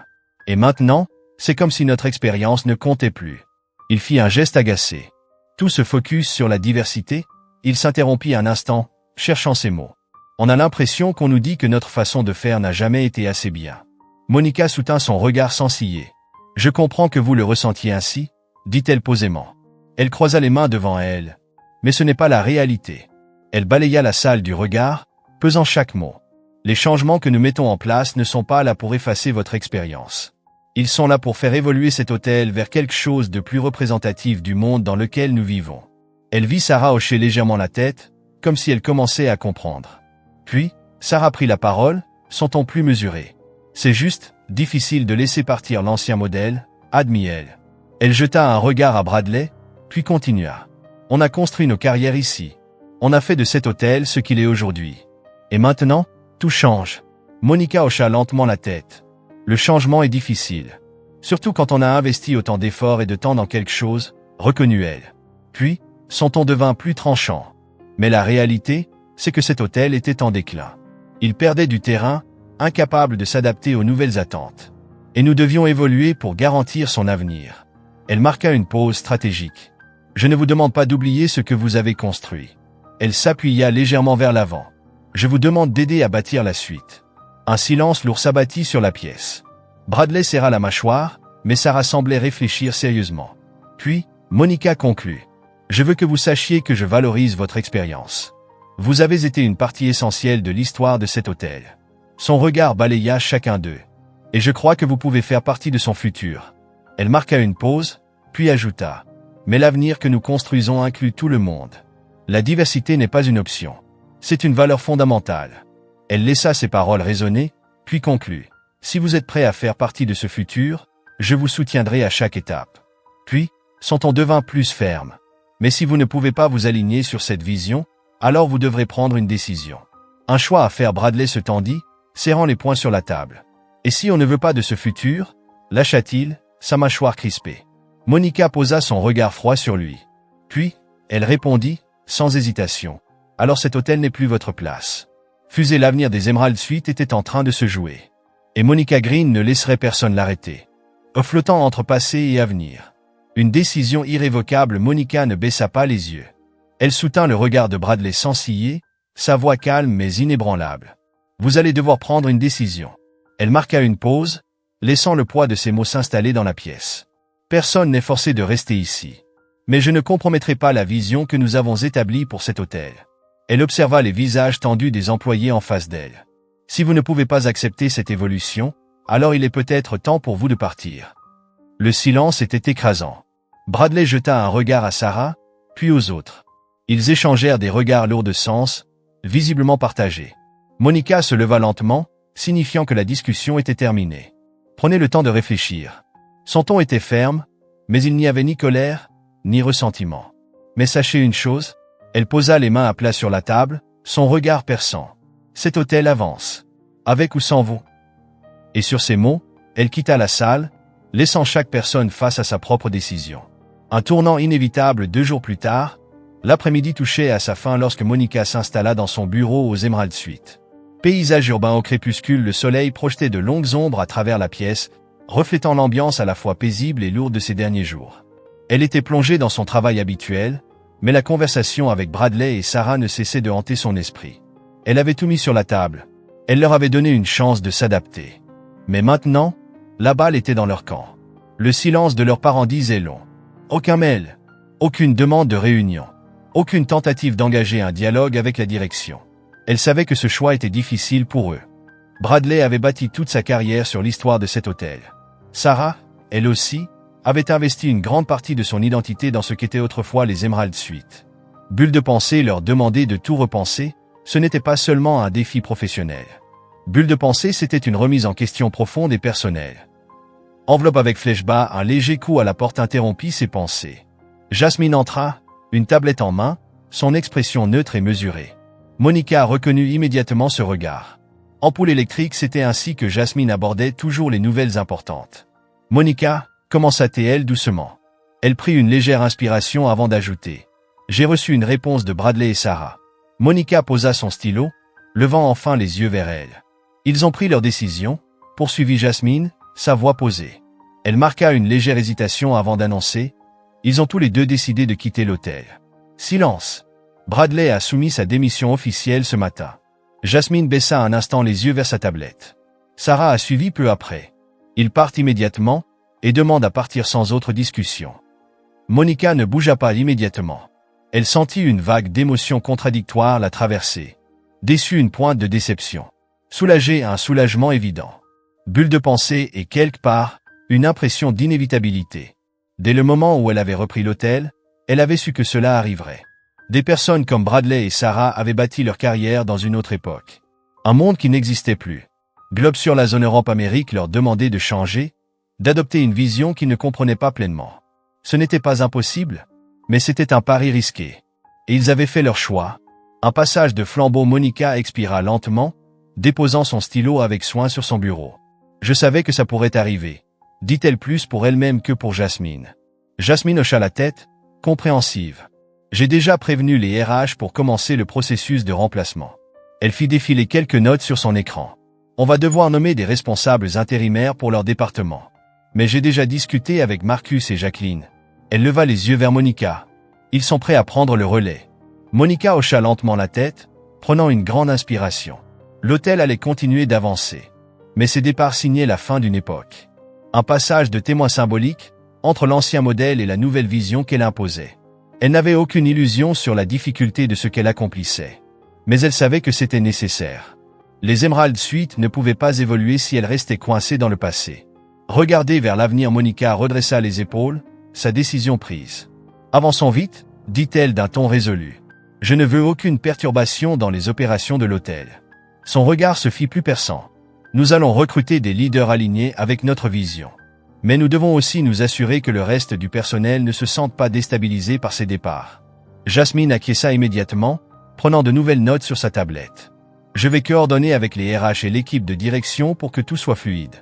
Et maintenant, c'est comme si notre expérience ne comptait plus. Il fit un geste agacé. Tout se focus sur la diversité. Il s'interrompit un instant, cherchant ses mots. On a l'impression qu'on nous dit que notre façon de faire n'a jamais été assez bien. Monica soutint son regard sans ciller. Je comprends que vous le ressentiez ainsi, dit-elle posément. Elle croisa les mains devant elle. Mais ce n'est pas la réalité. Elle balaya la salle du regard, pesant chaque mot. Les changements que nous mettons en place ne sont pas là pour effacer votre expérience. Ils sont là pour faire évoluer cet hôtel vers quelque chose de plus représentatif du monde dans lequel nous vivons. Elle vit Sarah hocher légèrement la tête, comme si elle commençait à comprendre. Puis, Sarah prit la parole, son ton plus mesuré. C'est juste, difficile de laisser partir l'ancien modèle, admit-elle. Elle jeta un regard à Bradley, puis continua. On a construit nos carrières ici. On a fait de cet hôtel ce qu'il est aujourd'hui. Et maintenant, tout change. Monica hocha lentement la tête. Le changement est difficile. Surtout quand on a investi autant d'efforts et de temps dans quelque chose, reconnut-elle. Puis, son ton devint plus tranchant. Mais la réalité, c'est que cet hôtel était en déclin. Il perdait du terrain, incapable de s'adapter aux nouvelles attentes. Et nous devions évoluer pour garantir son avenir. Elle marqua une pause stratégique. Je ne vous demande pas d'oublier ce que vous avez construit. Elle s'appuya légèrement vers l'avant. Je vous demande d'aider à bâtir la suite. Un silence lourd s'abattit sur la pièce. Bradley serra la mâchoire, mais Sarah semblait réfléchir sérieusement. Puis, Monica conclut. Je veux que vous sachiez que je valorise votre expérience. Vous avez été une partie essentielle de l'histoire de cet hôtel. Son regard balaya chacun d'eux. Et je crois que vous pouvez faire partie de son futur. Elle marqua une pause, puis ajouta. Mais l'avenir que nous construisons inclut tout le monde. La diversité n'est pas une option. C'est une valeur fondamentale. Elle laissa ses paroles résonner, puis conclut. Si vous êtes prêt à faire partie de ce futur, je vous soutiendrai à chaque étape. Puis, son ton devint plus ferme. Mais si vous ne pouvez pas vous aligner sur cette vision, alors vous devrez prendre une décision. Un choix à faire. Bradley se tendit, serrant les poings sur la table. Et si on ne veut pas de ce futur, lâcha-t-il, sa mâchoire crispée. Monica posa son regard froid sur lui. Puis, elle répondit, sans hésitation. Alors cet hôtel n'est plus votre place. Fusée, l'avenir des Emerald Suites était en train de se jouer. Et Monica Green ne laisserait personne l'arrêter. Flottant entre passé et avenir. Une décision irrévocable. Monica ne baissa pas les yeux. Elle soutint le regard de Bradley sans ciller, sa voix calme mais inébranlable. Vous allez devoir prendre une décision. Elle marqua une pause, laissant le poids de ses mots s'installer dans la pièce. Personne n'est forcé de rester ici. Mais je ne compromettrai pas la vision que nous avons établie pour cet hôtel. Elle observa les visages tendus des employés en face d'elle. Si vous ne pouvez pas accepter cette évolution, alors il est peut-être temps pour vous de partir. Le silence était écrasant. Bradley jeta un regard à Sarah, puis aux autres. Ils échangèrent des regards lourds de sens, visiblement partagés. Monica se leva lentement, signifiant que la discussion était terminée. Prenez le temps de réfléchir. Son ton était ferme, mais il n'y avait ni colère, ni ressentiment. Mais sachez une chose, elle posa les mains à plat sur la table, son regard perçant. Cet hôtel avance. Avec ou sans vous. Et sur ces mots, elle quitta la salle, laissant chaque personne face à sa propre décision. Un tournant inévitable 2 jours plus tard, l'après-midi touchait à sa fin lorsque Monica s'installa dans son bureau aux Emerald Suites. Paysage urbain au crépuscule, le soleil projetait de longues ombres à travers la pièce, reflétant l'ambiance à la fois paisible et lourde de ces derniers jours. Elle était plongée dans son travail habituel, mais la conversation avec Bradley et Sarah ne cessait de hanter son esprit. Elle avait tout mis sur la table. Elle leur avait donné une chance de s'adapter. Mais maintenant, la balle était dans leur camp. Le silence de leurs parents disait long. Aucun mail, aucune demande de réunion, aucune tentative d'engager un dialogue avec la direction. Elle savait que ce choix était difficile pour eux. Bradley avait bâti toute sa carrière sur l'histoire de cet hôtel. Sarah, elle aussi, avait investi une grande partie de son identité dans ce qu'étaient autrefois les Emerald Suites. Bulle de pensée leur demandait de tout repenser, ce n'était pas seulement un défi professionnel. Bulle de pensée, c'était une remise en question profonde et personnelle. Enveloppe avec flèche bas, un léger coup à la porte interrompit ses pensées. Jasmine entra, une tablette en main, son expression neutre et mesurée. Monica reconnut immédiatement ce regard. Ampoule électrique, c'était ainsi que Jasmine abordait toujours les nouvelles importantes. Monica, commença-t-elle doucement. Elle prit une légère inspiration avant d'ajouter. J'ai reçu une réponse de Bradley et Sarah. Monica posa son stylo, levant enfin les yeux vers elle. Ils ont pris leur décision, poursuivit Jasmine, sa voix posée. Elle marqua une légère hésitation avant d'annoncer « Ils ont tous les deux décidé de quitter l'hôtel. » Silence. Bradley a soumis sa démission officielle ce matin. Jasmine baissa un instant les yeux vers sa tablette. Sarah a suivi peu après. Ils partent immédiatement et demandent à partir sans autre discussion. Monica ne bougea pas immédiatement. Elle sentit une vague d'émotions contradictoires la traverser. Déçue, une pointe de déception. Soulagée, un soulagement évident. Bulle de pensée et quelque part, une impression d'inévitabilité. Dès le moment où elle avait repris l'hôtel, elle avait su que cela arriverait. Des personnes comme Bradley et Sarah avaient bâti leur carrière dans une autre époque. Un monde qui n'existait plus. Globe sur la zone Europe-Amérique leur demandait de changer, d'adopter une vision qu'ils ne comprenaient pas pleinement. Ce n'était pas impossible, mais c'était un pari risqué. Et ils avaient fait leur choix. Un passage de flambeau. Monica expira lentement, déposant son stylo avec soin sur son bureau. Je savais que ça pourrait arriver, dit-elle plus pour elle-même que pour Jasmine. Jasmine hocha la tête, compréhensive. J'ai déjà prévenu les RH pour commencer le processus de remplacement. Elle fit défiler quelques notes sur son écran. On va devoir nommer des responsables intérimaires pour leur département. Mais j'ai déjà discuté avec Marcus et Jacqueline. Elle leva les yeux vers Monica. Ils sont prêts à prendre le relais. Monica hocha lentement la tête, prenant une grande inspiration. L'hôtel allait continuer d'avancer. Mais ces départs signaient la fin d'une époque. Un passage de témoin symbolique entre l'ancien modèle et la nouvelle vision qu'elle imposait. Elle n'avait aucune illusion sur la difficulté de ce qu'elle accomplissait. Mais elle savait que c'était nécessaire. Les Emerald Suites ne pouvaient pas évoluer si elles restaient coincées dans le passé. Regardée vers l'avenir, Monica redressa les épaules, sa décision prise. Avançons vite, dit-elle d'un ton résolu. Je ne veux aucune perturbation dans les opérations de l'hôtel. Son regard se fit plus perçant. Nous allons recruter des leaders alignés avec notre vision. Mais nous devons aussi nous assurer que le reste du personnel ne se sente pas déstabilisé par ces départs. Jasmine acquiesça immédiatement, prenant de nouvelles notes sur sa tablette. Je vais coordonner avec les RH et l'équipe de direction pour que tout soit fluide.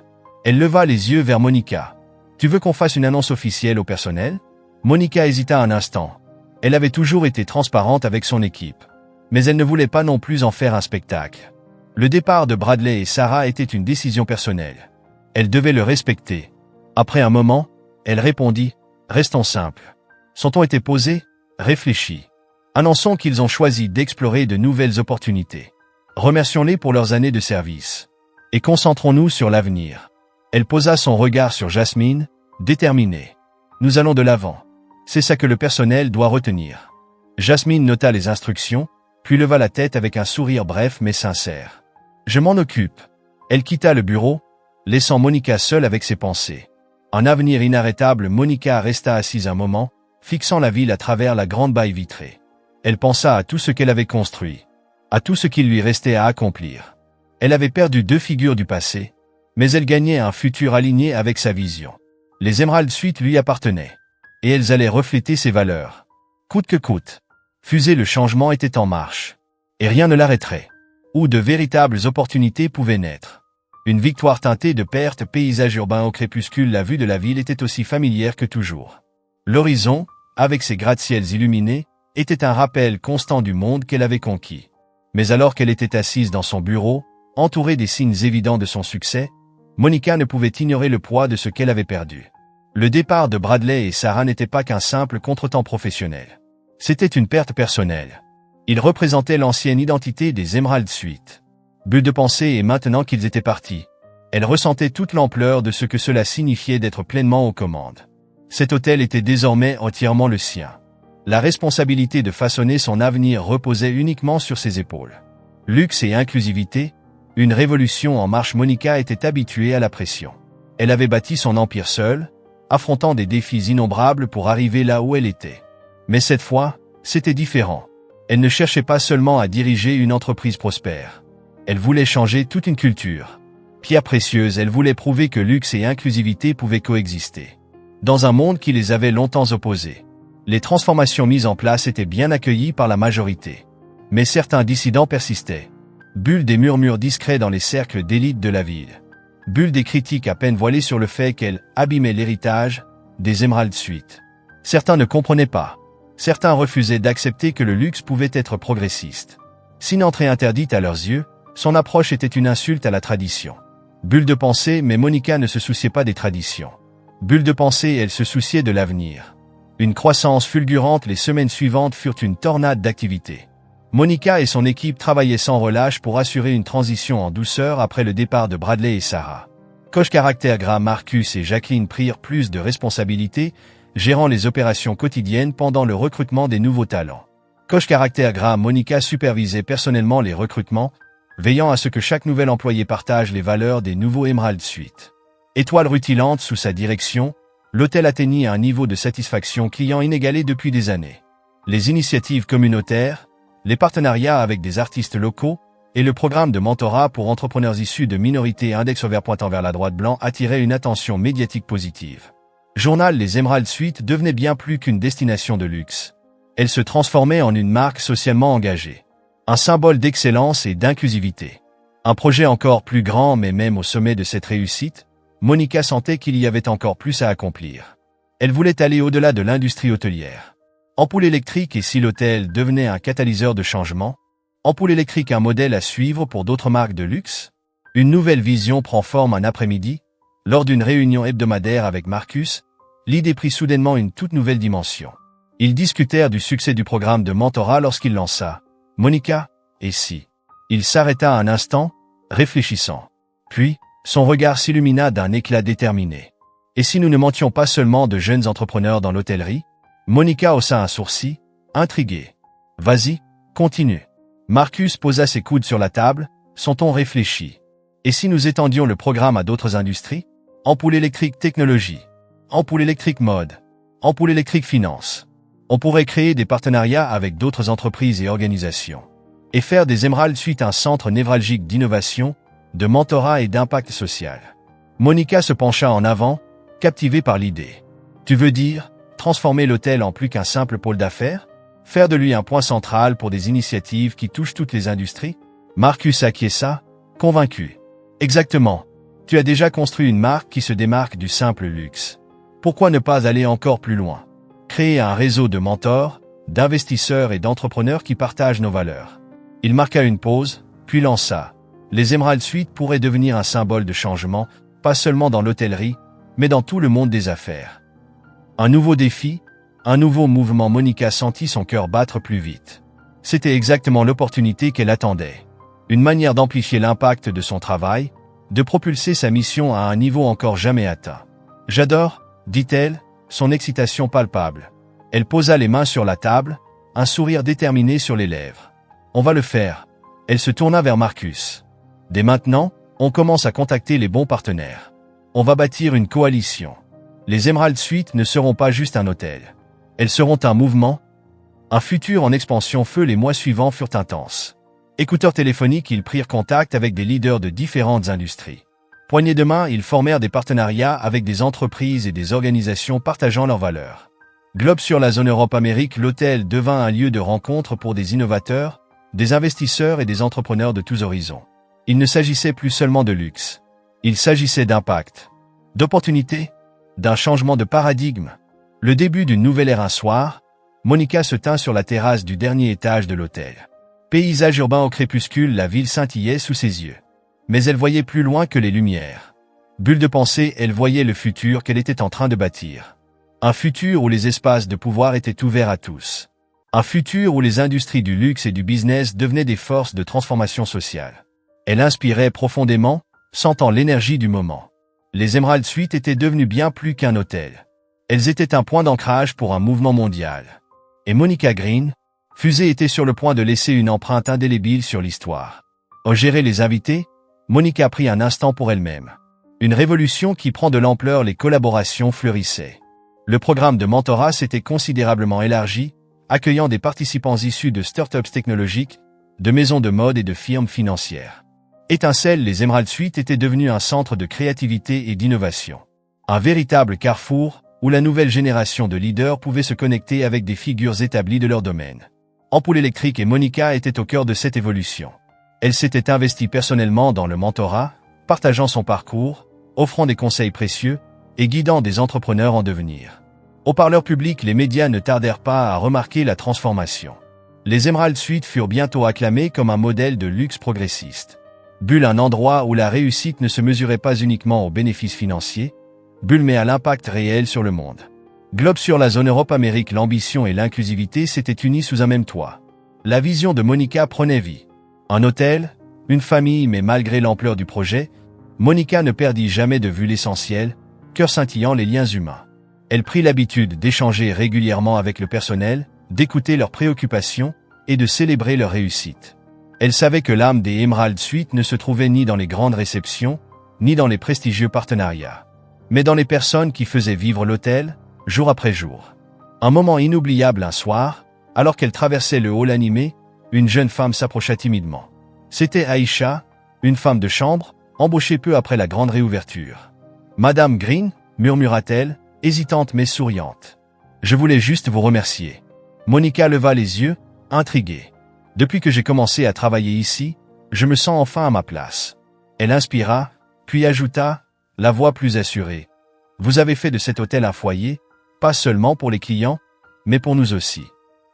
Elle leva les yeux vers Monica. Tu veux qu'on fasse une annonce officielle au personnel? Monica hésita un instant. Elle avait toujours été transparente avec son équipe. Mais elle ne voulait pas non plus en faire un spectacle. Le départ de Bradley et Sarah était une décision personnelle. Elle devait le respecter. Après un moment, elle répondit « Restons simples. » Son ton était posé, réfléchi. Annonçons qu'ils ont choisi d'explorer de nouvelles opportunités. Remercions-les pour leurs années de service. Et concentrons-nous sur l'avenir. Elle posa son regard sur Jasmine, déterminée. Nous allons de l'avant. C'est ça que le personnel doit retenir. Jasmine nota les instructions, puis leva la tête avec un sourire bref mais sincère. Je m'en occupe. Elle quitta le bureau, laissant Monica seule avec ses pensées. Un avenir inarrêtable. Monica resta assise un moment, fixant la ville à travers la grande baille vitrée. Elle pensa à tout ce qu'elle avait construit, à tout ce qu'il lui restait à accomplir. Elle avait perdu deux figures du passé, mais elle gagnait un futur aligné avec sa vision. Les Emerald Suites lui appartenaient, et elles allaient refléter ses valeurs. Coûte que coûte. Fusée, le changement était en marche, et rien ne l'arrêterait. Où de véritables opportunités pouvaient naître. Une victoire teintée de pertes. Paysage urbain au crépuscule. La vue de la ville était aussi familière que toujours. L'horizon, avec ses gratte-ciels illuminés, était un rappel constant du monde qu'elle avait conquis. Mais alors qu'elle était assise dans son bureau, entourée des signes évidents de son succès, Monica ne pouvait ignorer le poids de ce qu'elle avait perdu. Le départ de Bradley et Sarah n'était pas qu'un simple contretemps professionnel. C'était une perte personnelle. Ils représentaient l'ancienne identité des Emerald Suites. Bulle de pensée, et maintenant qu'ils étaient partis, elle ressentait toute l'ampleur de ce que cela signifiait d'être pleinement aux commandes. Cet hôtel était désormais entièrement le sien. La responsabilité de façonner son avenir reposait uniquement sur ses épaules. Luxe et inclusivité, une révolution en marche. Monica était habituée à la pression. Elle avait bâti son empire seule, affrontant des défis innombrables pour arriver là où elle était. Mais cette fois, c'était différent. Elle ne cherchait pas seulement à diriger une entreprise prospère. Elle voulait changer toute une culture. Pierre précieuse, elle voulait prouver que luxe et inclusivité pouvaient coexister. Dans un monde qui les avait longtemps opposés. Les transformations mises en place étaient bien accueillies par la majorité. Mais certains dissidents persistaient. Bulle des murmures discrets dans les cercles d'élite de la ville. Bulle des critiques à peine voilées sur le fait qu'elle abîmait l'héritage des Emerald Suites. Certains ne comprenaient pas. Certains refusaient d'accepter que le luxe pouvait être progressiste. Si une entrée interdite à leurs yeux, son approche était une insulte à la tradition. Bulle de pensée, mais Monica ne se souciait pas des traditions. Bulle de pensée, elle se souciait de l'avenir. Une croissance fulgurante, les semaines suivantes furent une tornade d'activités. Monica et son équipe travaillaient sans relâche pour assurer une transition en douceur après le départ de Bradley et Sarah. Coach caractère gras, Marcus et Jacqueline prirent plus de responsabilités, gérant les opérations quotidiennes pendant le recrutement des nouveaux talents. Coach caractère gras, Monica supervisait personnellement les recrutements, veillant à ce que chaque nouvel employé partage les valeurs des nouveaux Emerald Suite. Étoile rutilante sous sa direction, l'hôtel atteignit un niveau de satisfaction client inégalé depuis des années. Les initiatives communautaires, les partenariats avec des artistes locaux et le programme de mentorat pour entrepreneurs issus de minorités index vert pointant vers la droite blanc attiraient une attention médiatique positive. Journal Les Emerald Suite devenait bien plus qu'une destination de luxe. Elle se transformait en une marque socialement engagée. Un symbole d'excellence et d'inclusivité. Un projet encore plus grand, mais même au sommet de cette réussite, Monica sentait qu'il y avait encore plus à accomplir. Elle voulait aller au-delà de l'industrie hôtelière. Ampoule électrique, et si l'hôtel devenait un catalyseur de changement, ampoule électrique, un modèle à suivre pour d'autres marques de luxe. Une nouvelle vision prend forme un après-midi. Lors d'une réunion hebdomadaire avec Marcus, l'idée prit soudainement une toute nouvelle dimension. Ils discutèrent du succès du programme de mentorat lorsqu'il lança « Monica, et si ?» Il s'arrêta un instant, réfléchissant. Puis, son regard s'illumina d'un éclat déterminé. « Et si nous ne mentions pas seulement de jeunes entrepreneurs dans l'hôtellerie ?» Monica haussa un sourcil, intriguée. « Vas-y, continue. » Marcus posa ses coudes sur la table, son ton réfléchi. « Et si nous étendions le programme à d'autres industries? Ampoule électrique technologie. Ampoule électrique mode. Ampoule électrique finance. On pourrait créer des partenariats avec d'autres entreprises et organisations. Et faire des Emerald Suite un centre névralgique d'innovation, de mentorat et d'impact social. » Monica se pencha en avant, captivée par l'idée. « Tu veux dire, transformer l'hôtel en plus qu'un simple pôle d'affaires? Faire de lui un point central pour des initiatives qui touchent toutes les industries? » Marcus acquiesça, convaincu. « Exactement. Tu as déjà construit une marque qui se démarque du simple luxe. Pourquoi ne pas aller encore plus loin? Créer un réseau de mentors, d'investisseurs et d'entrepreneurs qui partagent nos valeurs. » Il marqua une pause, puis lança. Les Emerald Suite pourraient devenir un symbole de changement, pas seulement dans l'hôtellerie, mais dans tout le monde des affaires. Un nouveau défi, un nouveau mouvement. Monica sentit son cœur battre plus vite. C'était exactement l'opportunité qu'elle attendait. Une manière d'amplifier l'impact de son travail, de propulser sa mission à un niveau encore jamais atteint. « J'adore », dit-elle, son excitation palpable. Elle posa les mains sur la table, un sourire déterminé sur les lèvres. « On va le faire. » Elle se tourna vers Marcus. « Dès maintenant, on commence à contacter les bons partenaires. On va bâtir une coalition. Les Emerald Suite ne seront pas juste un hôtel. Elles seront un mouvement, un futur en expansion. » Les mois suivants furent intenses. Écouteurs téléphoniques, ils prirent contact avec des leaders de différentes industries. Poignée de main, ils formèrent des partenariats avec des entreprises et des organisations partageant leurs valeurs. Globe sur la zone Europe-Amérique, l'hôtel devint un lieu de rencontre pour des innovateurs, des investisseurs et des entrepreneurs de tous horizons. Il ne s'agissait plus seulement de luxe. Il s'agissait d'impact, d'opportunité, d'un changement de paradigme. Le début d'une nouvelle ère. Un soir, Monica se tint sur la terrasse du dernier étage de l'hôtel. Paysage urbain au crépuscule, la ville scintillait sous ses yeux. Mais elle voyait plus loin que les lumières. Bulle de pensée, elle voyait le futur qu'elle était en train de bâtir. Un futur où les espaces de pouvoir étaient ouverts à tous. Un futur où les industries du luxe et du business devenaient des forces de transformation sociale. Elle inspirait profondément, sentant l'énergie du moment. Les Emerald Suite étaient devenues bien plus qu'un hôtel. Elles étaient un point d'ancrage pour un mouvement mondial. Et Monica Green, Fusée, était sur le point de laisser une empreinte indélébile sur l'histoire. Au gérer les invités, Monica prit un instant pour elle-même. Une révolution qui prend de l'ampleur, les collaborations fleurissaient. Le programme de mentorat s'était considérablement élargi, accueillant des participants issus de startups technologiques, de maisons de mode et de firmes financières. Étincelle, les Emerald Suite étaient devenus un centre de créativité et d'innovation. Un véritable carrefour où la nouvelle génération de leaders pouvait se connecter avec des figures établies de leur domaine. Ampoule électrique et Monica étaient au cœur de cette évolution. Elle s'était investie personnellement dans le mentorat, partageant son parcours, offrant des conseils précieux et guidant des entrepreneurs en devenir. Au parleur public, les médias ne tardèrent pas à remarquer la transformation. Les Emerald Suite furent bientôt acclamés comme un modèle de luxe progressiste. Bulle, un endroit où la réussite ne se mesurait pas uniquement aux bénéfices financiers. Bulle, mais à l'impact réel sur le monde. Globe, sur la zone Europe-Amérique, l'ambition et l'inclusivité s'étaient unis sous un même toit. La vision de Monica prenait vie. Un hôtel, une famille, mais malgré l'ampleur du projet, Monica ne perdit jamais de vue l'essentiel, cœur scintillant, les liens humains. Elle prit l'habitude d'échanger régulièrement avec le personnel, d'écouter leurs préoccupations et de célébrer leur réussite. Elle savait que l'âme des Emerald Suites ne se trouvait ni dans les grandes réceptions, ni dans les prestigieux partenariats, mais dans les personnes qui faisaient vivre l'hôtel, jour après jour. Un moment inoubliable un soir, alors qu'elle traversait le hall animé, une jeune femme s'approcha timidement. C'était Aïcha, une femme de chambre, embauchée peu après la grande réouverture. « Madame Green » murmura-t-elle, hésitante mais souriante. « Je voulais juste vous remercier. » Monica leva les yeux, intriguée. « Depuis que j'ai commencé à travailler ici, je me sens enfin à ma place. » Elle inspira, puis ajouta, la voix plus assurée. « Vous avez fait de cet hôtel un foyer, pas seulement pour les clients, mais pour nous aussi. »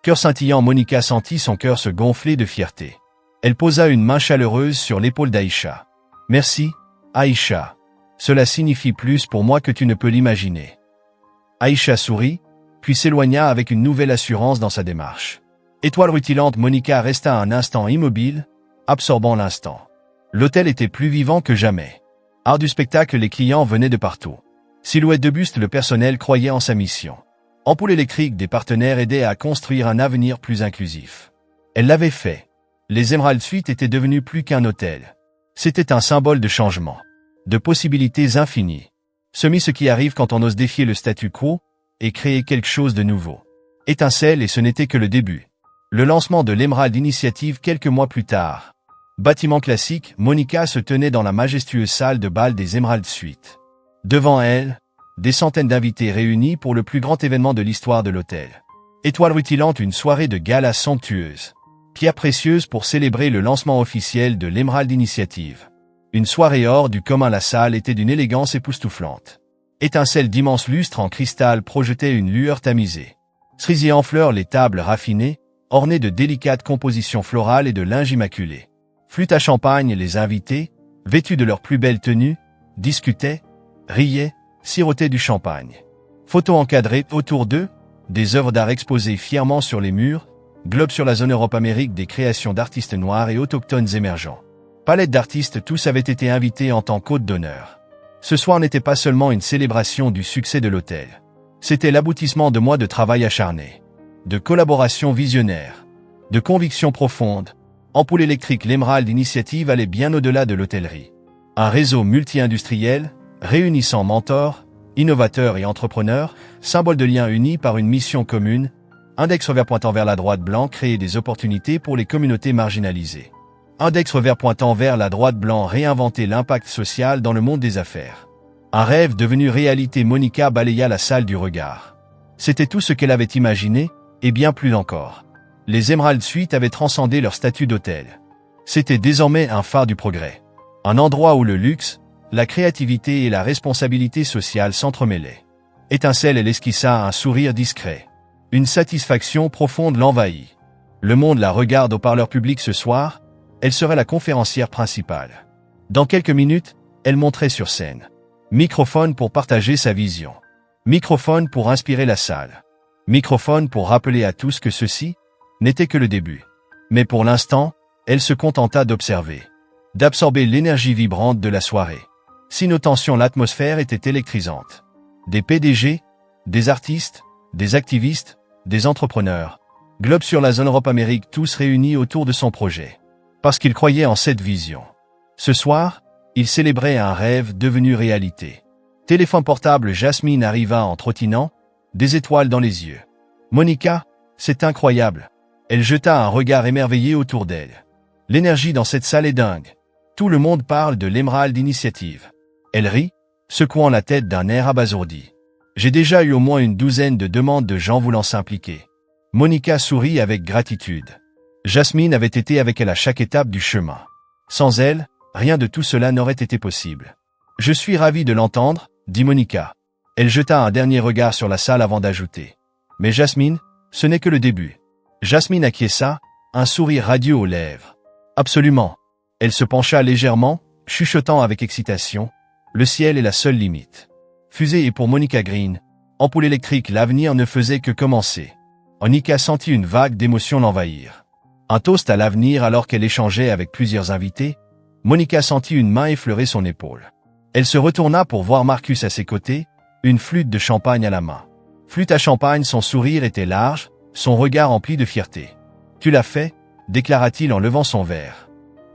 Cœur scintillant, Monica sentit son cœur se gonfler de fierté. Elle posa une main chaleureuse sur l'épaule d'Aïcha. « Merci, Aïcha. Cela signifie plus pour moi que tu ne peux l'imaginer. » Aïcha sourit, puis s'éloigna avec une nouvelle assurance dans sa démarche. Étoile rutilante, Monica resta un instant immobile, absorbant l'instant. L'hôtel était plus vivant que jamais. Art du spectacle, les clients venaient de partout. Silhouette de buste, le personnel croyait en sa mission. Ampoule électrique, des partenaires aidaient à construire un avenir plus inclusif. Elle l'avait fait. Les Emerald Suites étaient devenus plus qu'un hôtel. C'était un symbole de changement, de possibilités infinies. Ce qui arrive quand on ose défier le statu quo et créer quelque chose de nouveau. Étincelle, et ce n'était que le début. Le lancement de l'Emerald Initiative quelques mois plus tard. Bâtiment classique, Monica se tenait dans la majestueuse salle de bal des Emerald Suites. Devant elle, des centaines d'invités réunis pour le plus grand événement de l'histoire de l'hôtel. Étoile rutilante, une soirée de gala somptueuse. Pierre précieuse pour célébrer le lancement officiel de l'Emerald Initiative. Une soirée hors du commun, la salle était d'une élégance époustouflante. Étincelles d'immenses lustres en cristal projetaient une lueur tamisée. Cerisiers en fleurs, les tables raffinées, ornées de délicates compositions florales et de linge immaculé. Flûte à champagne, les invités, vêtus de leurs plus belles tenues, discutaient, riaient, sirotaient du champagne. Photos encadrées autour d'eux, des œuvres d'art exposées fièrement sur les murs, Globe, sur la zone Europe-Amérique, des créations d'artistes noirs et autochtones émergents. Palette d'artistes, tous avaient été invités en tant qu'hôtes d'honneur. Ce soir n'était pas seulement une célébration du succès de l'hôtel. C'était l'aboutissement de mois de travail acharné, de collaborations visionnaires, de convictions profondes. Ampoule électrique, l'Emerald Initiative allait bien au-delà de l'hôtellerie. Un réseau multi-industriel, réunissant mentors, innovateurs et entrepreneurs, symbole de liens unis par une mission commune. Index revers pointant vers la droite blanc, créer des opportunités pour les communautés marginalisées. Index revers pointant vers la droite blanc, réinventer l'impact social dans le monde des affaires. Un rêve devenu réalité, Monica balaya la salle du regard. C'était tout ce qu'elle avait imaginé, et bien plus encore. Les Emerald Suites avaient transcendé leur statut d'hôtel. C'était désormais un phare du progrès. Un endroit où le luxe, la créativité et la responsabilité sociale s'entremêlaient. Étincelle, elle esquissa un sourire discret. Une satisfaction profonde l'envahit. Le monde la regarde au parleur public ce soir, elle serait la conférencière principale. Dans quelques minutes, elle monterait sur scène. Microphone pour partager sa vision. Microphone pour inspirer la salle. Microphone pour rappeler à tous que ceci n'était que le début. Mais pour l'instant, elle se contenta d'observer, d'absorber l'énergie vibrante de la soirée. Si nos tensions, l'atmosphère était électrisante. Des PDG, des artistes, des activistes, des entrepreneurs. Globe, sur la zone Europe-Amérique, tous réunis autour de son projet. Parce qu'ils croyaient en cette vision. Ce soir, ils célébraient un rêve devenu réalité. Téléphone portable, Jasmine arriva en trottinant, des étoiles dans les yeux. Monica, c'est incroyable. Elle jeta un regard émerveillé autour d'elle. L'énergie dans cette salle est dingue. Tout le monde parle de l'Emerald Initiative. Elle rit, secouant la tête d'un air abasourdi. J'ai déjà eu au moins une douzaine de demandes de gens voulant s'impliquer. Monica sourit avec gratitude. Jasmine avait été avec elle à chaque étape du chemin. Sans elle, rien de tout cela n'aurait été possible. Je suis ravi de l'entendre, dit Monica. Elle jeta un dernier regard sur la salle avant d'ajouter. Mais Jasmine, ce n'est que le début. Jasmine acquiesça, un sourire radieux aux lèvres. Absolument. Elle se pencha légèrement, chuchotant avec excitation. Le ciel est la seule limite. Fusée et pour Monica Green, ampoule électrique, l'avenir ne faisait que commencer. Monica sentit une vague d'émotion l'envahir. Un toast à l'avenir alors qu'elle échangeait avec plusieurs invités. Monica sentit une main effleurer son épaule. Elle se retourna pour voir Marcus à ses côtés, une flûte de champagne à la main. Flûte à champagne, son sourire était large, son regard empli de fierté. « Tu l'as fait » déclara-t-il en levant son verre.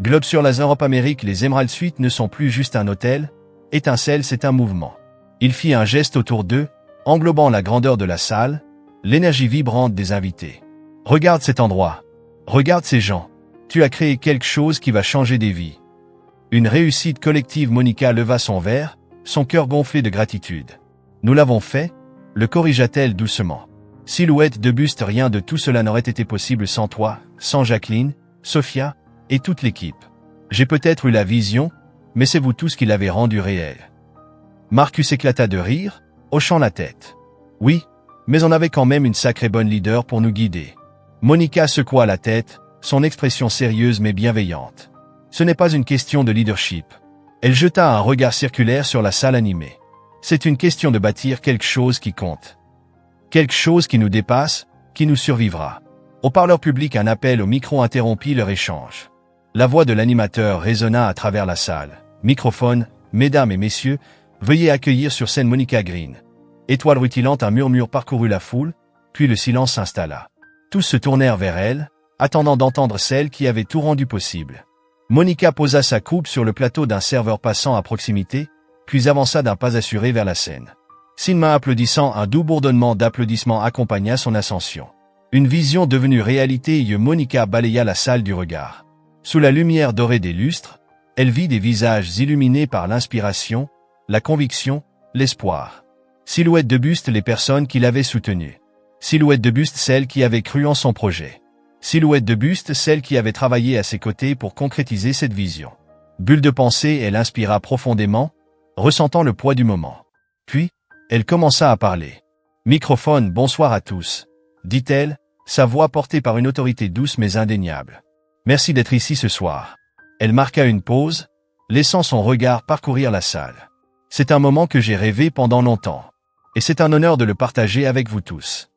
Globe sur la Europe Amérique, les Emerald Suites ne sont plus juste un hôtel. Étincelle, c'est un mouvement. Il fit un geste autour d'eux, englobant la grandeur de la salle, l'énergie vibrante des invités. Regarde cet endroit. Regarde ces gens. Tu as créé quelque chose qui va changer des vies. Une réussite collective. Monica leva son verre, son cœur gonflé de gratitude. Nous l'avons fait, le corrigea-t-elle doucement. Silhouette de buste, rien de tout cela n'aurait été possible sans toi, sans Jacqueline, Sophia et toute l'équipe. J'ai peut-être eu la vision, mais c'est vous tous qui l'avez rendu réel. Marcus éclata de rire, hochant la tête. Oui, mais on avait quand même une sacrée bonne leader pour nous guider. Monica secoua la tête, son expression sérieuse mais bienveillante. Ce n'est pas une question de leadership. Elle jeta un regard circulaire sur la salle animée. C'est une question de bâtir quelque chose qui compte. Quelque chose qui nous dépasse, qui nous survivra. Au parleur public, un appel au micro interrompit leur échange. La voix de l'animateur résonna à travers la salle. Microphone, mesdames et messieurs, veuillez accueillir sur scène Monica Green. Étoile rutilante, un murmure parcourut la foule, puis le silence s'installa. Tous se tournèrent vers elle, attendant d'entendre celle qui avait tout rendu possible. Monica posa sa coupe sur le plateau d'un serveur passant à proximité, puis avança d'un pas assuré vers la scène. Cinema applaudissant, un doux bourdonnement d'applaudissements accompagna son ascension. Une vision devenue réalité et Monica balaya la salle du regard. Sous la lumière dorée des lustres, elle vit des visages illuminés par l'inspiration, la conviction, l'espoir. Silhouette de buste, les personnes qui l'avaient soutenue. Silhouette de buste, celles qui avaient cru en son projet. Silhouette de buste, celles qui avaient travaillé à ses côtés pour concrétiser cette vision. Bulle de pensée, elle inspira profondément, ressentant le poids du moment. Puis, elle commença à parler. Microphone, bonsoir à tous, dit-elle, sa voix portée par une autorité douce mais indéniable. Merci d'être ici ce soir. Elle marqua une pause, laissant son regard parcourir la salle. C'est un moment que j'ai rêvé pendant longtemps. Et c'est un honneur de le partager avec vous tous.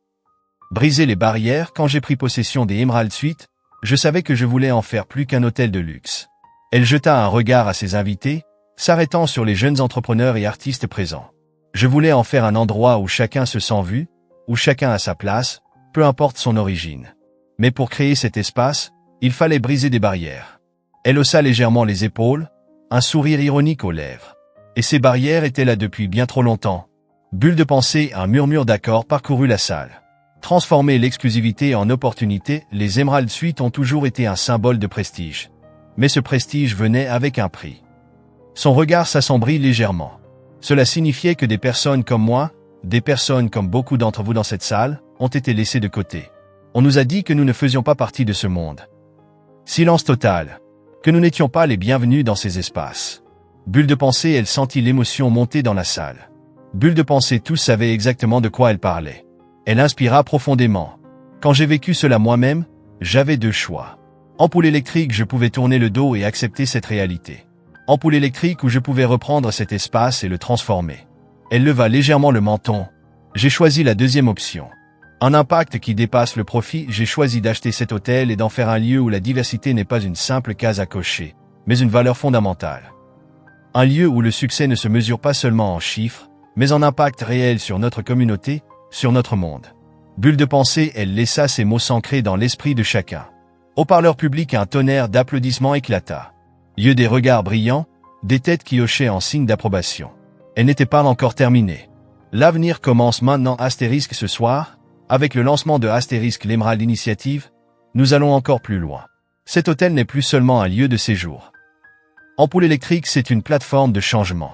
Briser les barrières, quand j'ai pris possession des Emerald Suites, je savais que je voulais en faire plus qu'un hôtel de luxe. Elle jeta un regard à ses invités, s'arrêtant sur les jeunes entrepreneurs et artistes présents. Je voulais en faire un endroit où chacun se sent vu, où chacun a sa place, peu importe son origine. Mais pour créer cet espace, il fallait briser des barrières. Elle haussa légèrement les épaules, un sourire ironique aux lèvres. Et ces barrières étaient là depuis bien trop longtemps. Bulle de pensée, un murmure d'accord parcourut la salle. Transformer l'exclusivité en opportunité, les Emerald Suites ont toujours été un symbole de prestige. Mais ce prestige venait avec un prix. Son regard s'assombrit légèrement. Cela signifiait que des personnes comme moi, des personnes comme beaucoup d'entre vous dans cette salle, ont été laissées de côté. On nous a dit que nous ne faisions pas partie de ce monde. Silence total. Que nous n'étions pas les bienvenus dans ces espaces. Bulle de pensée, elle sentit l'émotion monter dans la salle. Bulle de pensée, tous savaient exactement de quoi elle parlait. Elle inspira profondément. Quand j'ai vécu cela moi-même, j'avais deux choix. Ampoule électrique, je pouvais tourner le dos et accepter cette réalité. Ampoule électrique, où je pouvais reprendre cet espace et le transformer. Elle leva légèrement le menton. J'ai choisi la deuxième option. Un impact qui dépasse le profit, j'ai choisi d'acheter cet hôtel et d'en faire un lieu où la diversité n'est pas une simple case à cocher, mais une valeur fondamentale. Un lieu où le succès ne se mesure pas seulement en chiffres, mais en impact réel sur notre communauté, sur notre monde. Bulle de pensée, elle laissa ces mots s'ancrer dans l'esprit de chacun. Au parleur public, un tonnerre d'applaudissements éclata. Lieu des regards brillants, des têtes qui hochaient en signe d'approbation. Elle n'était pas encore terminée. L'avenir commence maintenant. Astérisque ce soir, avec le lancement de Astérisque l'Emerald Initiative, nous allons encore plus loin. Cet hôtel n'est plus seulement un lieu de séjour. Ampoule électrique, c'est une plateforme de changement.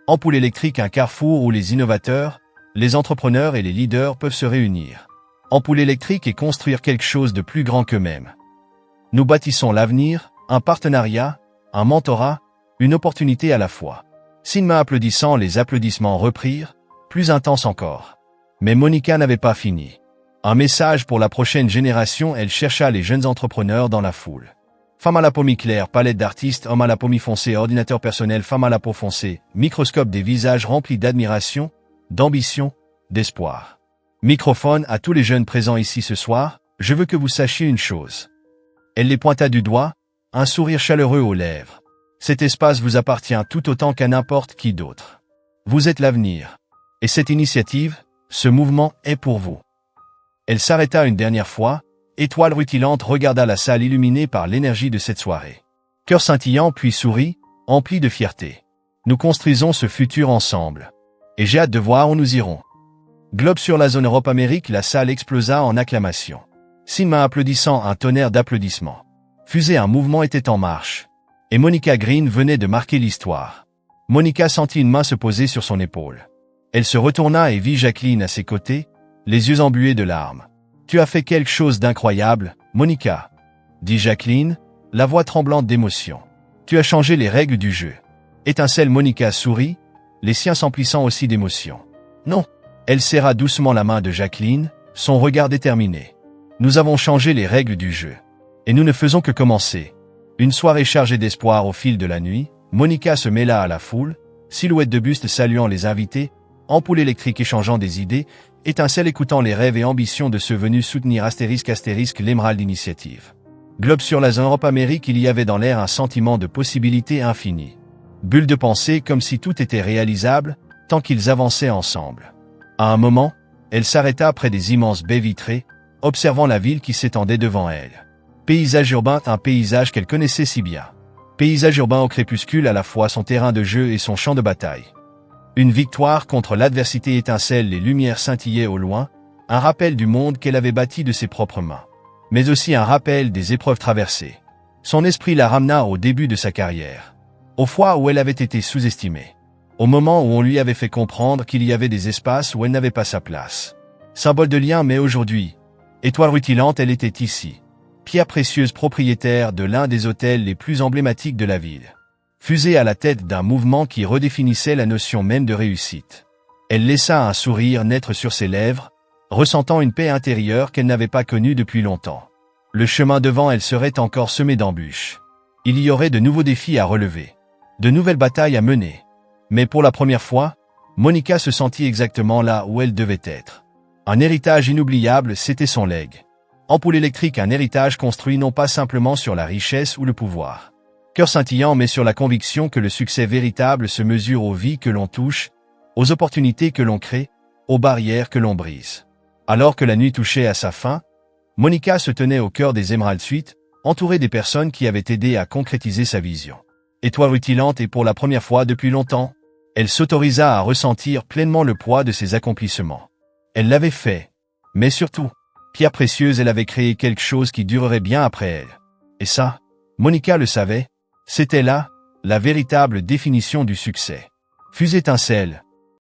Ampoule électrique, un carrefour où les innovateurs, les entrepreneurs et les leaders peuvent se réunir. Ampoule électrique et construire quelque chose de plus grand qu'eux-mêmes. Nous bâtissons l'avenir, un partenariat, un mentorat, une opportunité à la fois. Cinema applaudissant, les applaudissements reprirent, plus intenses encore. Mais Monica n'avait pas fini. Un message pour la prochaine génération, elle chercha les jeunes entrepreneurs dans la foule. Femme à la peau mi-claire, palette d'artistes, homme à la peau mi-foncée, ordinateur personnel, femme à la peau foncée, microscope des visages remplis d'admiration, d'ambition, d'espoir. Microphone à tous les jeunes présents ici ce soir, je veux que vous sachiez une chose. Elle les pointa du doigt, un sourire chaleureux aux lèvres. Cet espace vous appartient tout autant qu'à n'importe qui d'autre. Vous êtes l'avenir. Et cette initiative, ce mouvement est pour vous. Elle s'arrêta une dernière fois, étoile rutilante regarda la salle illuminée par l'énergie de cette soirée. Cœur scintillant puis sourit, empli de fierté. Nous construisons ce futur ensemble. Et j'ai hâte de voir où nous irons. Globe sur la zone Europe-Amérique, la salle explosa en acclamations. Sigma applaudissant, un tonnerre d'applaudissements. Fusée, un mouvement était en marche. Et Monica Green venait de marquer l'histoire. Monica sentit une main se poser sur son épaule. Elle se retourna et vit Jacqueline à ses côtés, les yeux embués de larmes. « Tu as fait quelque chose d'incroyable, Monica », dit Jacqueline, la voix tremblante d'émotion. « Tu as changé les règles du jeu. » Étincelle, Monica sourit, les siens s'emplissant aussi d'émotion. « Non ». Elle serra doucement la main de Jacqueline, son regard déterminé. « Nous avons changé les règles du jeu. Et nous ne faisons que commencer. » Une soirée chargée d'espoir au fil de la nuit, Monica se mêla à la foule, silhouette de buste saluant les invités, ampoule électrique échangeant des idées, étincelle écoutant les rêves et ambitions de ceux venus soutenir * l'Emerald Initiative. Globe sur la zone Europe-Amérique, il y avait dans l'air un sentiment de possibilités infinies. Bulle de pensée comme si tout était réalisable, tant qu'ils avançaient ensemble. À un moment, elle s'arrêta près des immenses baies vitrées, observant la ville qui s'étendait devant elle. Paysage urbain, un paysage qu'elle connaissait si bien. Paysage urbain au crépuscule, à la fois son terrain de jeu et son champ de bataille. Une victoire contre l'adversité, étincelle, les lumières scintillaient au loin, un rappel du monde qu'elle avait bâti de ses propres mains. Mais aussi un rappel des épreuves traversées. Son esprit la ramena au début de sa carrière. Aux fois où elle avait été sous-estimée. Au moment où on lui avait fait comprendre qu'il y avait des espaces où elle n'avait pas sa place. Symbole de lien, mais aujourd'hui, étoile rutilante, elle était ici. Pierre précieuse, propriétaire de l'un des hôtels les plus emblématiques de la ville. Fusée à la tête d'un mouvement qui redéfinissait la notion même de réussite. Elle laissa un sourire naître sur ses lèvres, ressentant une paix intérieure qu'elle n'avait pas connue depuis longtemps. Le chemin devant elle serait encore semé d'embûches. Il y aurait de nouveaux défis à relever, de nouvelles batailles à mener. Mais pour la première fois, Monica se sentit exactement là où elle devait être. Un héritage inoubliable, c'était son legs. Ampoule électrique, un héritage construit non pas simplement sur la richesse ou le pouvoir. Cœur scintillant, mais sur la conviction que le succès véritable se mesure aux vies que l'on touche, aux opportunités que l'on crée, aux barrières que l'on brise. Alors que la nuit touchait à sa fin, Monica se tenait au cœur des Emerald Suites, entourée des personnes qui avaient aidé à concrétiser sa vision. Étoile rutilante, et pour la première fois depuis longtemps, elle s'autorisa à ressentir pleinement le poids de ses accomplissements. Elle l'avait fait. Mais surtout, pierre précieuse, elle avait créé quelque chose qui durerait bien après elle. Et ça, Monica le savait, c'était là, la véritable définition du succès. Fusée étincelle,